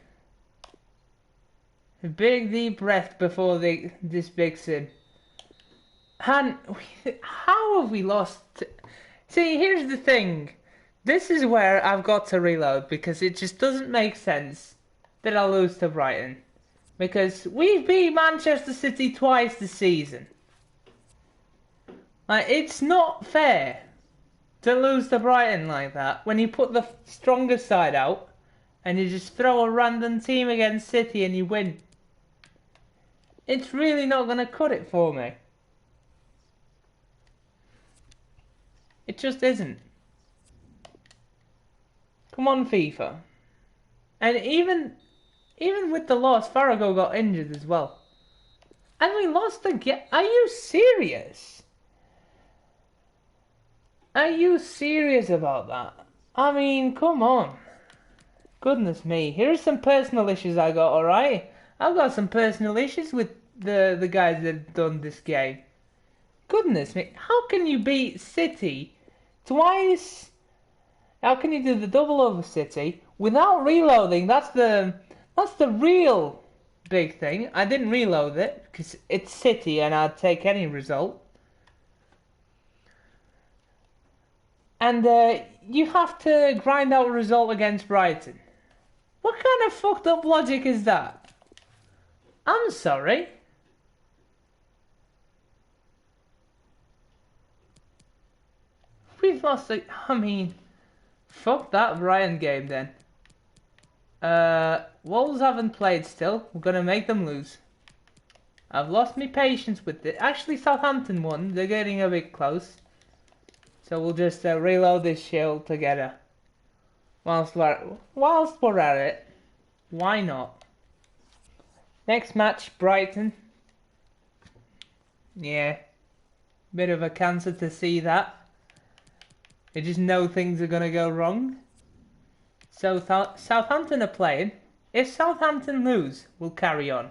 A big deep breath before this big sin. And how have we lost? See, here's the thing. This is where I've got to reload, because it just doesn't make sense that I'll lose to Brighton. Because we've beat Manchester City twice this season. Like, it's not fair to lose to Brighton like that when you put the stronger side out and you just throw a random team against City and you win. It's really not going to cut it for me. It just isn't. Come on, FIFA. And even with the loss, Farrago got injured as well. And we lost again. Are you serious? Are you serious about that? I mean, come on. Goodness me. Here's some personal issues I got, alright? I've got some personal issues with the guys that have done this game. Goodness me. How can you beat City twice? How can you do the double over City without reloading? That's the real big thing. I didn't reload it because it's City and I'd take any result. And you have to grind out a result against Brighton. What kind of fucked up logic is that? I'm sorry. We've lost I mean, fuck that Brighton game then. Wolves haven't played still. We're gonna make them lose. I've lost my patience with it. Actually, Southampton won. They're getting a bit close. So we'll just reload this shield together. Whilst we're at it. Why not? Next match, Brighton. Yeah. Bit of a cancer to see that. I just know things are going to go wrong. So Southampton are playing. If Southampton lose, we'll carry on.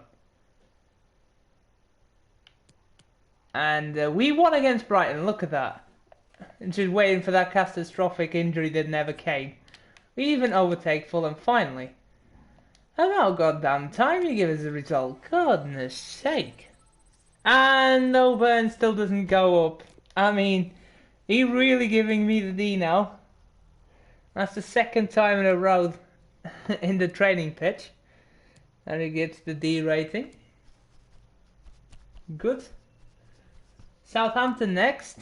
And we won against Brighton. Look at that. And just waiting for that catastrophic injury that never came. We even overtake Fulham finally. About goddamn time you give us a result. Goodness sake. And O'Byrne still doesn't go up. I mean, he really giving me the D now. That's the second time in a row in the training pitch that he gets the D rating. Good. Southampton next.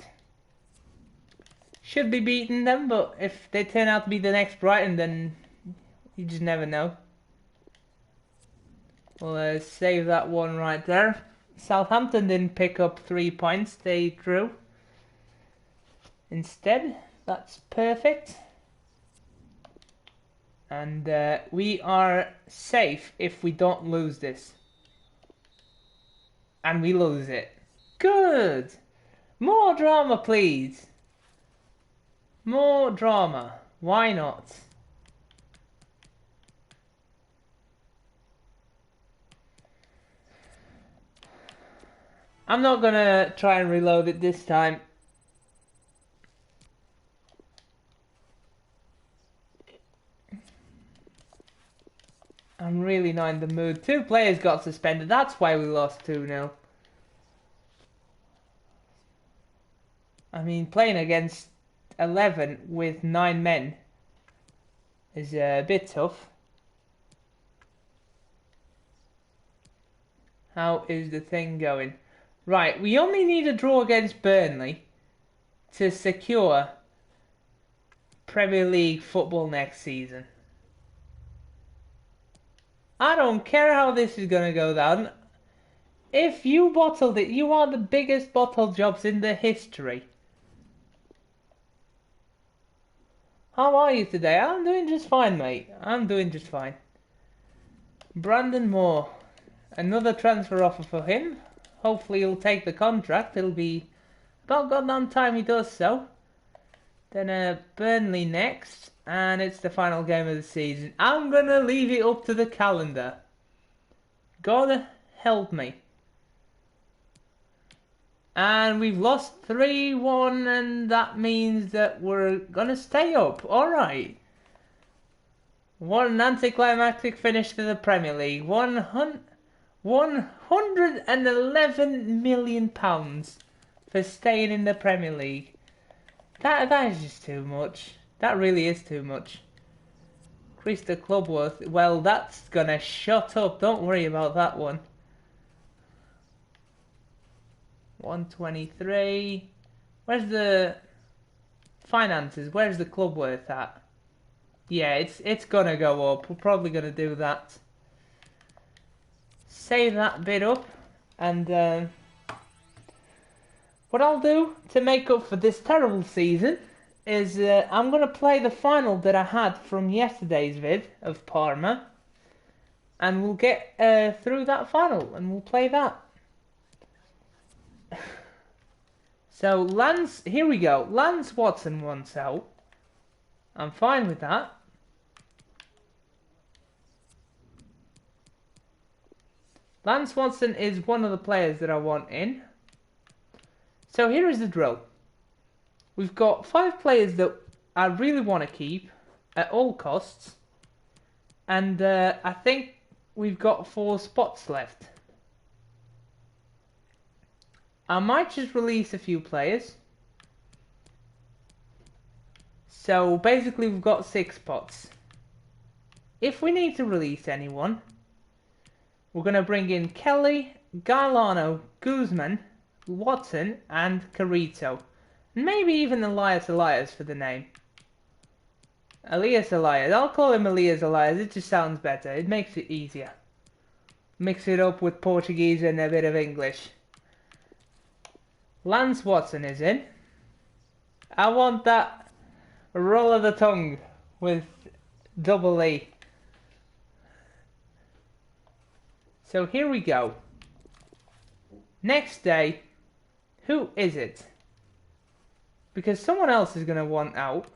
Should be beating them, but if they turn out to be the next Brighton, then you just never know. We'll save that one right there. Southampton didn't pick up 3 points, they drew. Instead, that's perfect. And we are safe if we don't lose this. And we lose it. Good! More drama, please. More drama. Why not? I'm not gonna try and reload it this time. I'm really not in the mood. 2 players got suspended. That's why we lost 2-0. I mean, playing against 11 with 9 men is a bit tough. How is the thing going? Right, we only need a draw against Burnley to secure Premier League football next season. I don't care how this is going to go down. If you bottled it, you are the biggest bottle jobs in the history. How are you today? I'm doing just fine, mate. I'm doing just fine. Brandon Moore. Another transfer offer for him. Hopefully he'll take the contract. It'll be about goddamn time he does so. Then Burnley next. And it's the final game of the season. I'm going to leave it up to the calendar. God help me. And we've lost 3-1, and that means that we're going to stay up. Alright. What an anticlimactic finish to the Premier League. £111 million for staying in the Premier League. That is just too much. That really is too much. Increase the club worth. Well, that's gonna shut up. Don't worry about that one. 123. Where's the finances? Where's the club worth at? Yeah, it's gonna go up. We're probably gonna do that. Save that bit up, and what I'll do to make up for this terrible season is I'm going to play the final that I had from yesterday's vid of Parma, and we'll get through that final and we'll play that. So here we go. Lance Watson wants out. I'm fine with that. Lance Watson is one of the players that I want in. So here is the drill. We've got 5 players that I really want to keep at all costs. And I think we've got 4 spots left. I might just release a few players. So basically we've got 6 spots. If we need to release anyone, we're going to bring in Kelly, Garlano, Guzman, Watson and Carrito. Maybe even Elias for the name. Elias. I'll call him Elias. It just sounds better. It makes it easier. Mix it up with Portuguese and a bit of English. Lance Watson is in. I want that roll of the tongue with double E. So here we go. Next day, who is it? Because someone else is going to want out.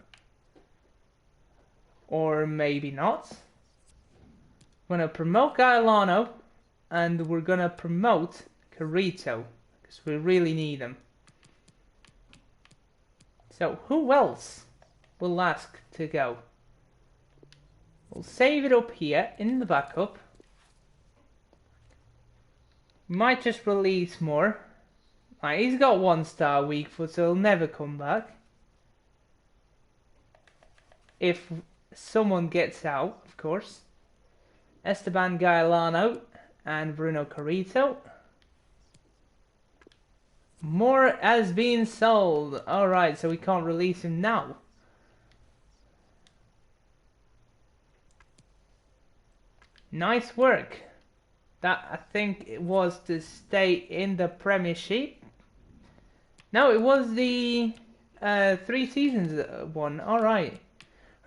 Or maybe not. We're going to promote Gailano. And we're going to promote Carrito. Because we really need him. So who else will ask to go? We'll save it up here in the backup. Might just release more. Right, he's got 1 star weak foot, so he'll never come back. If someone gets out, of course. Esteban Gailano and Bruno Carrito. More has been sold. Alright, so we can't release him now. Nice work. That, I think, it was to stay in the Premiership. No, it was the 3 seasons one. Alright.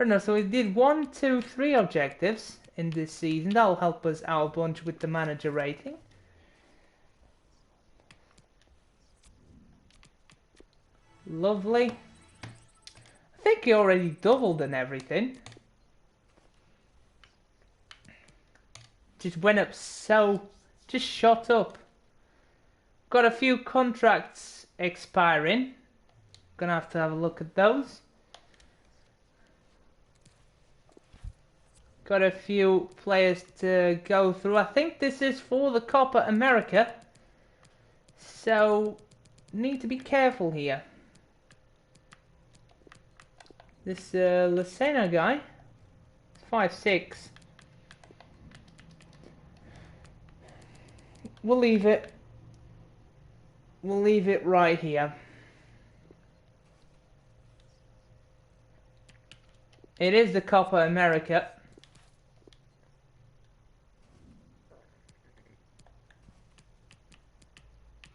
No, so we did 1, 2, 3 objectives in this season. That'll help us out a bunch with the manager rating. Lovely. I think he already doubled and everything. Just went up so... just shot up. Got a few contracts expiring. Gonna have to have a look at those. Got a few players to go through. I think this is for the Copa America. So, need to be careful here. This Lucena guy, 5'6". We'll leave it. We'll leave it right here. It is the Copa America.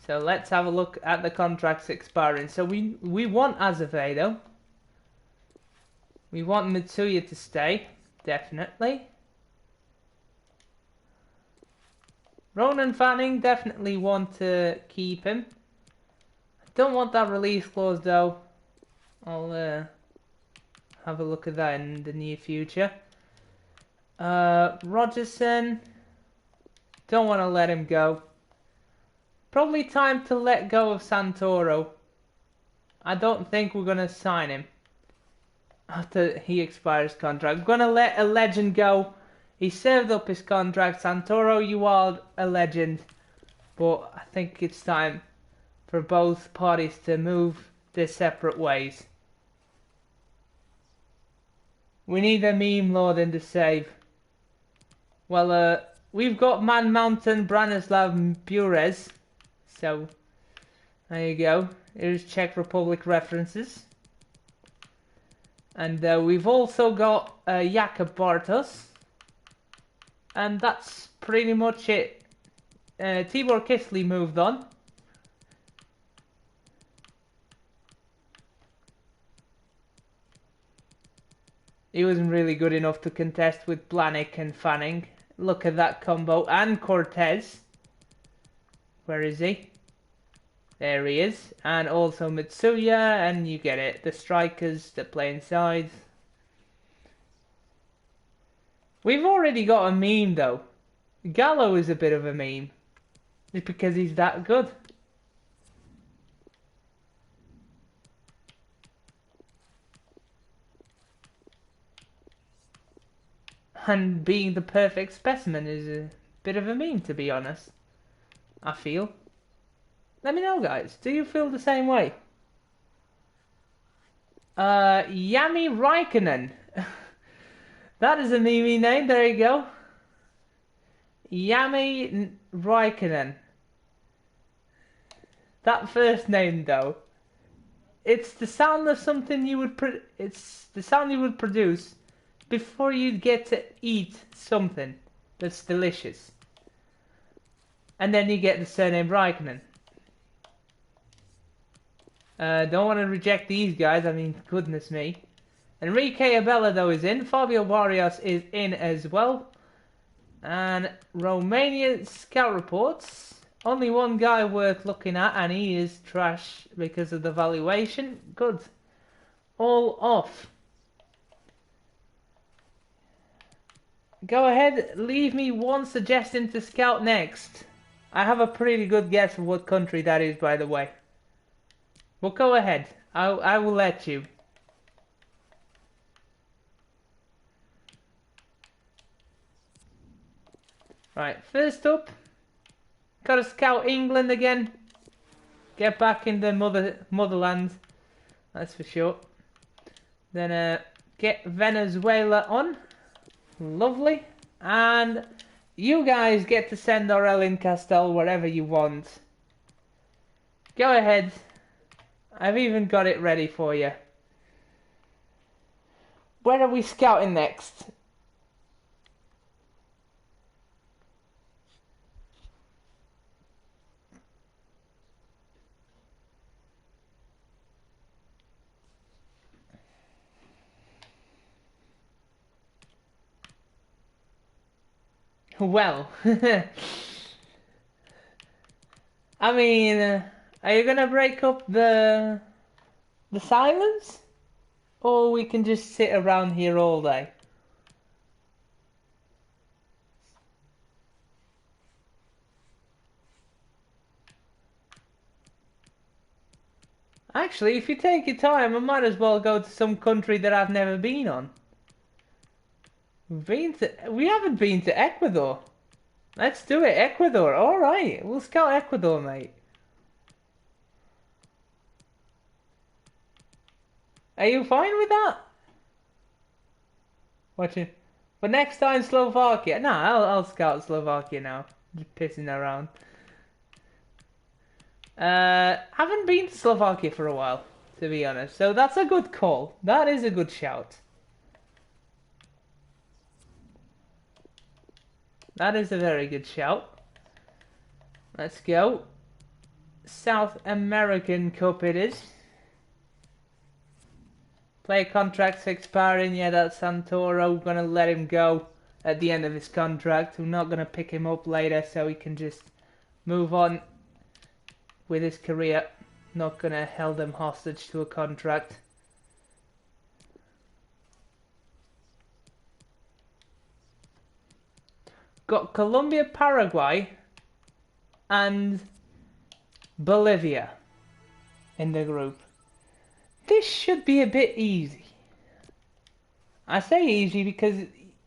So let's have a look at the contracts expiring. So we want Azevedo. We want Mitsuya to stay, definitely. Ronan Fanning, definitely want to keep him. I don't want that release clause though. I'll have a look at that in the near future. Rogerson, don't want to let him go. Probably time to let go of Santoro. I don't think we're going to sign him after he expires contract. We're going to let a legend go. He served up his contract. Santoro, you are a legend. But I think it's time for both parties to move their separate ways. We need a meme lord in the save. Well, we've got Man Mountain Branislav Burez. So, there you go. Here's Czech Republic references. And we've also got Jakub Bartos. And that's pretty much it. Tibor Kisley moved on. He wasn't really good enough to contest with Blahnik and Fanning. Look at that combo. And Cortez. Where is he? There he is. And also Mitsuya, and you get it. The strikers that play inside. We've already got a meme though. Gallo is a bit of a meme. It's because he's that good. And being the perfect specimen is a bit of a meme, to be honest. I feel. Let me know, guys. Do you feel the same way? Yami Raikkonen. That is a Mimi name, there you go. Raikkonen. That first name though. It's the sound of something you would it's the sound you would produce before you get to eat something that's delicious. And then you get the surname Raikkonen. Don't want to reject these guys, I mean, goodness me. Enrique Abella though is in, Fabio Barrios is in as well. And Romania scout reports. Only one guy worth looking at, and he is trash because of the valuation. Good. All off. Go ahead, leave me one suggestion to scout next. I have a pretty good guess of what country that is, by the way. But go ahead, I will let you. Right, first up, gotta scout England again. Get back in the motherland, that's for sure. Then get Venezuela on. Lovely. And you guys get to send Aurelien Castel wherever you want. Go ahead. I've even got it ready for you. Where are we scouting next? Well, I mean, are you gonna break up the silence? Or we can just sit around here all day? Actually, if you take your time, I might as well go to some country that I've never been on. We haven't been to Ecuador. Let's do it, Ecuador. Alright, we'll scout Ecuador, mate. Are you fine with that? Watching. But next time Slovakia. Nah, I'll scout Slovakia now. Just pissing around. Haven't been to Slovakia for a while, to be honest. So that's a good call. That is a good shout. That is a very good shout. Let's go. South American Cup it is. Player contract's expiring. Yeah, that's Santoro. Gonna let him go at the end of his contract. We're not gonna pick him up later so he can just move on with his career. Not gonna hold him hostage to a contract. Got Colombia, Paraguay, and Bolivia in the group. This should be a bit easy. I say easy because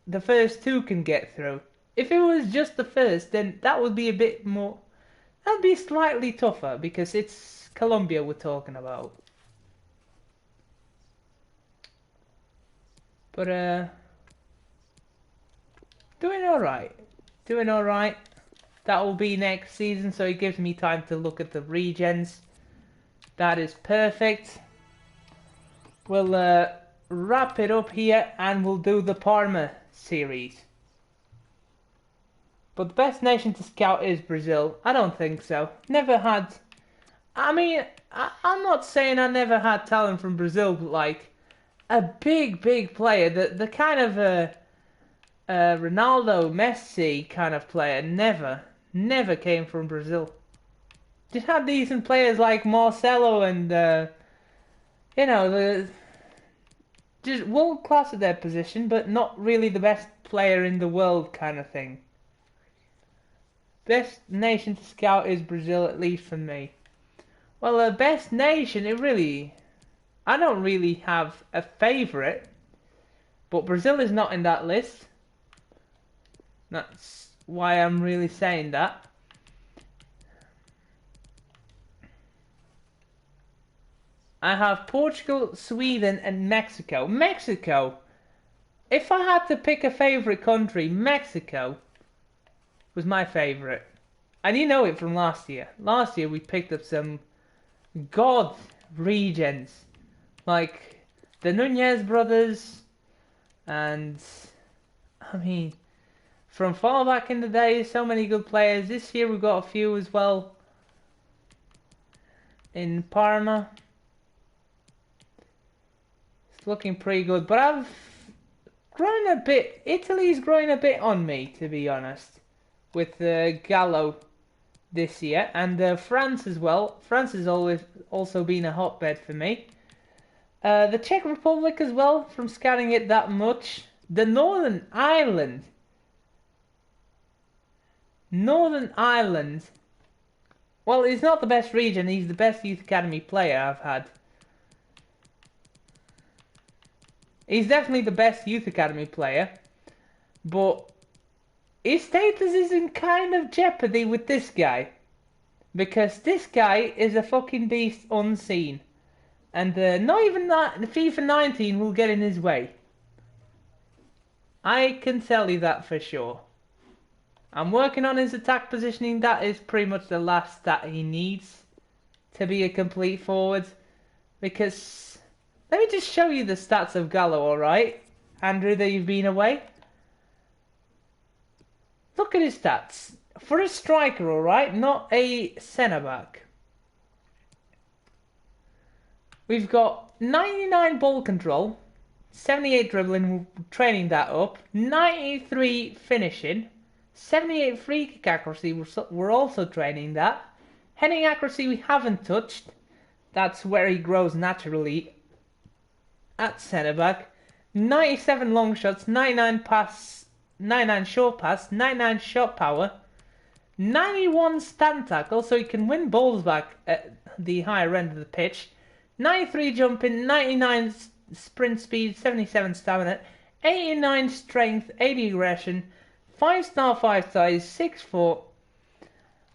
the first two can get through. If it was just the first, then that would be a bit more... That'd be slightly tougher because it's Colombia we're talking about. But, doing alright. Doing alright. That will be next season, so it gives me time to look at the regens. That is perfect. We'll wrap it up here and we'll do the Parma series. But the best nation to scout is Brazil. I don't think so. Never had... I mean, I'm not saying I never had talent from Brazil, but like a big player, the kind of Ronaldo, Messi kind of player never came from Brazil. Just had decent players like Marcelo and you know, just world class at their position, but not really the best player in the world kind of thing. Best nation to scout is Brazil, at least for me. Well, best nation, I don't really have a favourite, but Brazil is not in that list. That's why I'm really saying that. I have Portugal, Sweden, and Mexico. Mexico. If I had to pick a favorite country, Mexico was my favorite. And you know it from last year. Last year we picked up some god regions. Like the Nunez brothers. And, I mean, from far back in the day, so many good players. This year we've got a few as well. In Parma. It's looking pretty good. But I've grown a bit. Italy's growing a bit on me, to be honest. With Gallo this year. And France as well. France has always also been a hotbed for me. The Czech Republic as well, from scouting it that much. The Northern Ireland. Well, he's not the best region. He's the best youth academy player I've had. He's definitely the best youth academy player. But his status is in kind of jeopardy with this guy. Because this guy is a fucking beast unseen. And not even that, FIFA 19 will get in his way. I can tell you that for sure. I'm working on his attack positioning. That is pretty much the last stat he needs to be a complete forward. Because, let me just show you the stats of Gallo, alright? Andrew, that you've been away. Look at his stats. For a striker, alright? Not a centre-back. We've got 99 ball control, 78 dribbling, training that up, 93 finishing, 78 free kick accuracy, we're also training that. Heading accuracy we haven't touched, that's where he grows naturally at centre back. 97 long shots, 99 short pass, 99 shot power, 91 stand tackle, so he can win balls back at the higher end of the pitch. 93 jumping, 99 sprint speed, 77 stamina, 89 strength, 80 aggression, 5-star, 5-star, 6'4".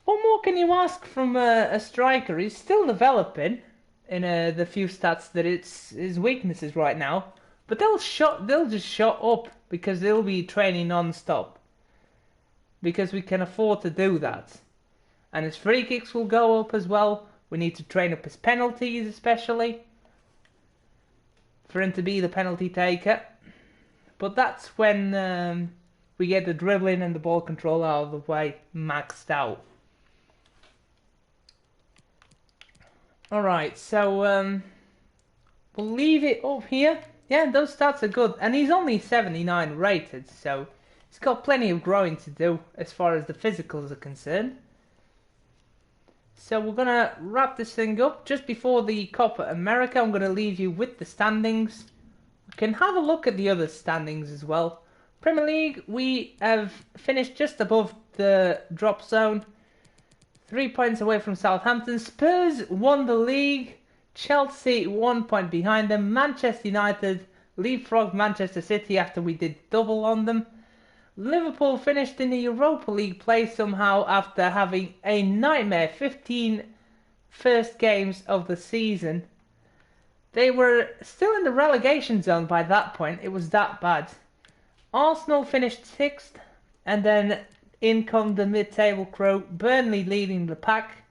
What more can you ask from a striker? He's still developing in the few stats that it's his weaknesses right now, but they'll just shot up because they'll be training non-stop. Because we can afford to do that. And his free kicks will go up as well. We need to train up his penalties especially. For him to be the penalty taker. But that's when we get the dribbling and the ball control out of the way maxed out. Alright, so we'll leave it up here. Yeah, those stats are good. And he's only 79 rated, so he's got plenty of growing to do as far as the physicals are concerned. So we're going to wrap this thing up. Just before the Copa America, I'm going to leave you with the standings. We can have a look at the other standings as well. Premier League, we have finished just above the drop zone. 3 points away from Southampton. Spurs won the league. Chelsea 1 point behind them. Manchester United leapfrogged Manchester City after we did double on them. Liverpool finished in the Europa League place somehow after having a nightmare 15 first games of the season. They were still in the relegation zone by that point. It was that bad. Arsenal finished 6th, and then in come the mid-table crew, Burnley leading the pack.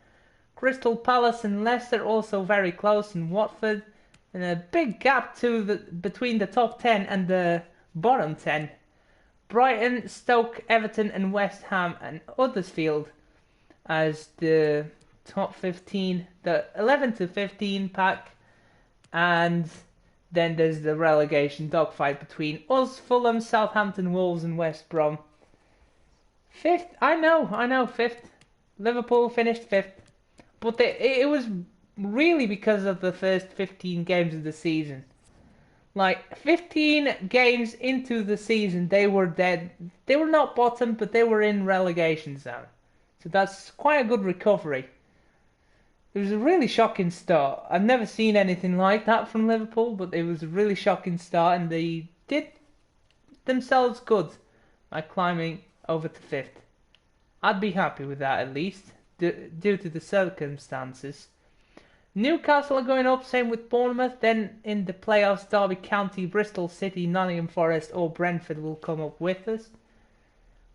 Crystal Palace and Leicester also very close, and Watford. And a big gap between the top 10 and the bottom 10. Brighton, Stoke, Everton and West Ham and Huddersfield as the top 15, the 11 to 15 pack, and then there's the relegation dogfight between us, Fulham, Southampton, Wolves and West Brom. 5th, I know, 5th. Liverpool finished 5th, but it was really because of the first 15 games of the season. Like, 15 games into the season, they were dead. They were not bottom, but they were in relegation zone. So that's quite a good recovery. It was a really shocking start. I've never seen anything like that from Liverpool, but it was a really shocking start, and they did themselves good by climbing over to 5th. I'd be happy with that at least, due to the circumstances. Newcastle are going up, same with Bournemouth. Then in the playoffs, Derby County, Bristol City, Nottingham Forest or Brentford will come up with us.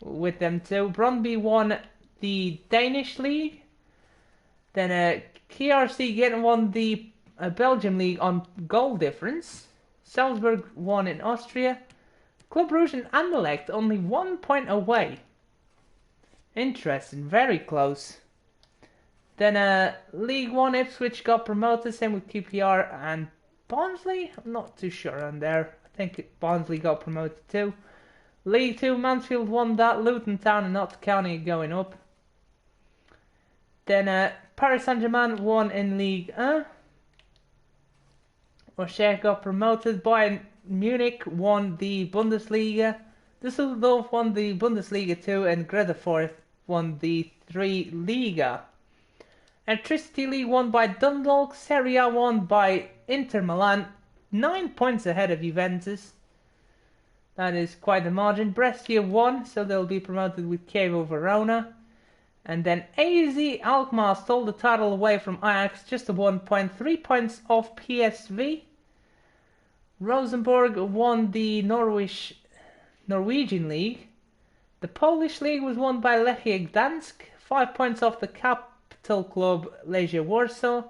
With them too. Brøndby won the Danish league. Then KRC won the Belgium league on goal difference. Salzburg won in Austria. Club Brugge and Anderlecht only 1 point away. Interesting, very close. Then League 1 Ipswich got promoted, same with QPR and Barnsley. I'm not too sure on there. I think Barnsley got promoted too. League 2 Mansfield won that. Luton Town and Notts County going up. Then Paris Saint-Germain won in League 1. Auxerre got promoted. Bayern Munich won the Bundesliga. Düsseldorf won the Bundesliga 2 and Greuther Fürth won the 3 Liga. Electricity League won by Dundalk. Serie A won by Inter Milan, 9 points ahead of Juventus. That is quite a margin. Brescia won, so they'll be promoted with Chievo Verona. And then AZ Alkmaar stole the title away from Ajax, just a 1 point, 3 points off PSV. Rosenborg won the Norwegian League. The Polish League was won by Lechia Gdansk, 5 points off the capital club Legia Warsaw.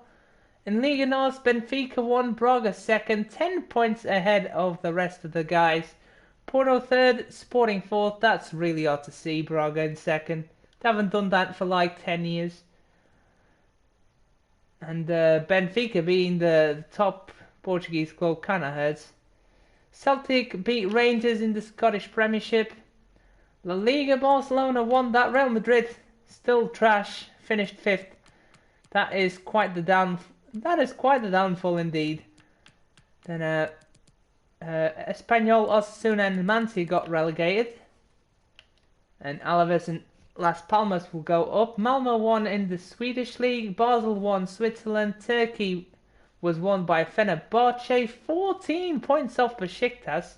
In Liga North, Benfica won, Braga second, 10 points ahead of the rest of the guys. Porto third, Sporting fourth. That's really odd to see Braga in second. They haven't done that for like 10 years. And Benfica being the top Portuguese club kinda hurts. Celtic beat Rangers in the Scottish Premiership. La Liga Barcelona won that. Real Madrid still trash, finished fifth. That is quite the downfall indeed. Then Espanyol, Osasuna and Numancia got relegated. And Alaves and Las Palmas will go up. Malmo won in the Swedish league. Basel won Switzerland. Turkey was won by Fenerbahce. 14 points off Besiktas.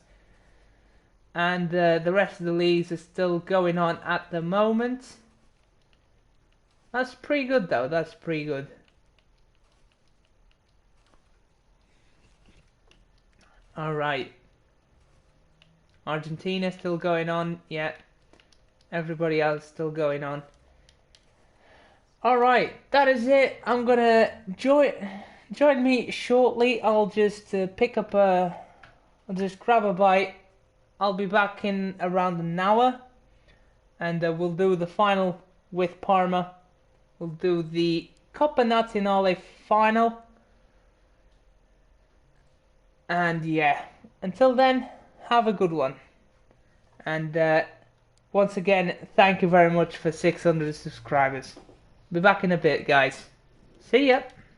And the rest of the leagues are still going on at the moment. That's pretty good though. That's pretty good. Alright. Argentina still going on. Yeah. Everybody else still going on. Alright. That is it. I'm gonna join me shortly. I'll just pick up I'll just grab a bite. I'll be back in around an hour. And we'll do the final with Parma. We'll do the Coppa Nazionale final. And yeah, until then, have a good one. And once again, thank you very much for 600 subscribers. Be back in a bit, guys. See ya.